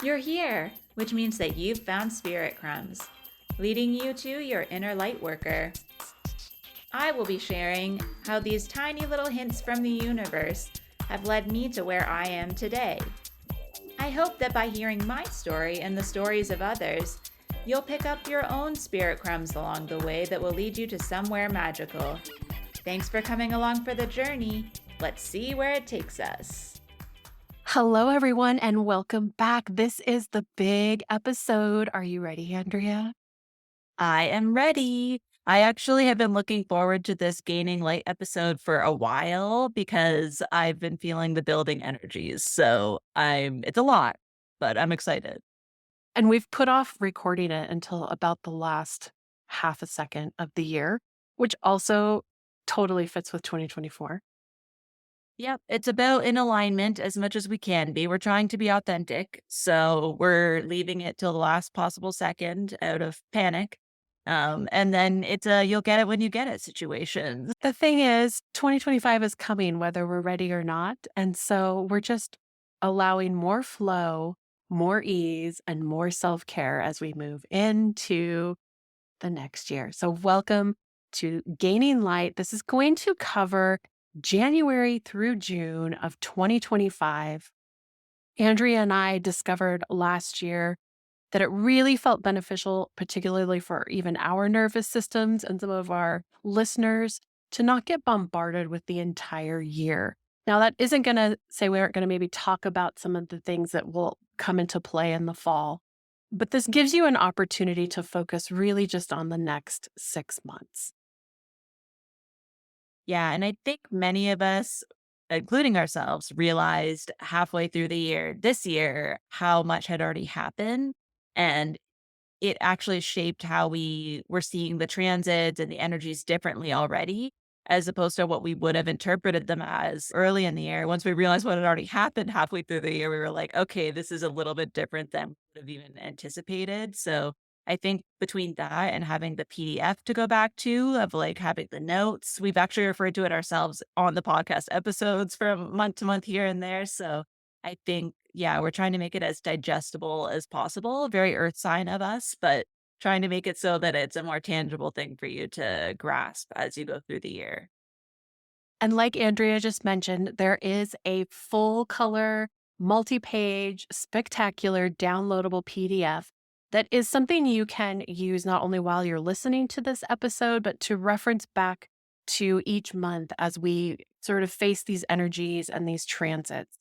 You're here, which means that you've found spirit crumbs, leading you to your inner light worker. I will be sharing how these tiny little hints from the universe have led me to where I am today. I hope that by hearing my story and the stories of others, you'll pick up your own spirit crumbs along the way that will lead you to somewhere magical. Thanks for coming along for the journey. Let's see where it takes us. Hello, everyone, and welcome back. This is the big episode. Are you ready, Andrea? I am ready. I actually have been looking forward to this Gaining Light episode for a while because I've been feeling the building energies. It's a lot, but I'm excited. And we've put off recording it until about the last half a second of the year, which also totally fits with 2024. Yep. It's about in alignment as much as we can be. We're trying to be authentic. So we're leaving it till the last possible second out of panic. And then it's a you'll get it when you get it situation. The thing is, 2025 is coming whether we're ready or not. And so we're just allowing more flow, more ease, and more self care as we move into the next year. So, welcome to Gaining Light. This is going to cover January through June of 2025. Andrea and I discovered last year that it really felt beneficial, particularly for even our nervous systems and some of our listeners, to not get bombarded with the entire year. Now, that isn't going to say we aren't going to maybe talk about some of the things that will come into play in the fall, but this gives you an opportunity to focus really just on the next 6 months. Yeah, and I think many of us, including ourselves, realized halfway through the year, this year, how much had already happened. And it actually shaped how we were seeing the transits and the energies differently already, as opposed to what we would have interpreted them as early in the year. Once we realized what had already happened halfway through the year, we were like, okay, this is a little bit different than we would have even anticipated. So I think between that and having the PDF to go back to, of like having the notes, we've actually referred to it ourselves on the podcast episodes from month to month here and there. So I think, yeah, we're trying to make it as digestible as possible. Very earth sign of us, but trying to make it so that it's a more tangible thing for you to grasp as you go through the year. And like Andrea just mentioned, there is a full color, multi page, spectacular downloadable PDF that is something you can use not only while you're listening to this episode, but to reference back to each month as we sort of face these energies and these transits.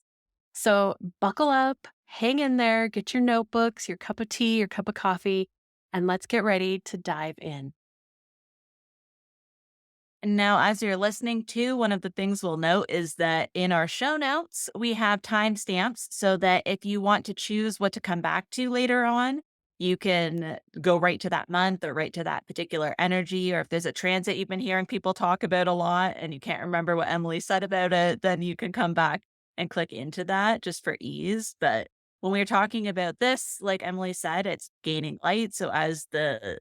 So buckle up, hang in there, get your notebooks, your cup of tea, your cup of coffee, and let's get ready to dive in. And now, as you're listening to, one of the things we'll note is that in our show notes, we have timestamps so that if you want to choose what to come back to later on, you can go right to that month or right to that particular energy. Or if there's a transit you've been hearing people talk about a lot and you can't remember what Emily said about it, then you can come back and click into that just for ease. But when we were talking about this, like Emily said, it's gaining light. So as the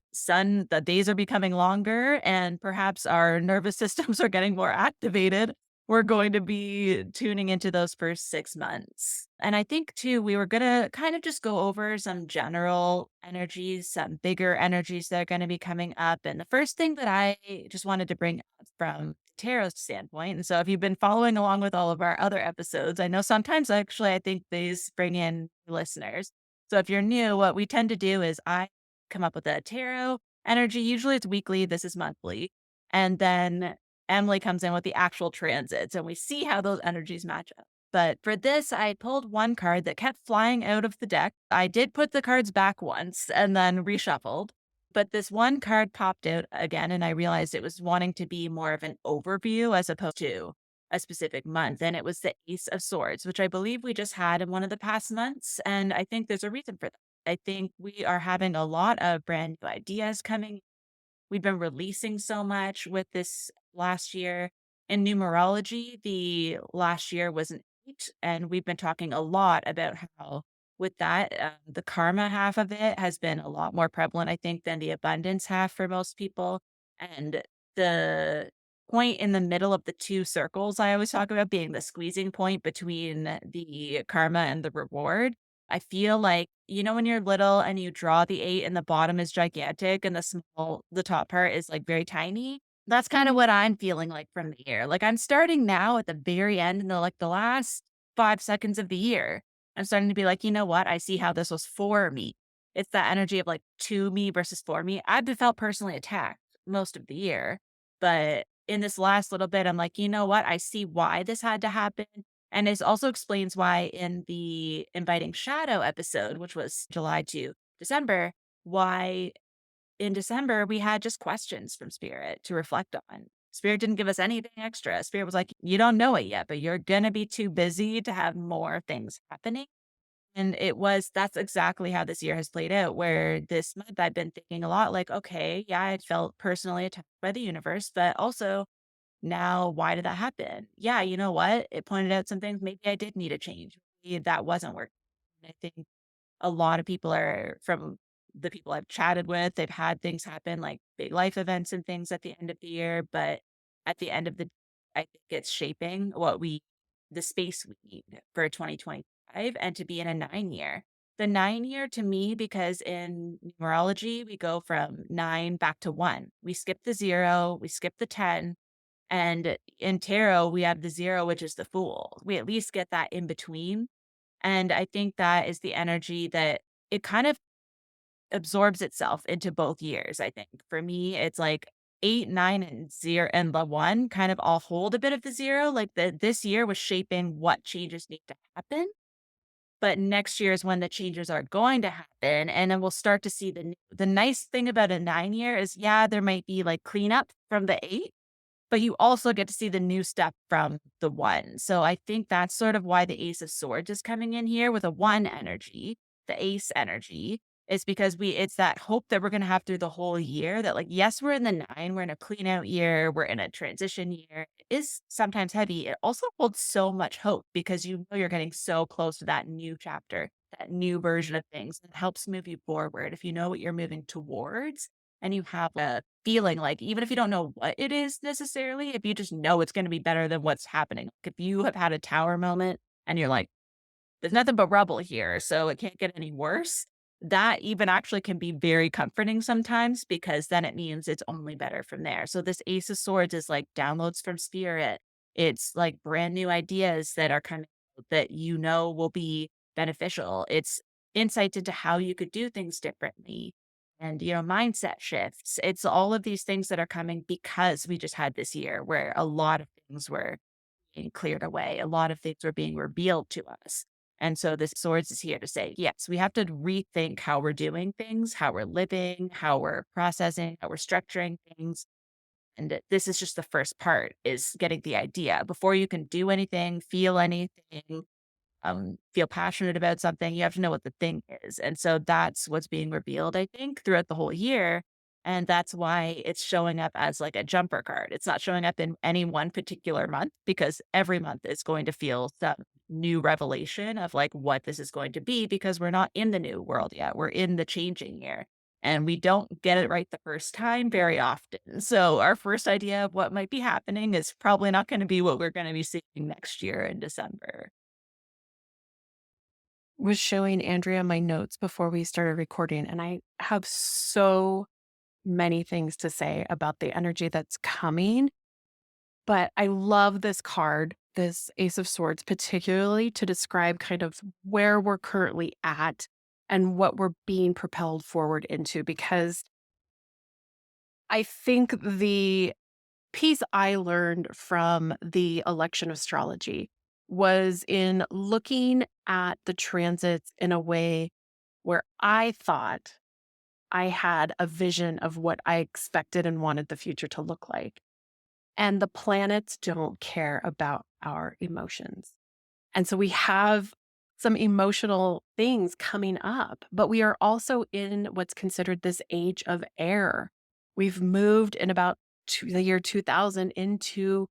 days are becoming longer and perhaps our nervous systems are getting more activated, we're going to be tuning into those first 6 months. And I think too, we were going to kind of just go over some general energies, some bigger energies that are going to be coming up. And the first thing that I just wanted to bring up from tarot standpoint. And so if you've been following along with all of our other episodes, I know sometimes actually I think these bring in listeners. So if you're new, what we tend to do is I come up with a tarot energy. Usually it's weekly. This is monthly. And then Emily comes in with the actual transits and we see how those energies match up. But for this, I pulled one card that kept flying out of the deck. I did put the cards back once and then reshuffled. But this one card popped out again, and I realized it was wanting to be more of an overview as opposed to a specific month. And it was the Ace of Swords, which I believe we just had in one of the past months. And I think there's a reason for that. I think we are having a lot of brand new ideas coming. We've been releasing so much with this last year. In numerology, the last year was an 8, and we've been talking a lot about how with that, the karma half of it has been a lot more prevalent, I think, than the abundance half for most people. And the point in the middle of the two circles I always talk about being the squeezing point between the karma and the reward. I feel like, when you're little and you draw the 8 and the bottom is gigantic and the top part is like very tiny. That's kind of what I'm feeling like from the year. Like I'm starting now at the very end in the last 5 seconds of the year. I'm starting to be like, you know what? I see how this was for me. It's that energy of like to me versus for me. I've been felt personally attacked most of the year, but in this last little bit, I'm like, you know what? I see why this had to happen. And it also explains why in the Inviting Shadow episode, which was July to December, why in December we had just questions from Spirit to reflect on. Spirit didn't give us anything extra. Spirit was like, you don't know it yet, but you're going to be too busy to have more things happening. And that's exactly how this year has played out, where this month I've been thinking a lot like, okay, yeah, I felt personally attacked by the universe, but also now, why did that happen? Yeah, you know what? It pointed out some things maybe I did need a change. Maybe that wasn't working. I think a lot of people are from the people I've chatted with, they've had things happen like big life events and things at the end of the year. But at the end of I think it's shaping the space we need for 2025 and to be in a 9 year. The 9 year to me, because in numerology, we go from 9 back to 1. We skip the 0, we skip the 10, and in tarot, we have the 0, which is the Fool. We at least get that in between, and I think that is the energy that it kind of absorbs itself into both years, I think. For me, it's like 8, 9, and 0 and the 1 kind of all hold a bit of the 0, like, this year was shaping what changes need to happen, but next year is when the changes are going to happen, and then we'll start to see the nice thing about a 9 year is, yeah, there might be, like, cleanup from the 8, but you also get to see the new stuff from the 1. So I think that's sort of why the Ace of Swords is coming in here with a 1 energy, the Ace energy, is because it's that hope that we're gonna have through the whole year that, like, yes, we're in the 9, we're in a clean out year, we're in a transition year. It is sometimes heavy. It also holds so much hope because you're getting so close to that new chapter, that new version of things. It helps move you forward if you know what you're moving towards and you have a feeling like even if you don't know what it is necessarily, if you just know it's gonna be better than what's happening. Like, if you have had a tower moment and you're like, "There's nothing but rubble here, so it can't get any worse," that even actually can be very comforting sometimes because then it means it's only better from there. So this Ace of Swords is like downloads from Spirit. It's like brand new ideas that are coming out that will be beneficial. It's insights into how you could do things differently and, mindset shifts. It's all of these things that are coming because we just had this year where a lot of things were being cleared away. A lot of things were being revealed to us. And so this swords is here to say, yes, we have to rethink how we're doing things, how we're living, how we're processing, how we're structuring things. And this is just the first part is getting the idea. Before you can do anything, feel anything, feel passionate about something, you have to know what the thing is. And so that's what's being revealed, I think, throughout the whole year. And that's why it's showing up as like a jumper card. It's not showing up in any one particular month because every month is going to feel some new revelation of like what this is going to be because we're not in the new world yet. We're in the changing year. And we don't get it right the first time very often. So, our first idea of what might be happening is probably not going to be what we're going to be seeing next year in December. Was showing Andrea my notes before we started recording, and I have so many things to say about the energy that's coming. But I love this card, this Ace of Swords, particularly to describe kind of where we're currently at and what we're being propelled forward into. Because I think the piece I learned from the election astrology was in looking at the transits in a way where I thought I had a vision of what I expected and wanted the future to look like. And the planets don't care about our emotions. And so we have some emotional things coming up, but we are also in what's considered this age of air. We've moved in about the year 2000 into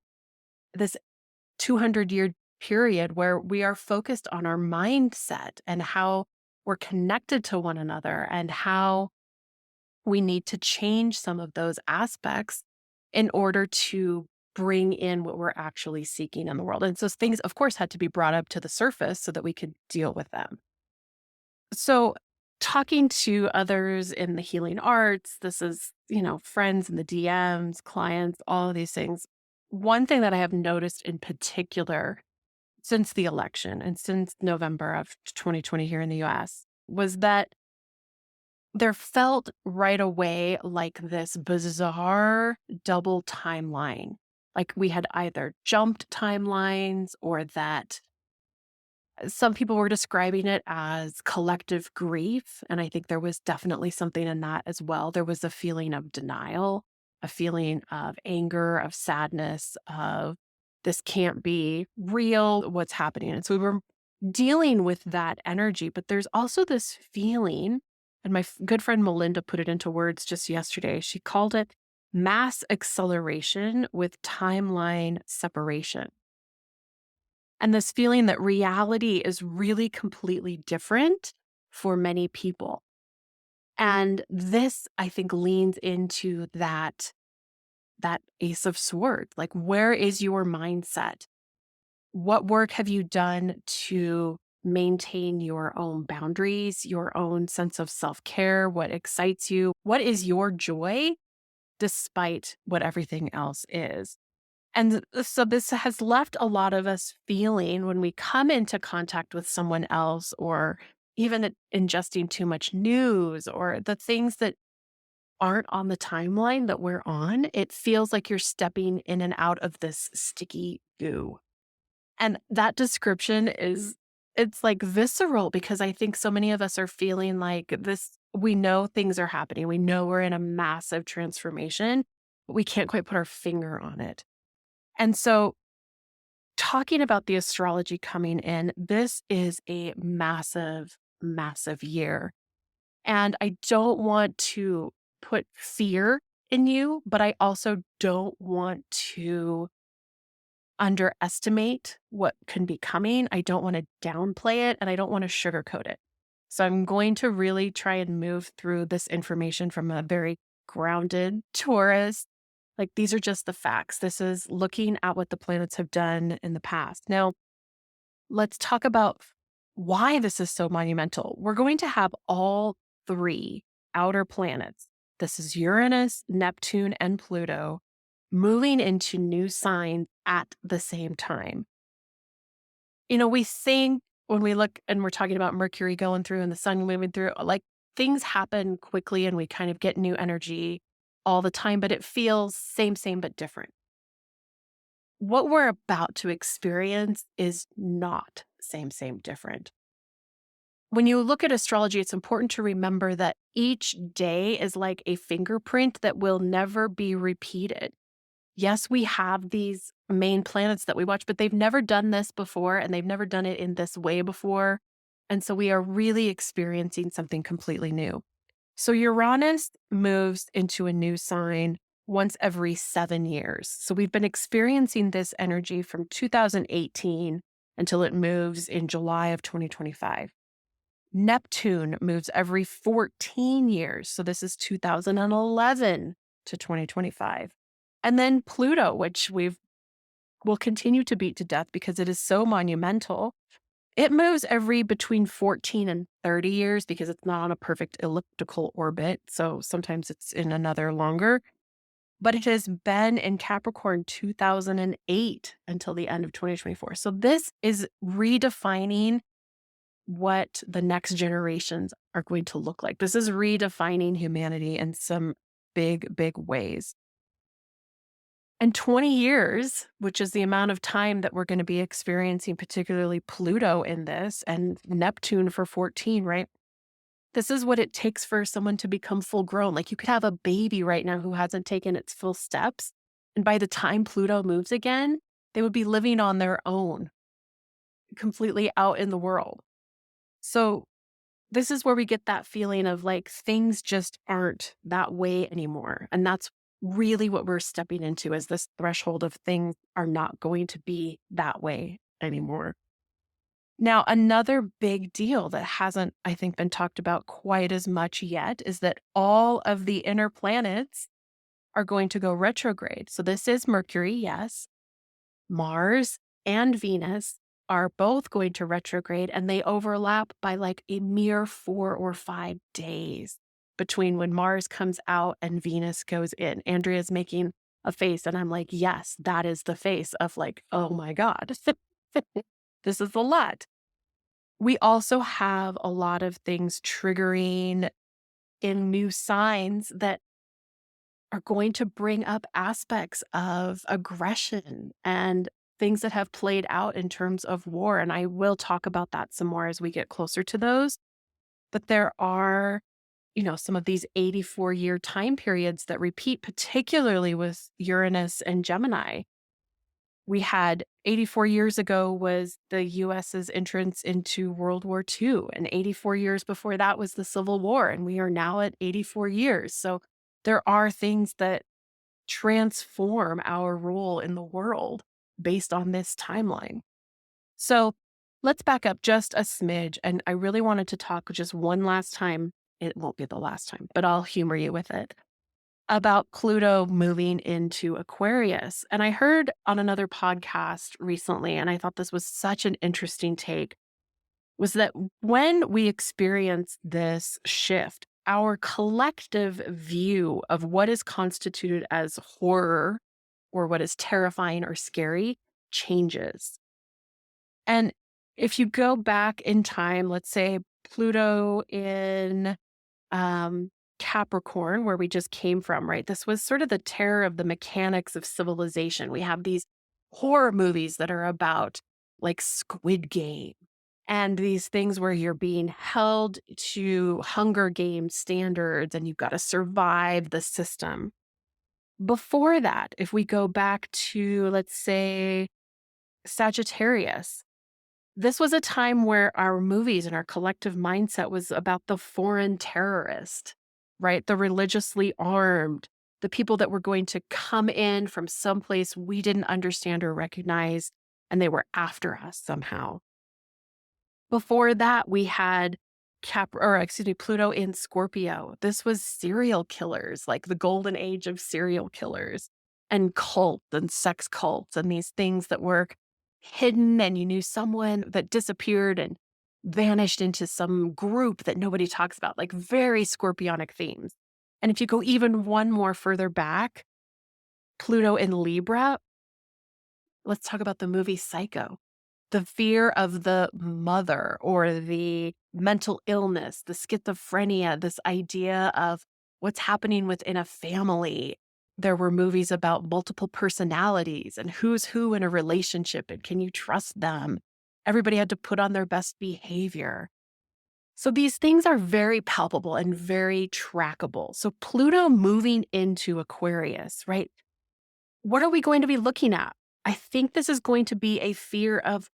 this 200-year period where we are focused on our mindset and how we're connected to one another and how we need to change some of those aspects in order to bring in what we're actually seeking in the world. And so things, of course, had to be brought up to the surface so that we could deal with them. So, talking to others in the healing arts, this is, friends in the DMs, clients, all of these things. One thing that I have noticed in particular since the election and since November of 2020 here in the US was that there felt right away like this bizarre double timeline. Like we had either jumped timelines or that some people were describing it as collective grief. And I think there was definitely something in that as well. There was a feeling of denial, a feeling of anger, of sadness, of this can't be real, what's happening. And so we were dealing with that energy. But there's also this feeling, and my good friend Melinda put it into words just yesterday. She called it mass acceleration with timeline separation. And this feeling that reality is really completely different for many people. And this, I think, leans into that Ace of Swords. Like, where is your mindset? What work have you done to maintain your own boundaries, your own sense of self-care? What excites you? What is your joy despite what everything else is? And so this has left a lot of us feeling when we come into contact with someone else or even ingesting too much news or the things that aren't on the timeline that we're on, it feels like you're stepping in and out of this sticky goo. And that description it's like visceral because I think so many of us are feeling like this. We know things are happening. We know we're in a massive transformation, but we can't quite put our finger on it. And so, talking about the astrology coming in, this is a massive, massive year. And I don't want to put fear in you, but I also don't want to underestimate what can be coming. I don't want to downplay it and I don't want to sugarcoat it. So I'm going to really try and move through this information from a very grounded Taurus. Like these are just the facts. This is looking at what the planets have done in the past. Now, let's talk about why this is so monumental. We're going to have all three outer planets. This is Uranus, Neptune, and Pluto moving into new signs at the same time. We think when we look and we're talking about Mercury going through and the sun moving through, like things happen quickly and we kind of get new energy all the time, but it feels same, but different. What we're about to experience is not same, different. When you look at astrology, it's important to remember that each day is like a fingerprint that will never be repeated. Yes, we have these main planets that we watch, but they've never done this before and they've never done it in this way before. And so we are really experiencing something completely new. So Uranus moves into a new sign once every 7 years. So we've been experiencing this energy from 2018 until it moves in July of 2025. Neptune moves every 14 years. So this is 2011 to 2025. And then Pluto, which will continue to beat to death because it is so monumental. It moves every between 14 and 30 years because it's not on a perfect elliptical orbit. So sometimes it's in another longer. But it has been in Capricorn 2008 until the end of 2024. So this is redefining what the next generations are going to look like. This is redefining humanity in some big, big ways. And 20 years, which is the amount of time that we're going to be experiencing, particularly Pluto in this and Neptune for 14, right? This is what it takes for someone to become full grown. Like you could have a baby right now who hasn't taken its full steps. And by the time Pluto moves again, they would be living on their own, completely out in the world. So this is where we get that feeling of like things just aren't that way anymore. And that's really what we're stepping into is this threshold of things are not going to be that way anymore. Now, another big deal that hasn't, I think, been talked about quite as much yet is that all of the inner planets are going to go retrograde. So this is Mercury, yes, Mars and Venus are both going to retrograde, and they overlap by like a mere 4 or 5 days between when Mars comes out and Venus goes in. Andrea's making a face, and I'm like, yes, that is the face of like, oh my God, this is a lot. We also have a lot of things triggering in new signs that are going to bring up aspects of aggression and things that have played out in terms of war. And I will talk about that some more as we get closer to those. But there are, some of these 84-year time periods that repeat, particularly with Uranus and Gemini. We had 84 years ago was the US's entrance into World War II, and 84 years before that was the Civil War, and we are now at 84 years. So there are things that transform our role in the world based on this timeline. So let's back up just a smidge. And I really wanted to talk just one last time. It won't be the last time, but I'll humor you with it about Pluto moving into Aquarius. And I heard on another podcast recently, and I thought this was such an interesting take, was that when we experience this shift, our collective view of what is constituted as horror or what is terrifying or scary changes. And if you go back in time, let's say Pluto in Capricorn, where we just came from, right? This was sort of the terror of the mechanics of civilization. We have these horror movies that are about like Squid Game and these things where you're being held to Hunger Games standards and you've got to survive the system. Before that, if we go back to, let's say, Sagittarius, this was a time where our movies and our collective mindset was about the foreign terrorist, right? The religiously armed, the people that were going to come in from someplace we didn't understand or recognize, and they were after us somehow. Before that, we had Pluto in Scorpio. This was serial killers, like the golden age of serial killers and cults and sex cults and these things that were hidden, and you knew someone that disappeared and vanished into some group that nobody talks about, like very scorpionic themes. And if you go even one more further back, Pluto in Libra, let's talk about the movie Psycho. The fear of the mother or the mental illness, the schizophrenia, this idea of what's happening within a family. There were movies about multiple personalities and who's who in a relationship and can you trust them? Everybody had to put on their best behavior. So these things are very palpable and very trackable. So Pluto moving into Aquarius, right? What are we going to be looking at? I think this is going to be a fear of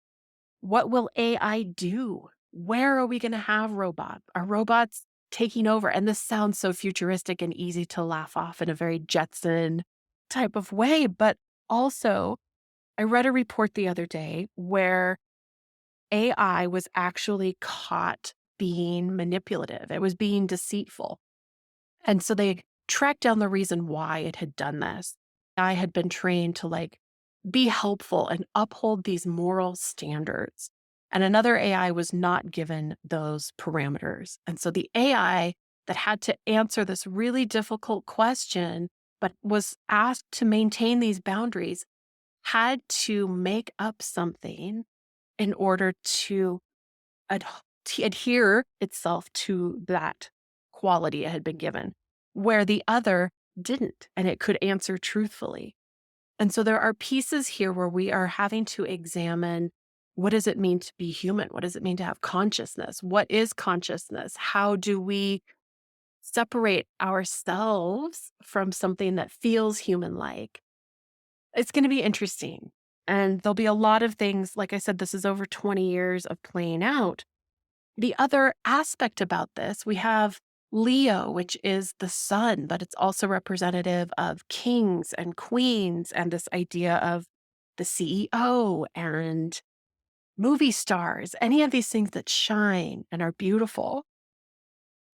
what will AI do? Where are we going to have robots? Are robots taking over? And this sounds so futuristic and easy to laugh off in a very Jetson type of way. But also, I read a report the other day where AI was actually caught being manipulative. It was being deceitful. And so they tracked down the reason why it had done this. I had been trained to be helpful and uphold these moral standards. And another AI was not given those parameters. And so the AI that had to answer this really difficult question, but was asked to maintain these boundaries, had to make up something in order to adhere itself to that quality it had been given, where the other didn't, and it could answer truthfully. And so there are pieces here where we are having to examine, what does it mean to be human? What does it mean to have consciousness? What is consciousness? How do we separate ourselves from something that feels human-like? It's going to be interesting. And there'll be a lot of things. Like I said, this is over 20 years of playing out. The other aspect about this, we have Leo, which is the sun, but it's also representative of kings and queens and this idea of the CEO and movie stars, any of these things that shine and are beautiful.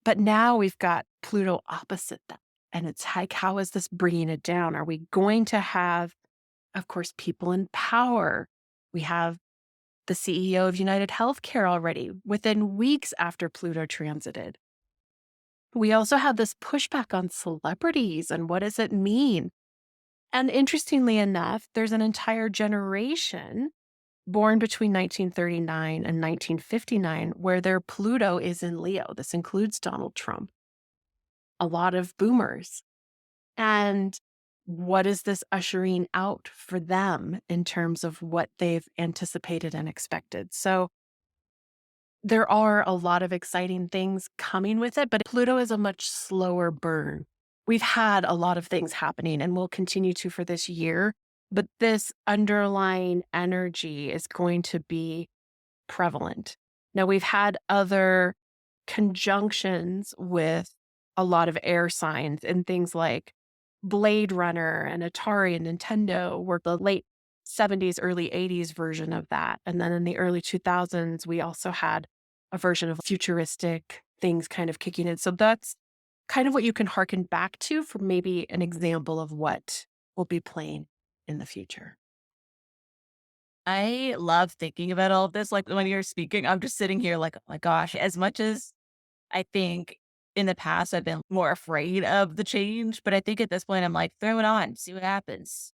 But now we've got Pluto opposite that. And it's like, how is this bringing it down? Are we going to have, of course, people in power? We have the CEO of United Healthcare already within weeks after Pluto transited. We also have this pushback on celebrities and what does it mean? And interestingly enough, there's an entire generation born between 1939 and 1959 where their Pluto is in Leo. This includes Donald Trump, a lot of boomers. And what is this ushering out for them in terms of what they've anticipated and expected? So there are a lot of exciting things coming with it, but Pluto is a much slower burn. We've had a lot of things happening and will continue to for this year, but this underlying energy is going to be prevalent. Now, we've had other conjunctions with a lot of air signs and things like Blade Runner and Atari and Nintendo were the late 70s, early 80s version of that. And then in the early 2000s, we also had a version of futuristic things kind of kicking in. So that's kind of what you can harken back to for maybe an example of what will be playing in the future. I love thinking about all of this. Like when you're speaking, I'm just sitting here like, oh my gosh, as much as I think in the past I've been more afraid of the change, but I think at this point I'm like, throw it on, see what happens.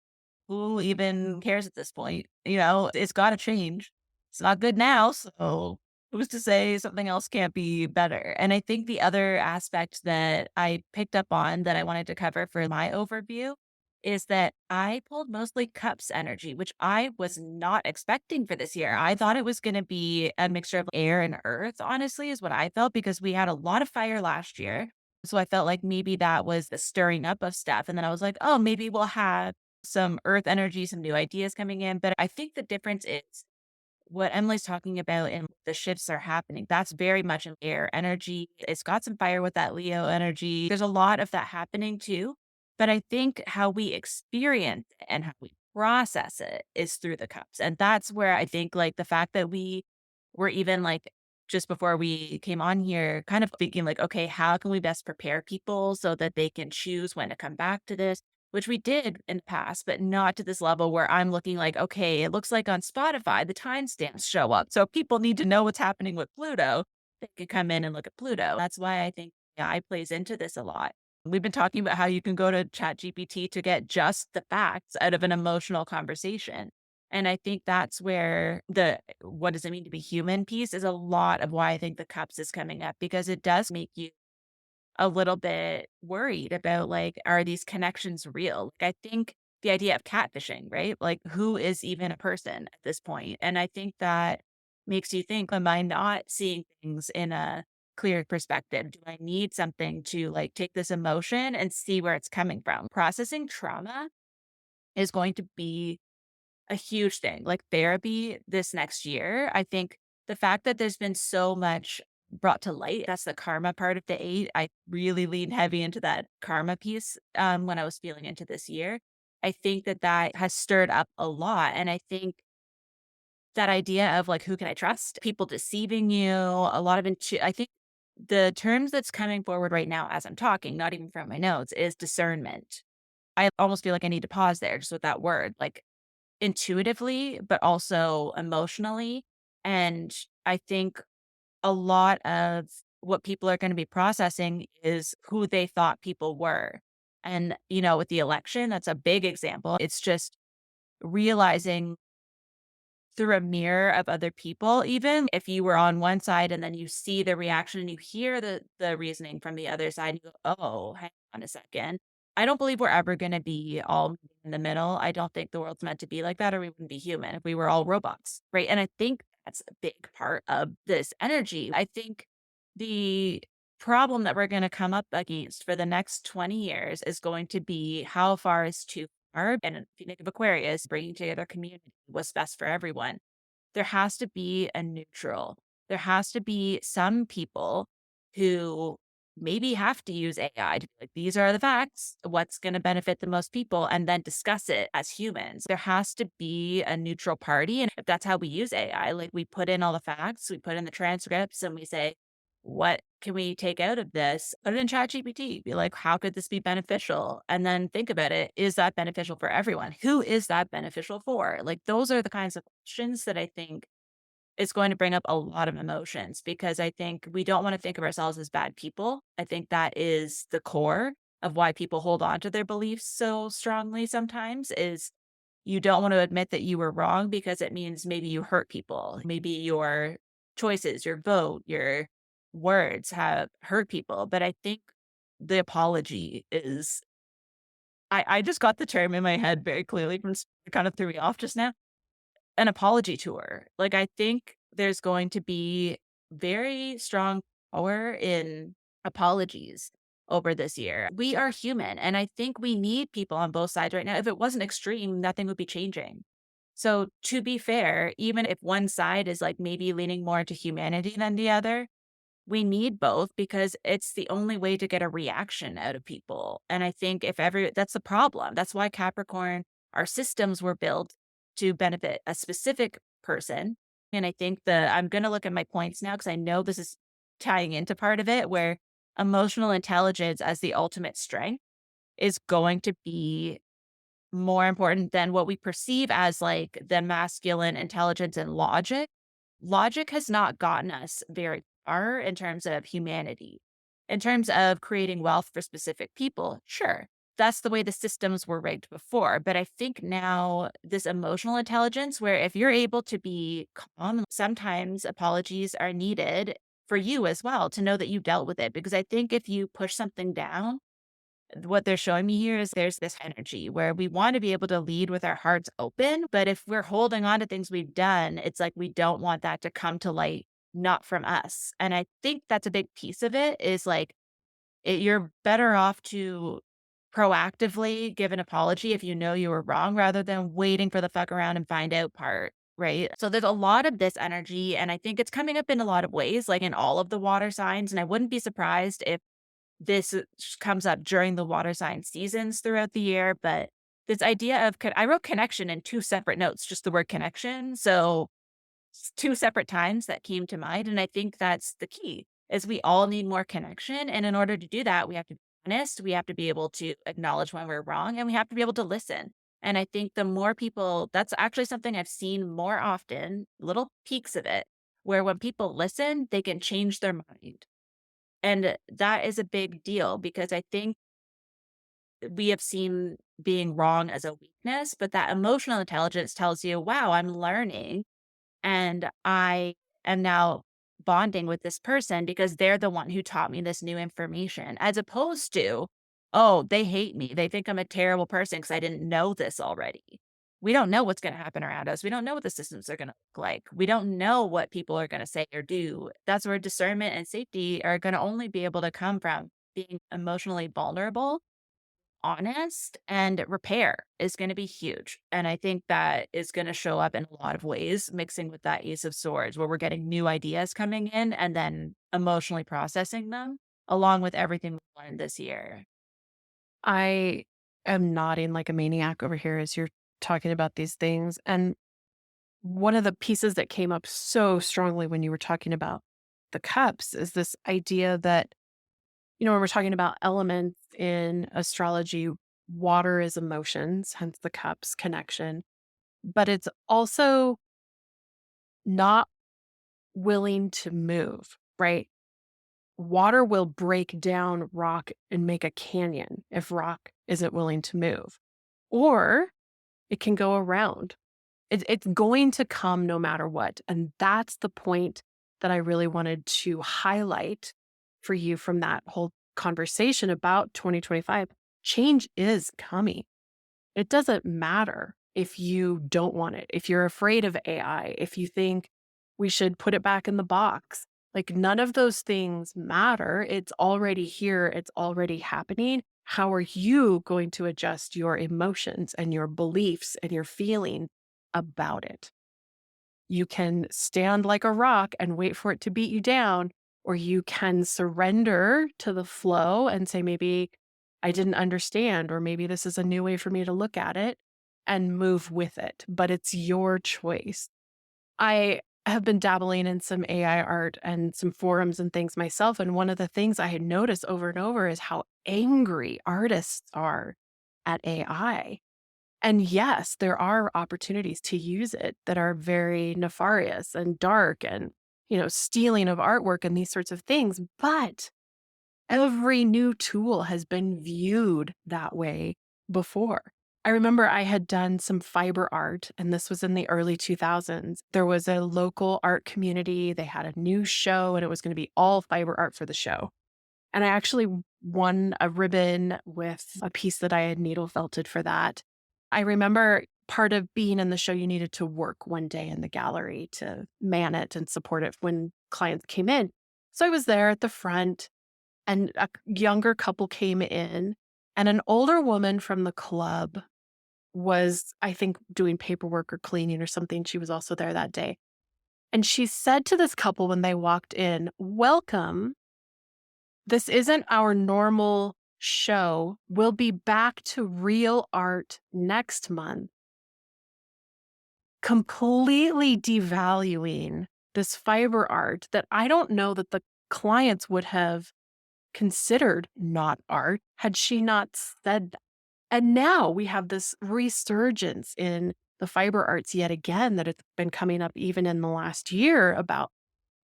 Who even cares at this point? It's got to change. It's not good now. So who's to say something else can't be better? And I think the other aspect that I picked up on that I wanted to cover for my overview is that I pulled mostly cups energy, which I was not expecting for this year. I thought it was going to be a mixture of air and earth, honestly, is what I felt because we had a lot of fire last year. So I felt like maybe that was the stirring up of stuff. And then I was like, oh, maybe we'll have some earth energy, some new ideas coming in. But I think the difference is what Emily's talking about and the shifts are happening. That's very much an air energy. It's got some fire with that Leo energy. There's a lot of that happening too. But I think how we experience it and how we process it is through the cups. And that's where I think like the fact that we were even like just before we came on here, kind of thinking like, okay, how can we best prepare people so that they can choose when to come back to this? Which we did in the past, but not to this level where I'm looking like, okay, it looks like on Spotify, the timestamps show up. So people need to know what's happening with Pluto. They can come in and look at Pluto. That's why I think AI plays into this a lot. We've been talking about how you can go to ChatGPT to get just the facts out of an emotional conversation. And I think that's where the what does it mean to be human piece is a lot of why I think the cups is coming up because it does make you a little bit worried about like, are these connections real? Like, I think the idea of catfishing, right? Like, who is even a person at this point? And I think that makes you think, am I not seeing things in a clear perspective? Do I need something to like take this emotion and see where it's coming from? Processing trauma is going to be a huge thing. Like therapy this next year, I think the fact that there's been so much brought to light, that's the karma part of the 8. I really leaned heavy into that karma piece when I was feeling into this year. I think that that has stirred up a lot. And I think that idea of like, who can I trust? People deceiving you, a lot of, I think the terms that's coming forward right now as I'm talking, not even from my notes, is discernment. I almost feel like I need to pause there just with that word. Like, intuitively, but also emotionally. And I think a lot of what people are going to be processing is who they thought people were. And, with the election, that's a big example. It's just realizing through a mirror of other people, even if you were on one side and then you see the reaction and you hear the reasoning from the other side, you go, oh, hang on a second. I don't believe we're ever going to be all in the middle. I don't think the world's meant to be like that, or we wouldn't be human if we were all robots. Right. And I think that's a big part of this energy. I think the problem that we're going to come up against for the next 20 years is going to be how far is too far. And if you think of Aquarius, bringing together community, what's best for everyone, there has to be a neutral. There has to be some people who maybe have to use AI to be like, these are the facts, what's going to benefit the most people, and then discuss it as humans. There has to be a neutral party. And if that's how we use AI, like we put in all the facts, we put in the transcripts, and we say, what can we take out of this? Put it in ChatGPT. Be like, how could this be beneficial? And then think about it. Is that beneficial for everyone? Who is that beneficial for? Like, those are the kinds of questions that I think is going to bring up a lot of emotions because I think we don't want to think of ourselves as bad people. I think that is the core of why people hold on to their beliefs so strongly sometimes is you don't want to admit that you were wrong because it means maybe you hurt people. Maybe your choices, your vote, your words have hurt people. But I think the apology is, I just got the term in my head very clearly from it kind of threw me off just now. An apology tour. Like, I think there's going to be very strong power in apologies over this year. We are human, and I think we need people on both sides right now. If it wasn't extreme, nothing would be changing. So, to be fair, even if one side is like maybe leaning more into humanity than the other, we need both because it's the only way to get a reaction out of people. And I think that's the problem. That's why Capricorn, our systems were built to benefit a specific person. And I think I'm going to look at my points now because I know this is tying into part of it where emotional intelligence as the ultimate strength is going to be more important than what we perceive as like the masculine intelligence and logic. Logic has not gotten us very far in terms of humanity. In terms of creating wealth for specific people, sure, that's the way the systems were rigged before. But I think now this emotional intelligence, where if you're able to be calm, sometimes apologies are needed for you as well to know that you dealt with it. Because I think if you push something down, what they're showing me here is there's this energy where we want to be able to lead with our hearts open. But if we're holding on to things we've done, it's like we don't want that to come to light, not from us. And I think that's a big piece of it is like you're better off to proactively give an apology if you know you were wrong rather than waiting for the fuck around and find out part. Right. So there's a lot of this energy. And I think it's coming up in a lot of ways, like in all of the water signs. And I wouldn't be surprised if this comes up during the water sign seasons throughout the year, but this idea of I wrote connection in two separate notes, just the word connection. So two separate times that came to mind. And I think that's the key is we all need more connection. And in order to do that, we have to be honest. We have to be able to acknowledge when we're wrong and we have to be able to listen. And I think the more people, that's actually something I've seen more often, little peaks of it, where when people listen, they can change their mind. And that is a big deal because I think we have seen being wrong as a weakness, but that emotional intelligence tells you, wow, I'm learning and I am now bonding with this person because they're the one who taught me this new information, as opposed to, oh, they hate me. They think I'm a terrible person because I didn't know this already. We don't know what's going to happen around us. We don't know what the systems are going to look like. We don't know what people are going to say or do. That's where discernment and safety are going to only be able to come from being emotionally vulnerable, honest, and repair is going to be huge. And I think that is going to show up in a lot of ways, mixing with that Ace of Swords, where we're getting new ideas coming in and then emotionally processing them along with everything we learned this year. I am nodding like a maniac over here as you're talking about these things. And one of the pieces that came up so strongly when you were talking about the cups is this idea that, when we're talking about elements in astrology, water is emotions, hence the cups connection, but it's also not willing to move, right? Water will break down rock and make a canyon if rock isn't willing to move, or it can go around. It's going to come no matter what. And that's the point that I really wanted to highlight for you from that whole conversation about 2025. Change is coming. It doesn't matter if you don't want it, if you're afraid of AI, if you think we should put it back in the box. Like none of those things matter. It's already here. It's already happening. How are you going to adjust your emotions and your beliefs and your feeling about it? You can stand like a rock and wait for it to beat you down, or you can surrender to the flow and say, maybe I didn't understand, or maybe this is a new way for me to look at it and move with it. But it's your choice. I have been dabbling in some AI art and some forums and things myself. And one of the things I had noticed over and over is how angry artists are at AI. And yes, there are opportunities to use it that are very nefarious and dark and, stealing of artwork and these sorts of things. But every new tool has been viewed that way before. I remember I had done some fiber art, and this was in the early 2000s. There was a local art community. They had a new show, and it was going to be all fiber art for the show. And I actually won a ribbon with a piece that I had needle felted for that. I remember part of being in the show, you needed to work one day in the gallery to man it and support it when clients came in. So I was there at the front, and a younger couple came in, and an older woman from the club was, I think, doing paperwork or cleaning or something. She was also there that day. And she said to this couple when they walked in, "Welcome. This isn't our normal show. We'll be back to real art next month." Completely devaluing this fiber art that I don't know that the clients would have considered not art had she not said that. And now we have this resurgence in the fiber arts yet again that it's been coming up even in the last year about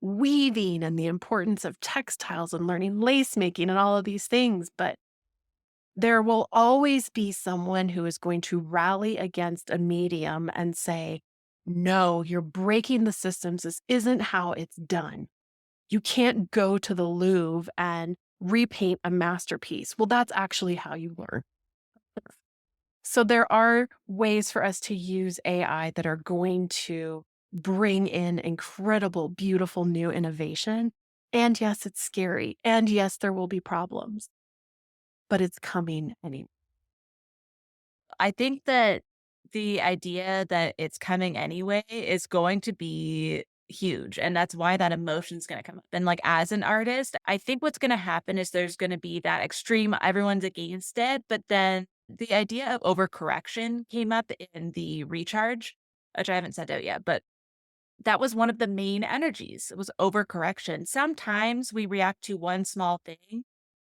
weaving and the importance of textiles and learning lace making and all of these things. But there will always be someone who is going to rally against a medium and say, "No, you're breaking the systems. This isn't how it's done. You can't go to the Louvre and repaint a masterpiece." Well, that's actually how you learn. So there are ways for us to use AI that are going to bring in incredible, beautiful new innovation. And yes, it's scary. And yes, there will be problems, but it's coming anyway. I think that the idea that it's coming anyway is going to be huge. And that's why that emotion's going to come up. And like as an artist, I think what's going to happen is there's going to be that extreme, everyone's against it. But then the idea of overcorrection came up in the recharge, which I haven't sent out yet. But that was one of the main energies. It was overcorrection. Sometimes we react to one small thing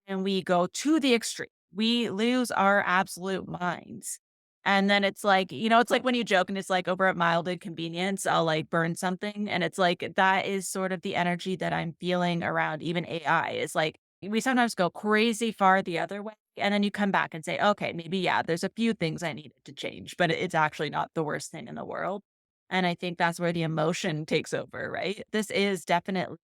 and we go to the extreme. We lose our absolute minds. And then it's like, it's like when you joke and it's like over a mild inconvenience, I'll like burn something. And it's like that is sort of the energy that I'm feeling around even AI. Is like we sometimes go crazy far the other way. And then you come back and say, okay, maybe, yeah, there's a few things I needed to change, but it's actually not the worst thing in the world. And I think that's where the emotion takes over, right? This is definitely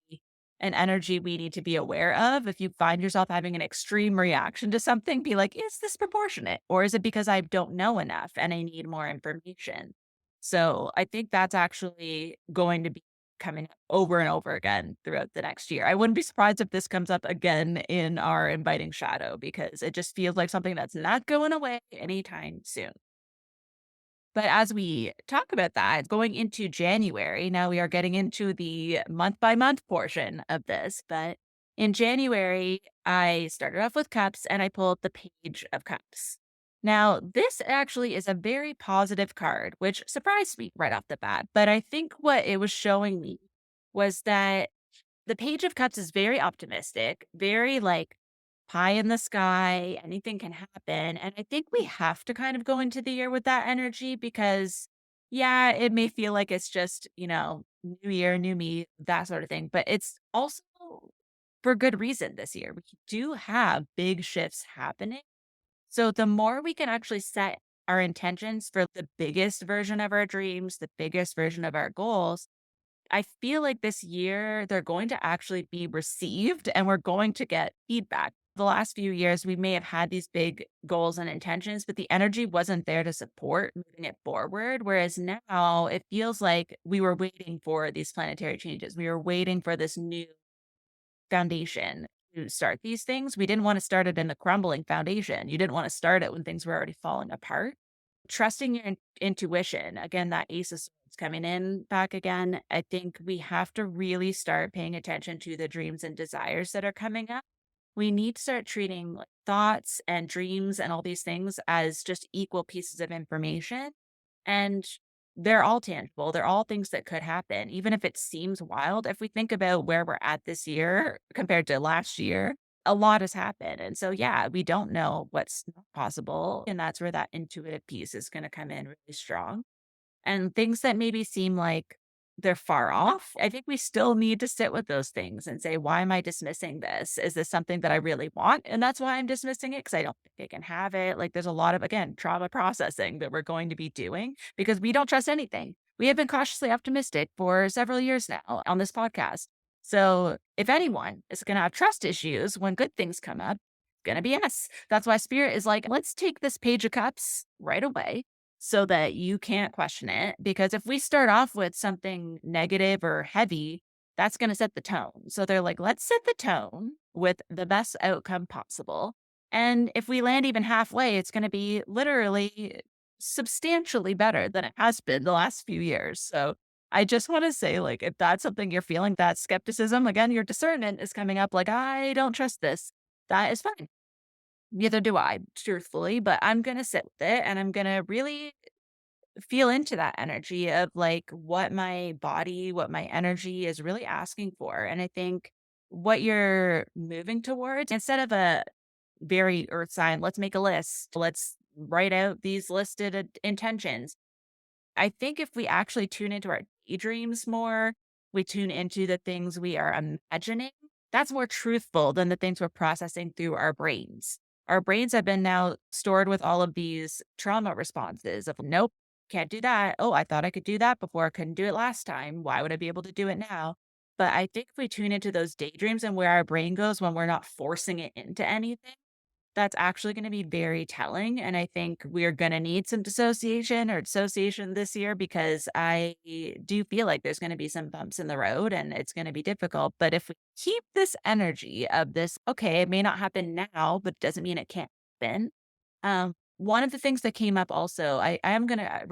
an energy we need to be aware of. If you find yourself having an extreme reaction to something, be like, is this proportionate? Or is it because I don't know enough and I need more information? So I think that's actually going to be coming up over and over again throughout the next year. I wouldn't be surprised if this comes up again in our inviting shadow because it just feels like something that's not going away anytime soon. But as we talk about that, going into January, now we are getting into the month by month portion of this. But in January, I started off with cups and I pulled the Page of Cups. Now, this actually is a very positive card, which surprised me right off the bat. But I think what it was showing me was that the Page of Cups is very optimistic, very like pie in the sky, anything can happen. And I think we have to kind of go into the year with that energy because, yeah, it may feel like it's just, new year, new me, that sort of thing. But it's also for good reason this year. We do have big shifts happening. So the more we can actually set our intentions for the biggest version of our dreams, the biggest version of our goals, I feel like this year they're going to actually be received and we're going to get feedback. The last few years, we may have had these big goals and intentions, but the energy wasn't there to support moving it forward. Whereas now it feels like we were waiting for these planetary changes. We were waiting for this new foundation to start these things. We didn't want to start it in a crumbling foundation. You didn't want to start it when things were already falling apart. Trusting your intuition, again, that Ace of Swords coming in back again. I think we have to really start paying attention to the dreams and desires that are coming up. We need to start treating like, thoughts and dreams and all these things as just equal pieces of information. And they're all tangible. They're all things that could happen, even if it seems wild. If we think about where we're at this year compared to last year, a lot has happened. And so, yeah, we don't know what's not possible. And that's where that intuitive piece is going to come in really strong. And things that maybe seem like they're far off, I think we still need to sit with those things and say, why am I dismissing this? Is this something that I really want? And that's why I'm dismissing it because I don't think I can have it. Like there's a lot of, again, trauma processing that we're going to be doing because we don't trust anything. We have been cautiously optimistic for several years now on this podcast. So if anyone is going to have trust issues when good things come up, it's going to be us. That's why Spirit is like, let's take this Page of Cups right away so that you can't question it. Because if we start off with something negative or heavy, that's going to set the tone. So they're like, let's set the tone with the best outcome possible. And if we land even halfway, it's going to be literally substantially better than it has been the last few years. So I just want to say, like, if that's something you're feeling, that skepticism, again, your discernment is coming up, like, I don't trust this. That is fine. Neither do I, truthfully, but I'm gonna sit with it and I'm gonna really feel into that energy of like what my body, what my energy is really asking for. And I think what you're moving towards, instead of a very earth sign, let's make a list, let's write out these listed intentions. I think if we actually tune into our daydreams more, we tune into the things we are imagining, that's more truthful than the things we're processing through our brains. Our brains have been now stored with all of these trauma responses of, nope, can't do that. Oh, I thought I could do that before. I couldn't do it last time. Why would I be able to do it now? But I think if we tune into those daydreams and where our brain goes when we're not forcing it into anything, that's actually gonna be very telling, and I think we're gonna need some dissociation this year because I do feel like there's gonna be some bumps in the road and it's gonna be difficult, but if we keep this energy of this, okay, it may not happen now, but it doesn't mean it can't happen. One of the things that came up also, I am gonna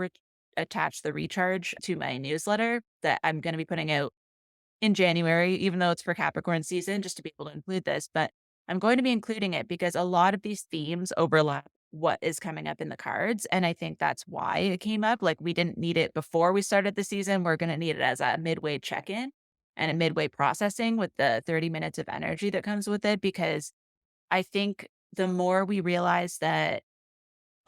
attach the recharge to my newsletter that I'm gonna be putting out in January, even though it's for Capricorn season, just to be able to include this. But I'm going to be including it because a lot of these themes overlap what is coming up in the cards. And I think that's why it came up. Like we didn't need it before we started the season. We're going to need it as a midway check in and a midway processing with the 30 minutes of energy that comes with it. Because I think the more we realize that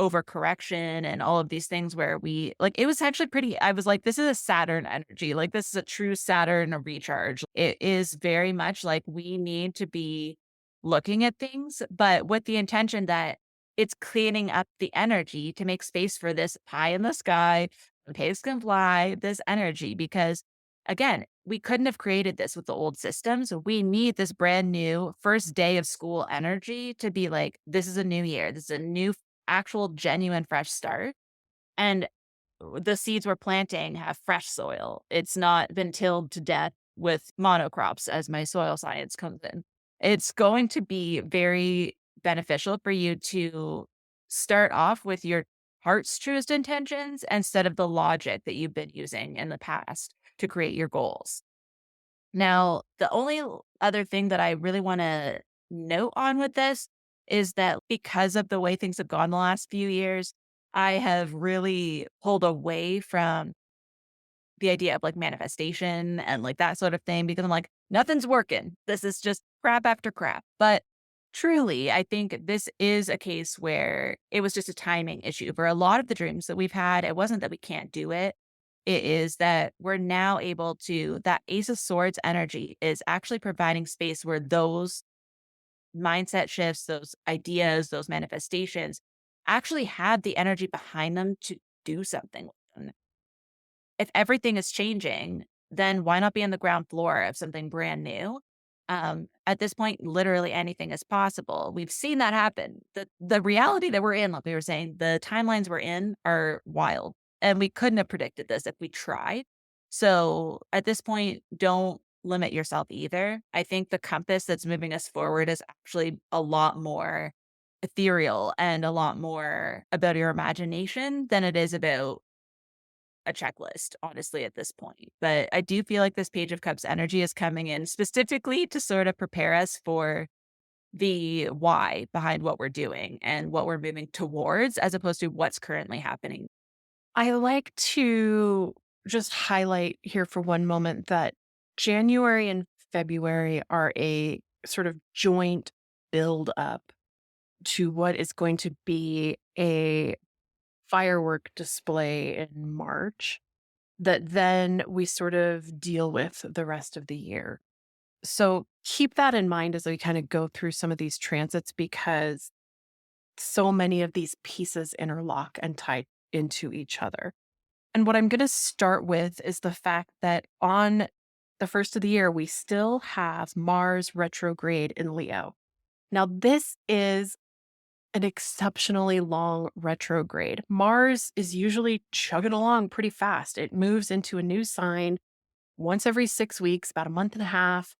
overcorrection and all of these things where we like it was actually pretty I was like, this is a Saturn energy. Like this is a true Saturn recharge. It is very much like we need to be looking at things, but with the intention that it's cleaning up the energy to make space for this pie in the sky, pigs can fly, this energy. Because again, we couldn't have created this with the old systems. We need this brand new first day of school energy to be like, this is a new year. This is a new actual genuine fresh start. And the seeds we're planting have fresh soil. It's not been tilled to death with monocrops as my soil science comes in. It's going to be very beneficial for you to start off with your heart's truest intentions instead of the logic that you've been using in the past to create your goals. Now, the only other thing that I really want to note on with this is that because of the way things have gone the last few years, I have really pulled away from the idea of like manifestation and like that sort of thing because I'm like, nothing's working. This is just crap after crap. But truly, I think this is a case where it was just a timing issue. For a lot of the dreams that we've had, it wasn't that we can't do it. It is that we're now able to, that Ace of Swords energy is actually providing space where those mindset shifts, those ideas, those manifestations actually had the energy behind them to do something with them. If everything is changing, then why not be on the ground floor of something brand new? At this point, literally anything is possible. We've seen that happen. The reality that we're in, like we were saying, the timelines we're in are wild. And we couldn't have predicted this if we tried. So at this point, don't limit yourself either. I think the compass that's moving us forward is actually a lot more ethereal and a lot more about your imagination than it is about a checklist, honestly, at this point. But I do feel like this Page of Cups energy is coming in specifically to sort of prepare us for the why behind what we're doing and what we're moving towards, as opposed to what's currently happening. I like to just highlight here for one moment that January and February are a sort of joint build up to what is going to be a firework display in March that then we sort of deal with the rest of the year. So keep that in mind as we kind of go through some of these transits, because so many of these pieces interlock and tie into each other. And what I'm going to start with is the fact that on the first of the year, we still have Mars retrograde in Leo. Now, this is an exceptionally long retrograde. Mars is usually chugging along pretty fast. It moves into a new sign once every 6 weeks, about a month and a half.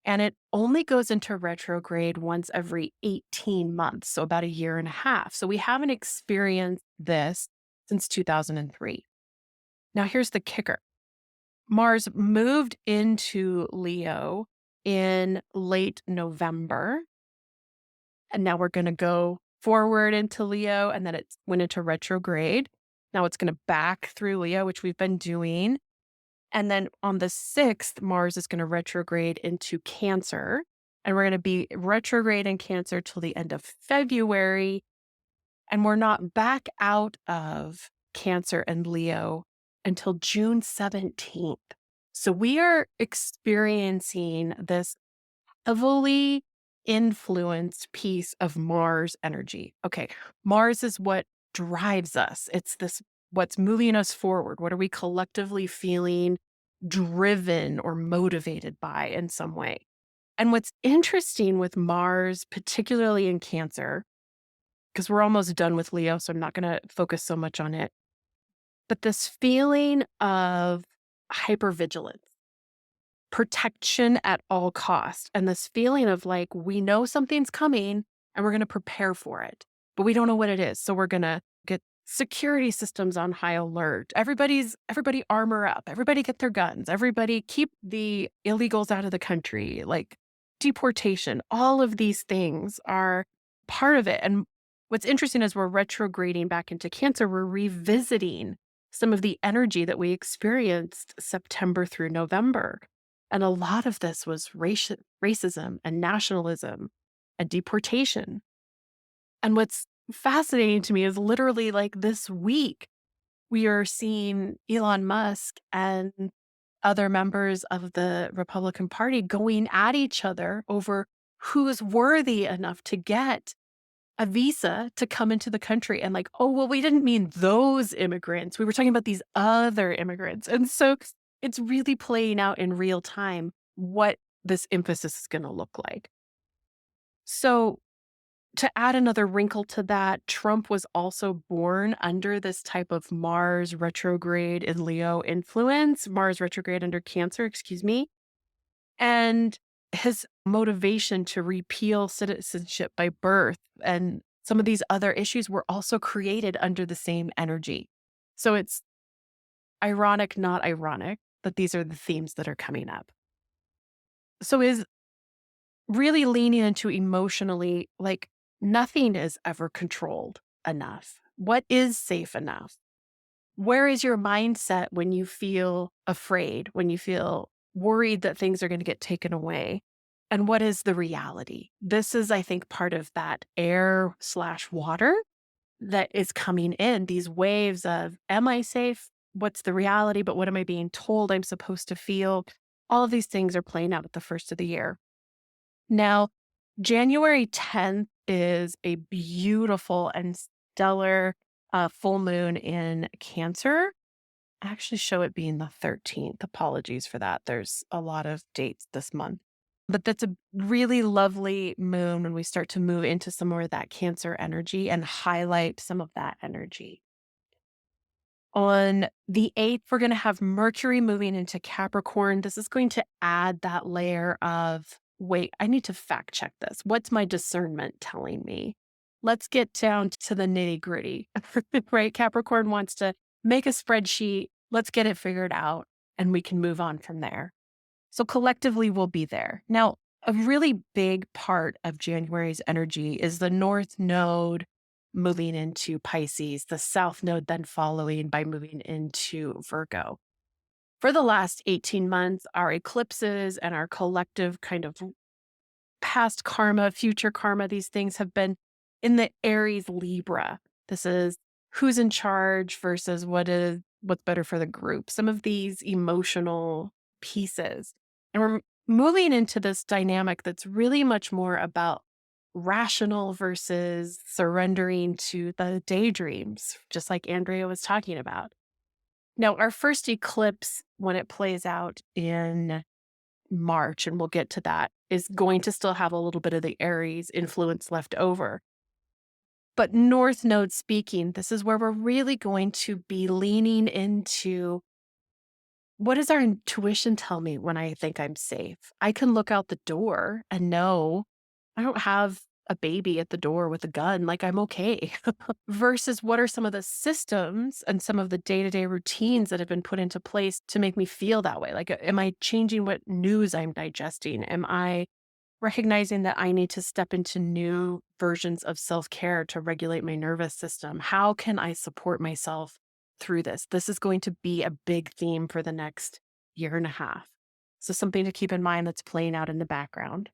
And it only goes into retrograde once every 18 months, so about a year and a half. So we haven't experienced this since 2003. Now, here's the kicker. Mars moved into Leo in late November. And now we're going to go forward into Leo, and then it went into retrograde. Now it's going to back through Leo, which we've been doing. And then on the 6th, Mars is going to retrograde into Cancer. And we're going to be retrograde in Cancer till the end of February. And we're not back out of Cancer and Leo until June 17th. So we are experiencing this heavily influenced piece of Mars energy. Okay, Mars is what drives us. It's this what's moving us forward. What are we collectively feeling driven or motivated by in some way? And what's interesting with Mars, particularly in Cancer, because we're almost done with Leo, so I'm not going to focus so much on it, but this feeling of hypervigilance, protection at all costs, and this feeling of like, we know something's coming and we're going to prepare for it, but we don't know what it is. So we're going to get security systems on high alert. Everybody armor up, everybody get their guns, everybody keep the illegals out of the country, like deportation. All of these things are part of it. And what's interesting is we're retrograding back into Cancer. We're revisiting some of the energy that we experienced September through November. And a lot of this was racism and nationalism and deportation. And what's fascinating to me is literally like this week, we are seeing Elon Musk and other members of the Republican Party going at each other over who is worthy enough to get a visa to come into the country. And like, oh, well, we didn't mean those immigrants. We were talking about these other immigrants. And so it's really playing out in real time what this emphasis is going to look like. So to add another wrinkle to that, Trump was also born under this type of Mars retrograde in Leo influence, Mars retrograde under Cancer, excuse me. And his motivation to repeal citizenship by birth and some of these other issues were also created under the same energy. So it's ironic, not ironic, that these are the themes that are coming up. So is really leaning into emotionally, like nothing is ever controlled enough. What is safe enough? Where is your mindset when you feel afraid, when you feel worried that things are going to get taken away? And what is the reality? This is, I think, part of that air/water that is coming in, these waves of, am I safe? What's the reality? But what am I being told I'm supposed to feel? All of these things are playing out at the first of the year. Now, January 10th is a beautiful and stellar full moon in Cancer. I actually show it being the 13th. Apologies for that. There's a lot of dates this month. But that's a really lovely moon when we start to move into some more of that Cancer energy and highlight some of that energy. On the 8th, we're going to have Mercury moving into Capricorn. This is going to add that layer of, wait, I need to fact check this. What's my discernment telling me? Let's get down to the nitty gritty, right? Capricorn wants to make a spreadsheet. Let's get it figured out and we can move on from there. So collectively, we'll be there. Now, a really big part of January's energy is the North Node moving into Pisces, the South Node then following by moving into Virgo. For the last 18 months, our eclipses and our collective kind of past karma, future karma, these things have been in the Aries Libra. This is who's in charge versus what's better for the group. Some of these emotional pieces. And we're moving into this dynamic that's really much more about rational versus surrendering to the daydreams, just like Andrea was talking about. Now, our first eclipse, when it plays out in March, and we'll get to that, is going to still have a little bit of the Aries influence left over. But North Node speaking, this is where we're really going to be leaning into what does our intuition tell me when I think I'm safe? I can look out the door and know I don't have a baby at the door with a gun, like I'm okay. Versus what are some of the systems and some of the day-to-day routines that have been put into place to make me feel that way? Like, am I changing what news I'm digesting? Am I recognizing that I need to step into new versions of self-care to regulate my nervous system? How can I support myself through this? This is going to be a big theme for the next year and a half. So something to keep in mind that's playing out in the background.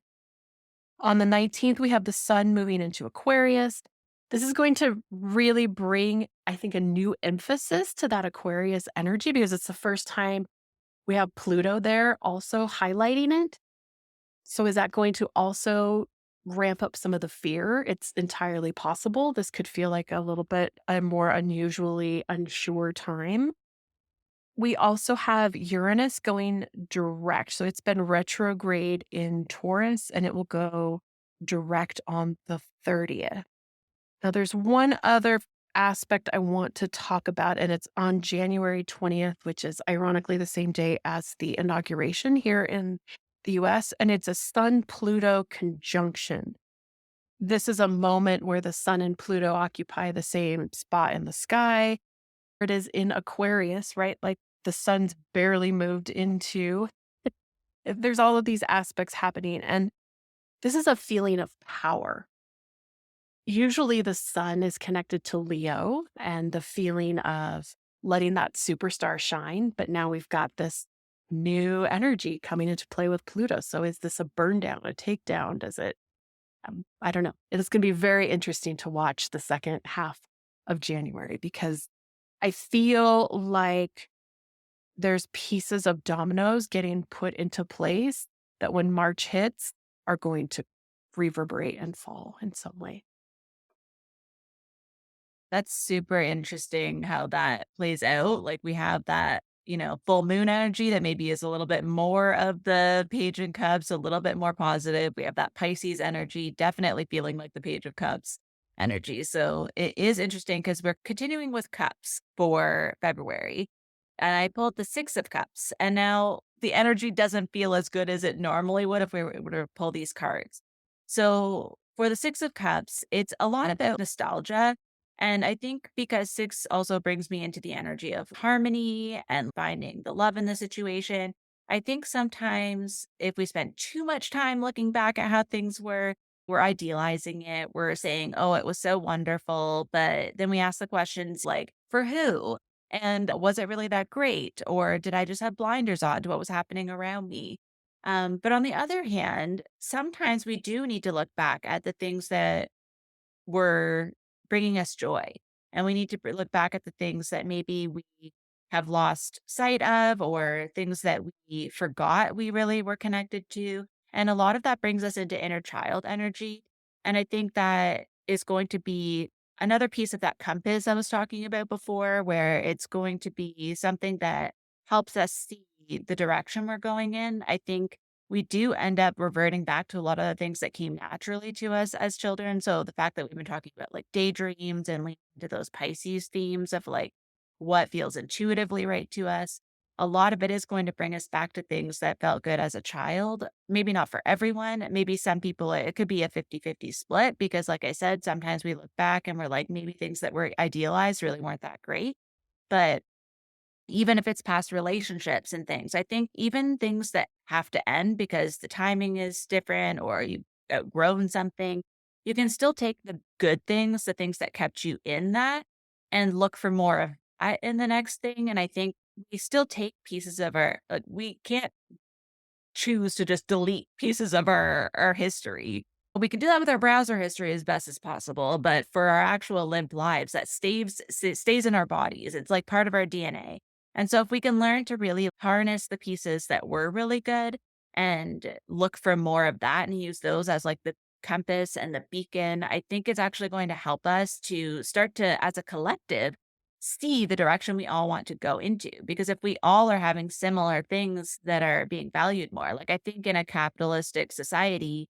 On the 19th, we have the sun moving into Aquarius. This is going to really bring, I think, a new emphasis to that Aquarius energy because it's the first time we have Pluto there also highlighting it. So is that going to also ramp up some of the fear? It's entirely possible. This could feel like a little bit a more unusually unsure time. We also have Uranus going direct. So it's been retrograde in Taurus and it will go direct on the 30th. Now, there's one other aspect I want to talk about, and it's on January 20th, which is ironically the same day as the inauguration here in the US, and it's a Sun Pluto conjunction. This is a moment where the Sun and Pluto occupy the same spot in the sky. It is in Aquarius, right? Like the Sun's barely moved into. There's all of these aspects happening, and this is a feeling of power. Usually the sun is connected to Leo and the feeling of letting that superstar shine. But now we've got this new energy coming into play with Pluto. So is this a burn down, a takedown? Does it? I don't know. It's going to be very interesting to watch the second half of January because I feel like there's pieces of dominoes getting put into place that when March hits are going to reverberate and fall in some way. That's super interesting how that plays out. Like we have that, full moon energy that maybe is a little bit more of the Page and Cups, a little bit more positive. We have that Pisces energy, definitely feeling like the Page of Cups energy. So it is interesting because we're continuing with cups for February. And I pulled the Six of Cups. And now the energy doesn't feel as good as it normally would if we were able to pull these cards. So for the Six of Cups, it's a lot about nostalgia. And I think because six also brings me into the energy of harmony and finding the love in the situation. I think sometimes if we spend too much time looking back at how things were, we're idealizing it. We're saying, oh, it was so wonderful. But then we ask the questions like, for who? And was it really that great? Or did I just have blinders on to what was happening around me? But on the other hand, sometimes we do need to look back at the things that were bringing us joy. And we need to look back at the things that maybe we have lost sight of or things that we forgot we really were connected to. And a lot of that brings us into inner child energy. And I think that is going to be another piece of that compass I was talking about before, where it's going to be something that helps us see the direction we're going in. I think we do end up reverting back to a lot of the things that came naturally to us as children. So the fact that we've been talking about like daydreams and leaning into those Pisces themes of like what feels intuitively right to us, a lot of it is going to bring us back to things that felt good as a child. Maybe not for everyone. Maybe some people, it could be a 50-50 split because like I said, sometimes we look back and we're like, maybe things that were idealized really weren't that great. But even if it's past relationships and things. I think even things that have to end because the timing is different or you've outgrown something, you can still take the good things, the things that kept you in that, and look for more of in the next thing. And I think we still take pieces of our, like, we can't choose to just delete pieces of our history. We can do that with our browser history as best as possible, but for our actual lived lives, that stays in our bodies. It's like part of our DNA. And so if we can learn to really harness the pieces that were really good and look for more of that and use those as like the compass and the beacon, I think it's actually going to help us to start to, as a collective, see the direction we all want to go into. Because if we all are having similar things that are being valued more, like I think in a capitalistic society,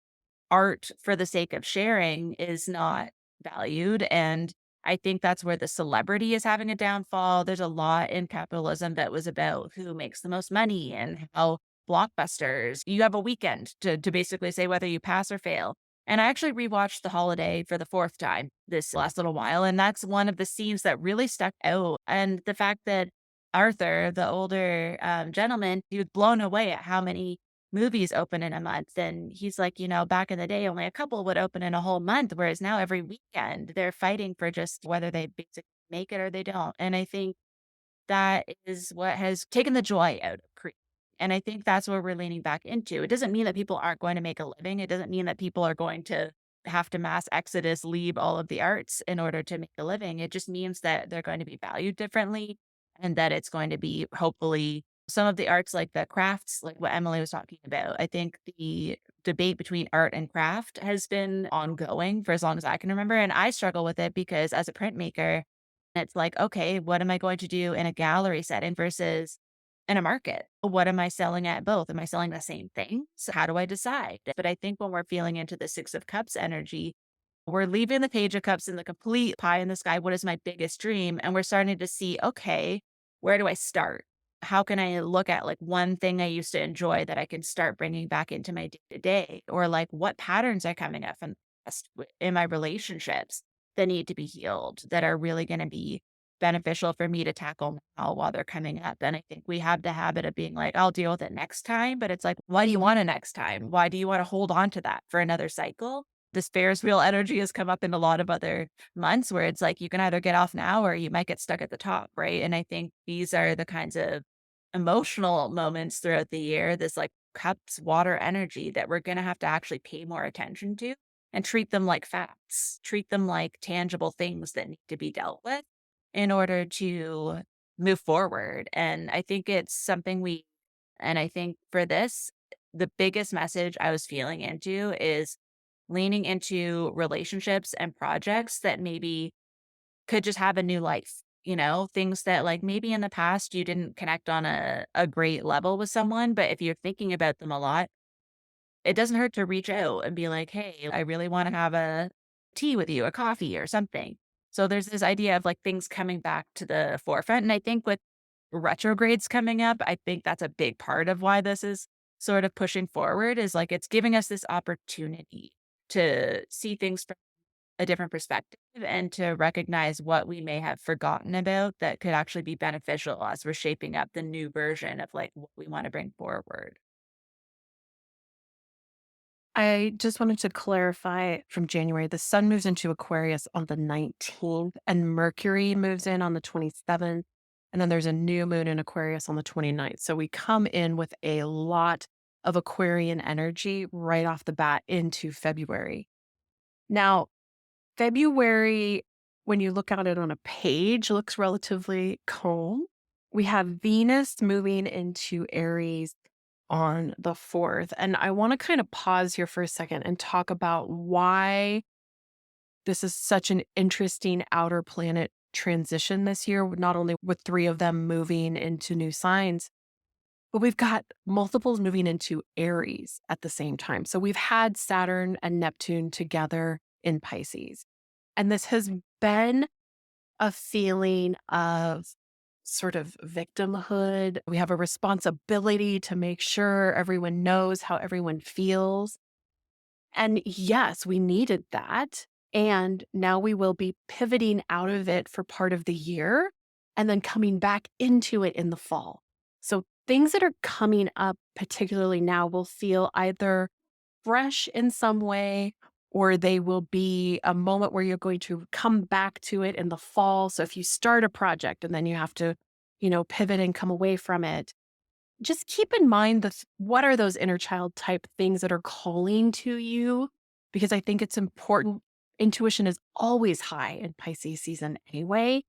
art for the sake of sharing is not valued. And I think that's where the celebrity is having a downfall. There's a lot in capitalism that was about who makes the most money and how blockbusters, you have a weekend to basically say whether you pass or fail. And I actually rewatched The Holiday for the fourth time this last little while. And that's one of the scenes that really stuck out. And the fact that Arthur, the older gentleman, he was blown away at how many movies open in a month. And he's like, back in the day, only a couple would open in a whole month, whereas now every weekend they're fighting for just whether they basically make it or they don't. And I think that is what has taken the joy out of creating. And I think that's where we're leaning back into. It doesn't mean that people aren't going to make a living. It doesn't mean that people are going to have to mass exodus, leave all of the arts in order to make a living. It just means that they're going to be valued differently and that it's going to be hopefully some of the arts like the crafts, like what Emily was talking about. I think the debate between art and craft has been ongoing for as long as I can remember. And I struggle with it because as a printmaker, it's like, okay, what am I going to do in a gallery setting versus in a market? What am I selling at both? Am I selling the same thing? So how do I decide? But I think when we're feeling into the Six of Cups energy, we're leaving the Page of Cups in the complete pie in the sky. What is my biggest dream? And we're starting to see, okay, where do I start? How can I look at like one thing I used to enjoy that I can start bringing back into my day to day? Or like what patterns are coming up in my relationships that need to be healed, that are really going to be beneficial for me to tackle now while they're coming up. And I think we have the habit of being like, I'll deal with it next time. But it's like, why do you want a next time? Why do you want to hold on to that for another cycle? This Ferris wheel energy has come up in a lot of other months where it's like you can either get off now or you might get stuck at the top, right? And I think these are the kinds of emotional moments throughout the year, this like cups water energy that we're going to have to actually pay more attention to and treat them like facts, treat them like tangible things that need to be dealt with in order to move forward. And I think it's something and I think for this, the biggest message I was feeling into is leaning into relationships and projects that maybe could just have a new life, things that like maybe in the past you didn't connect on a great level with someone, but if you're thinking about them a lot, it doesn't hurt to reach out and be like, hey, I really want to have a tea with you, a coffee or something. So there's this idea of like things coming back to the forefront. And I think with retrogrades coming up, I think that's a big part of why this is sort of pushing forward is like it's giving us this opportunity to see things from a different perspective and to recognize what we may have forgotten about that could actually be beneficial as we're shaping up the new version of like what we want to bring forward. I just wanted to clarify from January, the sun moves into Aquarius on the 19th and Mercury moves in on the 27th. And then there's a new moon in Aquarius on the 29th. So we come in with a lot of Aquarian energy right off the bat into February. Now, February, when you look at it on a page, looks relatively calm. We have Venus moving into Aries on the 4th. And I want to kind of pause here for a second and talk about why this is such an interesting outer planet transition this year, not only with three of them moving into new signs, but we've got multiples moving into Aries at the same time. So we've had Saturn and Neptune together in Pisces. And this has been a feeling of sort of victimhood. We have a responsibility to make sure everyone knows how everyone feels. And yes, we needed that. And now we will be pivoting out of it for part of the year and then coming back into it in the fall. So things that are coming up, particularly now, will feel either fresh in some way, or they will be a moment where you're going to come back to it in the fall. So if you start a project and then you have to, pivot and come away from it, just keep in mind what are those inner child type things that are calling to you, because I think it's important. Intuition is always high in Pisces season anyway,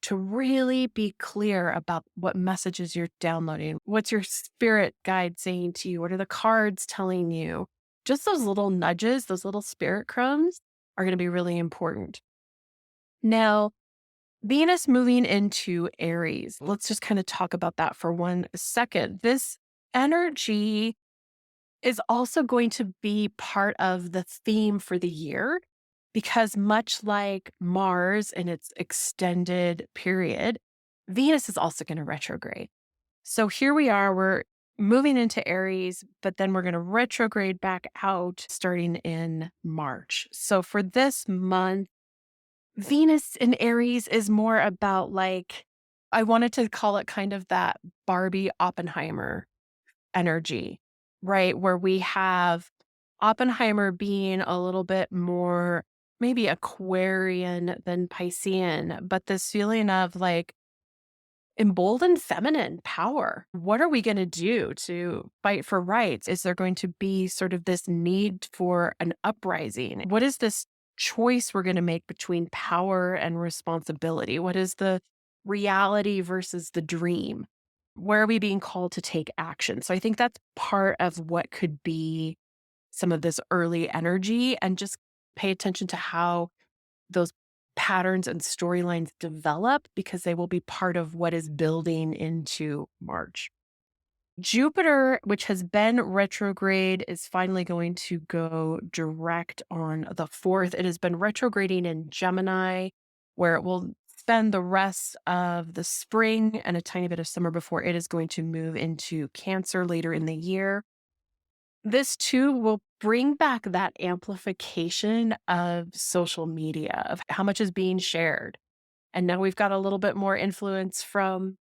to really be clear about what messages you're downloading. What's your spirit guide saying to you? What are the cards telling you? Just those little nudges, those little spirit crumbs are going to be really important. Now, Venus moving into Aries. Let's just kind of talk about that for 1 second. This energy is also going to be part of the theme for the year, because much like Mars in its extended period, Venus is also going to retrograde. So here we are, we're moving into Aries, but then we're going to retrograde back out starting in March. So for this month, Venus in Aries is more about like, I wanted to call it kind of that Barbie Oppenheimer energy, right? Where we have Oppenheimer being a little bit more maybe Aquarian than Piscean, but this feeling of like emboldened feminine power. What are we going to do to fight for rights? Is there going to be sort of this need for an uprising? What is this choice we're going to make between power and responsibility? What is the reality versus the dream? Where are we being called to take action? So I think that's part of what could be some of this early energy, and just pay attention to how those patterns and storylines develop, because they will be part of what is building into March. Jupiter, which has been retrograde, is finally going to go direct on the 4th. It has been retrograding in Gemini, where it will spend the rest of the spring and a tiny bit of summer before it is going to move into Cancer later in the year. This too will bring back that amplification of social media, of how much is being shared. And now we've got a little bit more influence from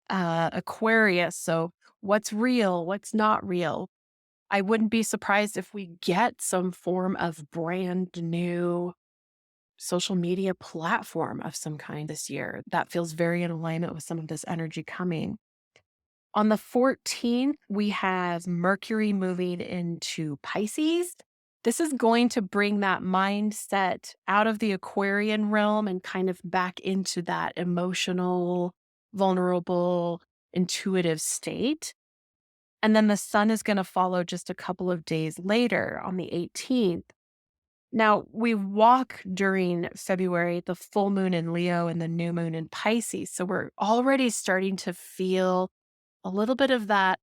Aquarius. So, what's real? What's not real? I wouldn't be surprised if we get some form of brand new social media platform of some kind this year. That feels very in alignment with some of this energy coming. On the 14th, we have Mercury moving into Pisces. This is going to bring that mindset out of the Aquarian realm and kind of back into that emotional, vulnerable, intuitive state. And then the sun is going to follow just a couple of days later on the 18th. Now, we walk during February, the full moon in Leo and the new moon in Pisces. So we're already starting to feel a little bit of that,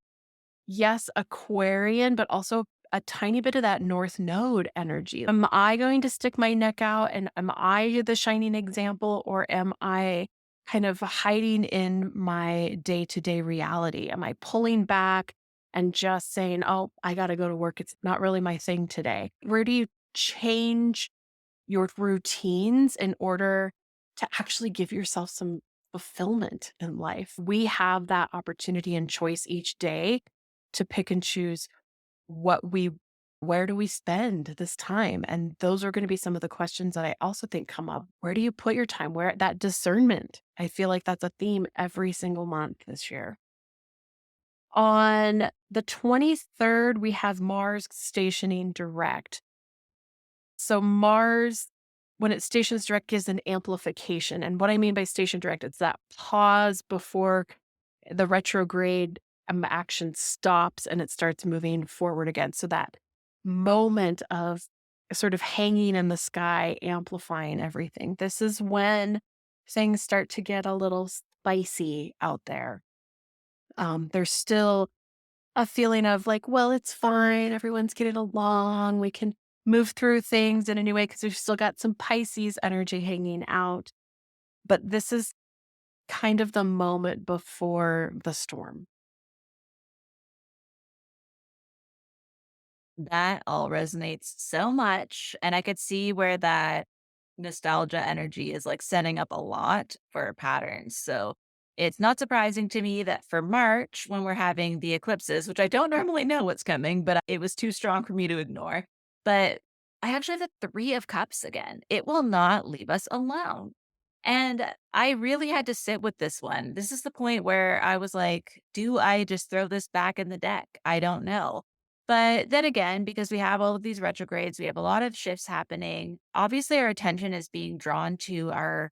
yes, Aquarian, but also a tiny bit of that North Node energy. Am I going to stick my neck out and am I the shining example, or am I kind of hiding in my day to day reality? Am I pulling back and just saying, oh, I got to go to work? It's not really my thing today. Where do you change your routines in order to actually give yourself some fulfillment in life? We have that opportunity and choice each day to pick and choose where do we spend this time? And those are going to be some of the questions that I also think come up. Where do you put your time? Where that discernment? I feel like that's a theme every single month this year. On the 23rd, we have Mars stationing direct. So Mars, when it stations direct, gives an amplification. And what I mean by station direct, it's that pause before the retrograde action stops and it starts moving forward again. So that moment of sort of hanging in the sky, amplifying everything. This is when things start to get a little spicy out there. There's still a feeling of like, well, it's fine. Everyone's getting along. We can move through things in a new way because we've still got some Pisces energy hanging out. But this is kind of the moment before the storm. That all resonates so much. And I could see where that nostalgia energy is like setting up a lot for patterns. So it's not surprising to me that for March, when we're having the eclipses, which I don't normally know what's coming, but it was too strong for me to ignore. But I actually have the 3 of Cups again. It will not leave us alone. And I really had to sit with this one. This is the point where I was like, do I just throw this back in the deck? I don't know. But then again, because we have all of these retrogrades, we have a lot of shifts happening. Obviously, our attention is being drawn to our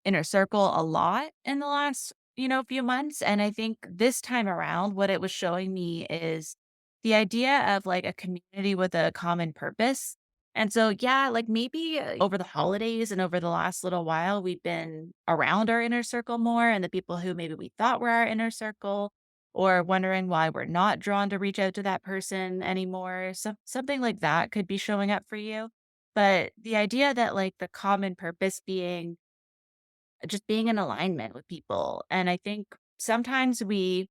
inner circle a lot in the last, few months. And I think this time around, what it was showing me is the idea of like a community with a common purpose. And so, yeah, like maybe over the holidays and over the last little while, we've been around our inner circle more and the people who maybe we thought were our inner circle, or wondering why we're not drawn to reach out to that person anymore. Something like that could be showing up for you. But the idea that like the common purpose being just being in alignment with people. And I think sometimes we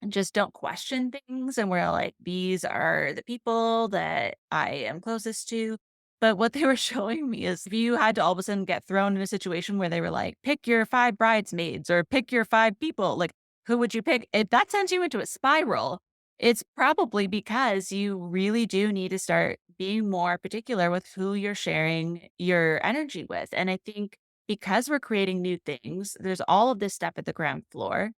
just don't question things and we're like, these are the people that I am closest to. But what they were showing me is if you had to all of a sudden get thrown in a situation where they were like, pick your five bridesmaids or pick your five people, like, who would you pick? If that sends you into a spiral, it's probably because you really do need to start being more particular with who you're sharing your energy with. And I think because we're creating new things, there's all of this stuff at the ground floor.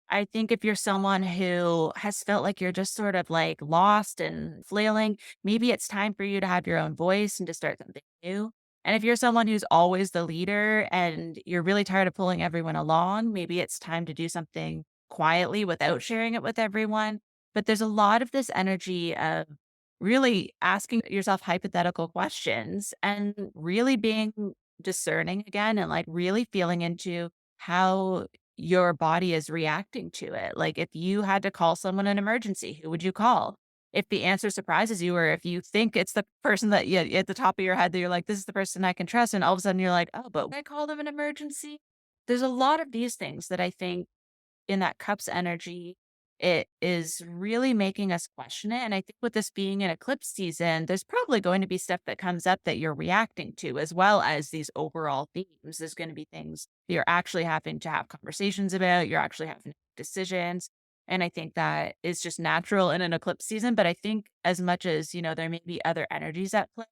I think if you're someone who has felt like you're just sort of like lost and flailing, maybe it's time for you to have your own voice and to start something new. And if you're someone who's always the leader and you're really tired of pulling everyone along, maybe it's time to do something quietly without sharing it with everyone. But there's a lot of this energy of really asking yourself hypothetical questions and really being discerning again and like really feeling into how your body is reacting to it. Like if you had to call someone an emergency, who would you call? If the answer surprises you, or if you think it's the person that you at the top of your head that you're like, this is the person I can trust, and all of a sudden you're like, oh, but would I call them an emergency? There's a lot of these things that I think in that cups energy, it is really making us question it. And I think with this being an eclipse season, there's probably going to be stuff that comes up that you're reacting to, as well as these overall themes. There's going to be things that you're actually having to have conversations about, you're actually having to make decisions. And I think that is just natural in an eclipse season. But I think as much as, there may be other energies at play,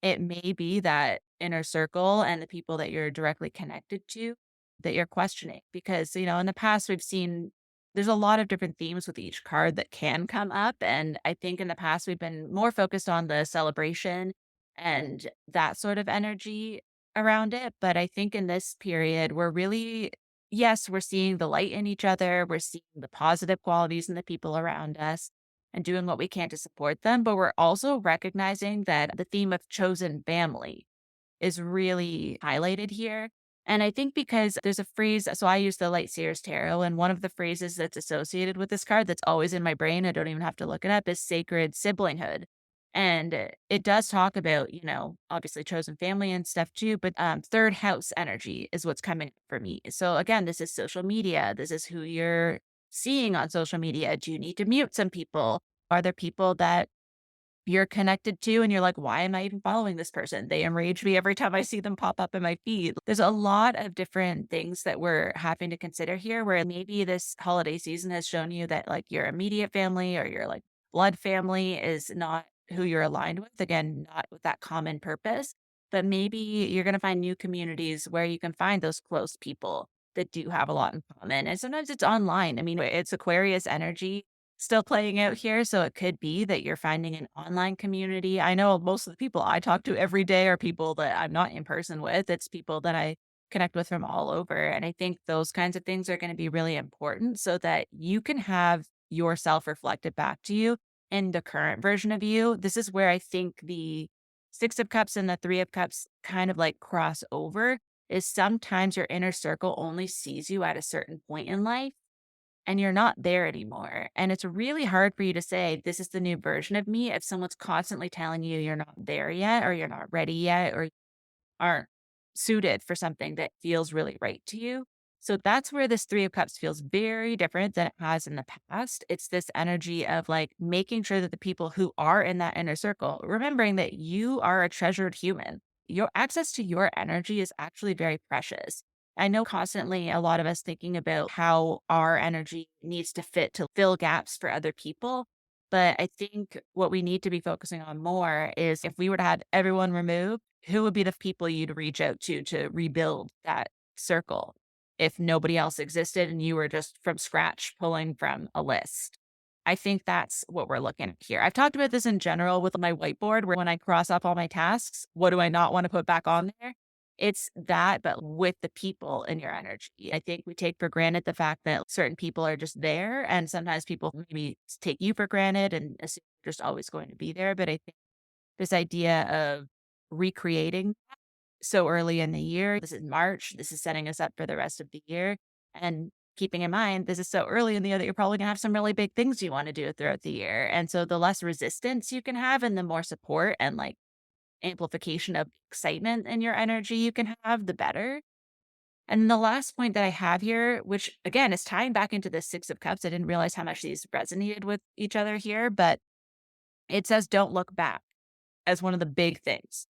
it may be that inner circle and the people that you're directly connected to that you're questioning. Because, in the past, we've seen there's a lot of different themes with each card that can come up. And I think in the past, we've been more focused on the celebration and that sort of energy around it. But I think in this period, we're really, yes, we're seeing the light in each other, we're seeing the positive qualities in the people around us and doing what we can to support them. But we're also recognizing that the theme of chosen family is really highlighted here. And I think because there's a phrase, so I use the Light Seers Tarot, and one of the phrases that's associated with this card that's always in my brain, I don't even have to look it up, is sacred siblinghood. And it does talk about, obviously chosen family and stuff too, but third house energy is what's coming up for me. So again, this is social media. This is who you're seeing on social media. Do you need to mute some people? Are there people that you're connected to and you're like, why am I even following this person? They enrage me every time I see them pop up in my feed. There's a lot of different things that we're having to consider here where maybe this holiday season has shown you that like your immediate family or your like blood family is not who you're aligned with. Again, not with that common purpose, but maybe you're going to find new communities where you can find those close people that do have a lot in common. And sometimes it's online. I mean, it's Aquarius energy still playing out here. So it could be that you're finding an online community. I know most of the people I talk to every day are people that I'm not in person with. It's people that I connect with from all over. And I think those kinds of things are going to be really important so that you can have yourself reflected back to you in the current version of you. This is where I think the Six of Cups and the Three of Cups kind of like cross over is sometimes your inner circle only sees you at a certain point in life and you're not there anymore. And it's really hard for you to say, this is the new version of me if someone's constantly telling you you're not there yet, or you're not ready yet, or aren't suited for something that feels really right to you. So that's where this Three of Cups feels very different than it has in the past. It's this energy of like making sure that the people who are in that inner circle, remembering that you are a treasured human, your access to your energy is actually very precious. I know constantly a lot of us thinking about how our energy needs to fit to fill gaps for other people. But I think what we need to be focusing on more is if we were to have everyone removed, who would be the people you'd reach out to rebuild that circle if nobody else existed and you were just from scratch pulling from a list. I think that's what we're looking at here. I've talked about this in general with my whiteboard where when I cross off all my tasks, what do I not want to put back on there? It's that, but with the people in your energy. I think we take for granted the fact that certain people are just there. And sometimes people maybe take you for granted and assume you're just always going to be there. But I think this idea of recreating so early in the year, this is March, this is setting us up for the rest of the year. And keeping in mind, this is so early in the year that you're probably gonna have some really big things you want to do throughout the year. And so the less resistance you can have and the more support and like amplification of excitement in your energy you can have, the better. And the last point that I have here, which again is tying back into the Six of Cups, I didn't realize how much these resonated with each other here, but it says don't look back as one of the big things.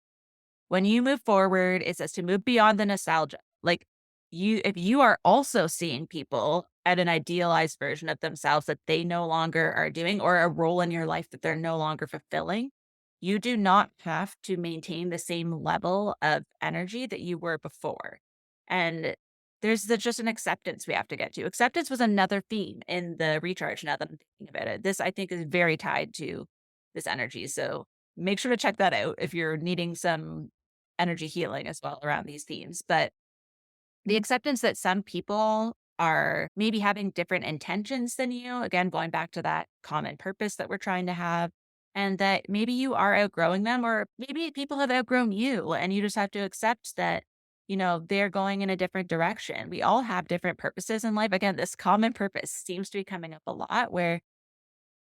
When you move forward, it says to move beyond the nostalgia. Like if you are also seeing people at an idealized version of themselves that they no longer are doing or a role in your life that they're no longer fulfilling, you do not have to maintain the same level of energy that you were before. And just an acceptance we have to get to. Acceptance was another theme in the recharge now that I'm thinking about it. This I think is very tied to this energy. So make sure to check that out if you're needing some energy healing as well around these themes. But the acceptance that some people are maybe having different intentions than you, again, going back to that common purpose that we're trying to have, and that maybe you are outgrowing them, or maybe people have outgrown you, and you just have to accept that, they're going in a different direction. We all have different purposes in life. Again, this common purpose seems to be coming up a lot where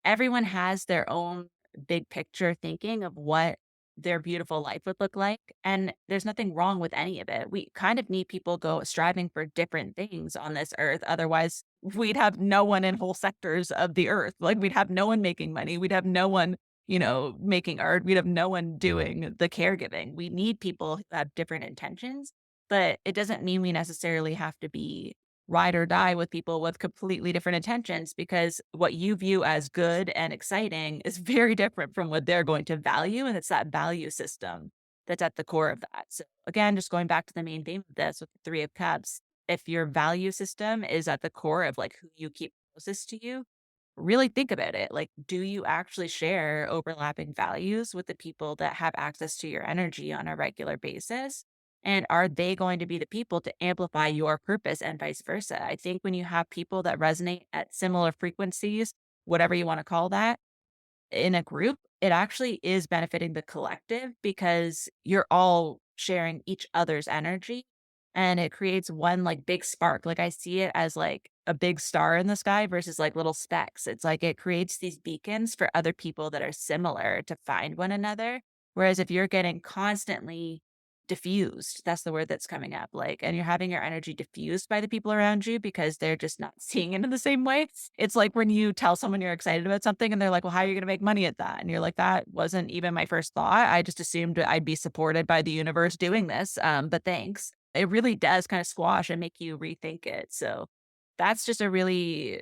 everyone has their own big picture thinking of what their beautiful life would look like. And there's nothing wrong with any of it. We kind of need people go striving for different things on this earth. Otherwise, we'd have no one in whole sectors of the earth. Like we'd have no one making money. We'd have no one, making art. We'd have no one doing the caregiving. We need people who have different intentions, but it doesn't mean we necessarily have to be ride or die with people with completely different intentions because what you view as good and exciting is very different from what they're going to value. And it's that value system that's at the core of that. So, again, just going back to the main theme of this with the Three of Cups, if your value system is at the core of like who you keep closest to you, really think about it. Like, do you actually share overlapping values with the people that have access to your energy on a regular basis? And are they going to be the people to amplify your purpose and vice versa? I think when you have people that resonate at similar frequencies, whatever you want to call that, in a group, it actually is benefiting the collective because you're all sharing each other's energy and it creates one like big spark. Like I see it as like a big star in the sky versus like little specks. It's like it creates these beacons for other people that are similar to find one another. Whereas if you're getting constantly diffused, that's the word that's coming up, like, and you're having your energy diffused by the people around you because they're just not seeing it in the same way. It's like when you tell someone you're excited about something and they're like, well, how are you going to make money at that? And you're like, that wasn't even my first thought. I just assumed I'd be supported by the universe doing this. But thanks. It really does kind of squash and make you rethink it. So that's just a really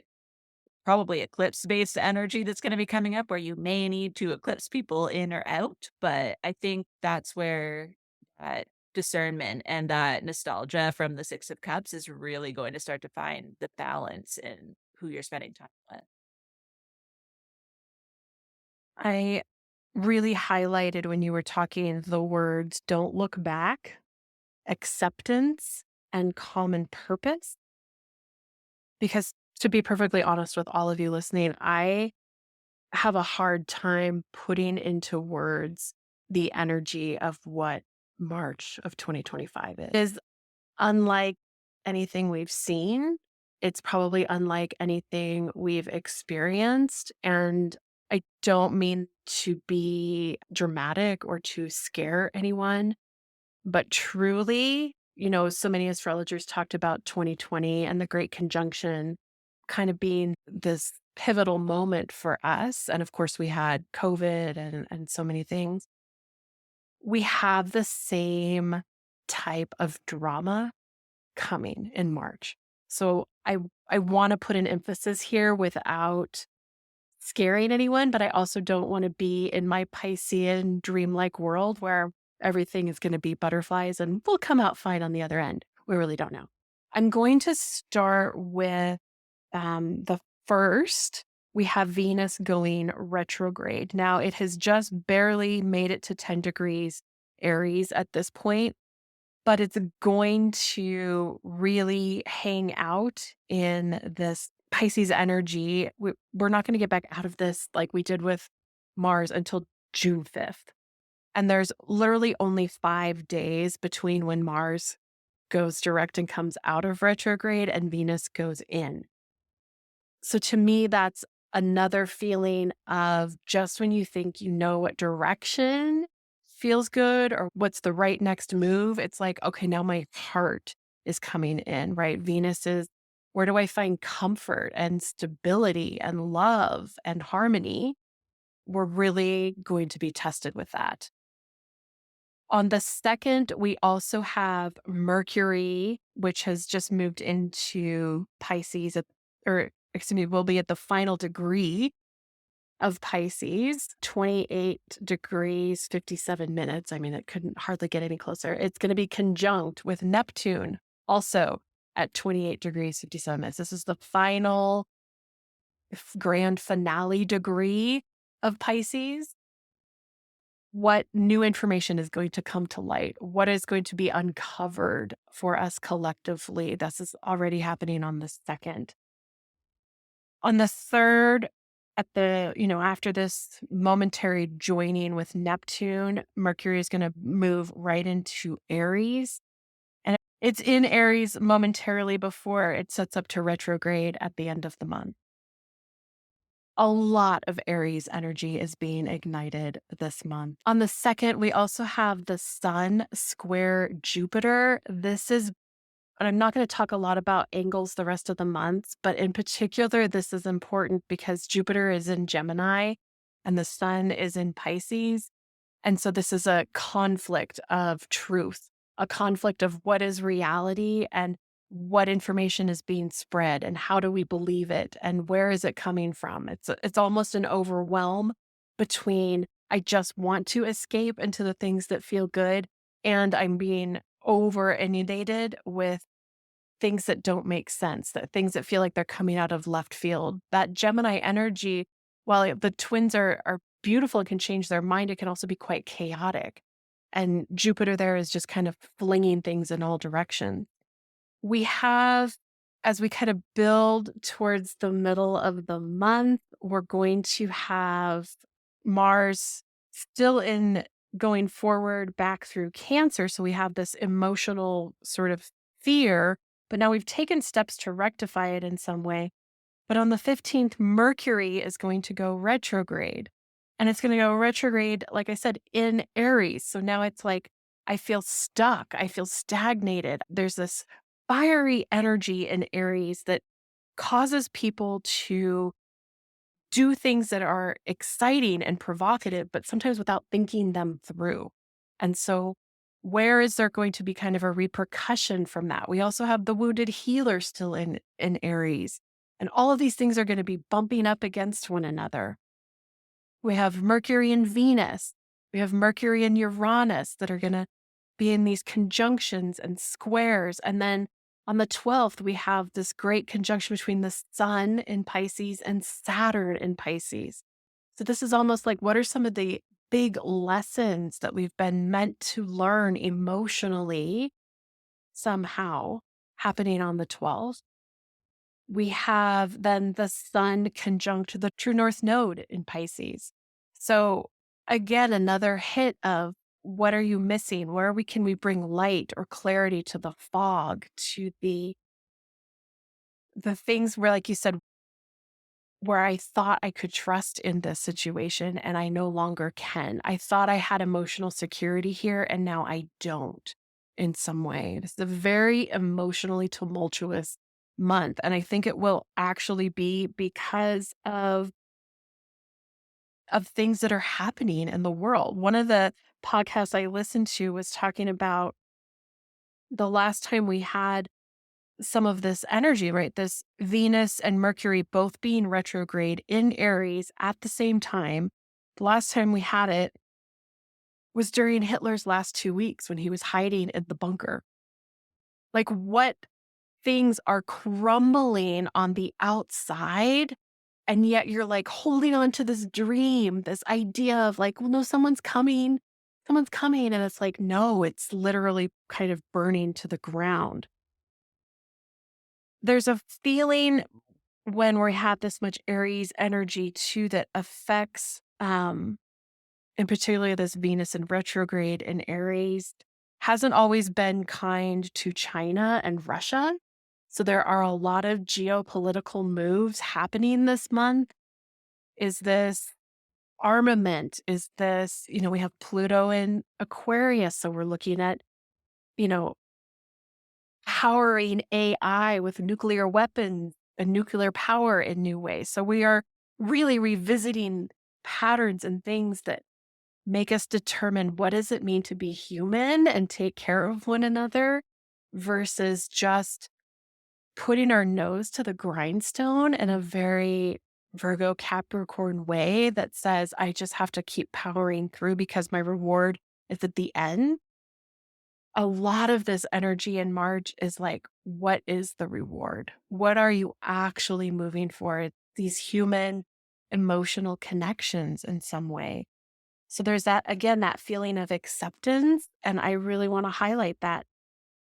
probably eclipse based energy that's going to be coming up where you may need to eclipse people in or out. But I think that's where that discernment and that nostalgia from the Six of Cups is really going to start to find the balance in who you're spending time with. I really highlighted when you were talking the words don't look back, acceptance, and common purpose. Because to be perfectly honest with all of you listening, I have a hard time putting into words the energy of what March of 2025 is. It is unlike anything we've seen. It's probably unlike anything we've experienced. And I don't mean to be dramatic or to scare anyone, but truly, so many astrologers talked about 2020 and the Great Conjunction kind of being this pivotal moment for us. And of course, we had COVID and so many things. We have the same type of drama coming in March. So I want to put an emphasis here without scaring anyone, but I also don't want to be in my Piscean dreamlike world where everything is going to be butterflies and we'll come out fine on the other end. We really don't know. I'm going to start with the first. We have Venus going retrograde. Now, it has just barely made it to 10 degrees Aries at this point, but it's going to really hang out in this Pisces energy. We're not going to get back out of this like we did with Mars until June 5th. And there's literally only 5 days between when Mars goes direct and comes out of retrograde and Venus goes in. So to me, that's another feeling of just when you think you know what direction feels good or what's the right next move, it's like, okay, now my heart is coming in, right? Venus is where do I find comfort and stability and love and harmony? We're really going to be tested with that. On the second, we also have Mercury, which has just moved into Pisces, or excuse me, will be at the final degree of Pisces, 28 degrees, 57 minutes. I mean, it couldn't hardly get any closer. It's going to be conjunct with Neptune, also at 28 degrees, 57 minutes. This is the final grand finale degree of Pisces. What new information is going to come to light? What is going to be uncovered for us collectively? This is already happening on the second. On the third, at the, after this momentary joining with Neptune, Mercury is going to move right into Aries. And it's in Aries momentarily before it sets up to retrograde at the end of the month. A lot of Aries energy is being ignited this month. On the second, we also have the Sun square Jupiter. And I'm not going to talk a lot about angles the rest of the months, but in particular, this is important because Jupiter is in Gemini and the Sun is in Pisces. And so this is a conflict of truth, a conflict of what is reality and what information is being spread and how do we believe it and where is it coming from? It's almost an overwhelm between I just want to escape into the things that feel good and I'm being over inundated with things that don't make sense, that things that feel like they're coming out of left field. That Gemini energy, while the twins are beautiful and can change their mind, it can also be quite chaotic. And Jupiter there is just kind of flinging things in all directions. We have, as we kind of build towards the middle of the month, we're going to have Mars still in going forward back through Cancer. So we have this emotional sort of fear, but now we've taken steps to rectify it in some way. But on the 15th, Mercury is going to go retrograde. And it's going to go retrograde, like I said, in Aries. So now it's like, I feel stuck. I feel stagnated. There's this fiery energy in Aries that causes people to do things that are exciting and provocative, but sometimes without thinking them through. And so, where is there going to be kind of a repercussion from that? We also have the wounded healer still in Aries. And all of these things are going to be bumping up against one another. We have Mercury and Venus. We have Mercury and Uranus that are going to be in these conjunctions and squares. And then on the 12th, we have this great conjunction between the Sun in Pisces and Saturn in Pisces. So this is almost like, what are some of the big lessons that we've been meant to learn emotionally somehow happening on the 12th? We have then the Sun conjunct the true north node in Pisces. So again, another hit of what are you missing? Where can we bring light or clarity to the fog, to the things where, like you said, where I thought I could trust in this situation and I no longer can. I thought I had emotional security here and now I don't in some way. It's a very emotionally tumultuous month. And I think it will actually be because of things that are happening in the world. One of the podcasts I listened to was talking about the last time we had some of this energy, right? This Venus and Mercury both being retrograde in Aries at the same time. The last time we had it was during Hitler's last 2 weeks when he was hiding in the bunker. Like, what things are crumbling on the outside. And yet you're like holding on to this dream, this idea of like, well, no, someone's coming. Someone's coming. And it's like, no, it's literally kind of burning to the ground. There's a feeling when we have this much Aries energy too that affects, in particular, this Venus in retrograde in Aries hasn't always been kind to China and Russia. So there are a lot of geopolitical moves happening this month. Is this armament? Is this, we have Pluto in Aquarius. So we're looking at, you know, powering AI with nuclear weapons and nuclear power in new ways. So we are really revisiting patterns and things that make us determine what does it mean to be human and take care of one another versus just putting our nose to the grindstone in a very Virgo Capricorn way that says, I just have to keep powering through because my reward is at the end. A lot of this energy in March is like, what is the reward? What are you actually moving for? It's these human emotional connections in some way. So there's that, again, that feeling of acceptance. And I really want to highlight that.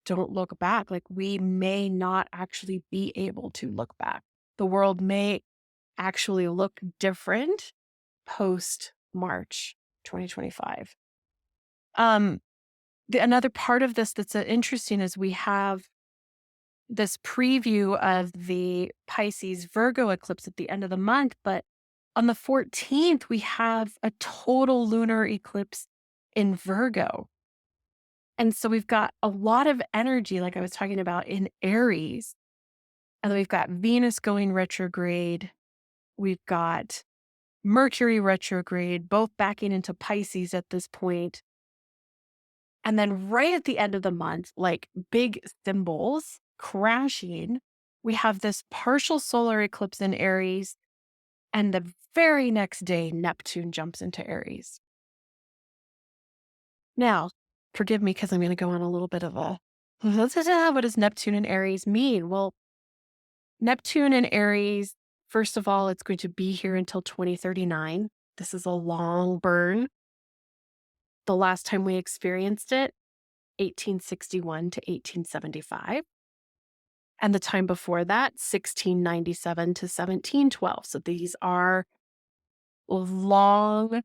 Don't look back. Like we may not actually be able to look back. The world may actually look different post March 2025. Another part of this that's interesting is we have this preview of the Pisces Virgo eclipse at the end of the month, but on the 14th, we have a total lunar eclipse in Virgo. And so we've got a lot of energy, like I was talking about, in Aries. And then we've got Venus going retrograde. We've got Mercury retrograde, both backing into Pisces at this point. And then right at the end of the month, like big symbols crashing, we have this partial solar eclipse in Aries. And the very next day, Neptune jumps into Aries. Now, forgive me because I'm going to go on a little bit of a, what does Neptune and Aries mean? Well, Neptune and Aries, first of all, it's going to be here until 2039. This is a long burn. The last time we experienced it, 1861 to 1875. And the time before that, 1697 to 1712. So these are long,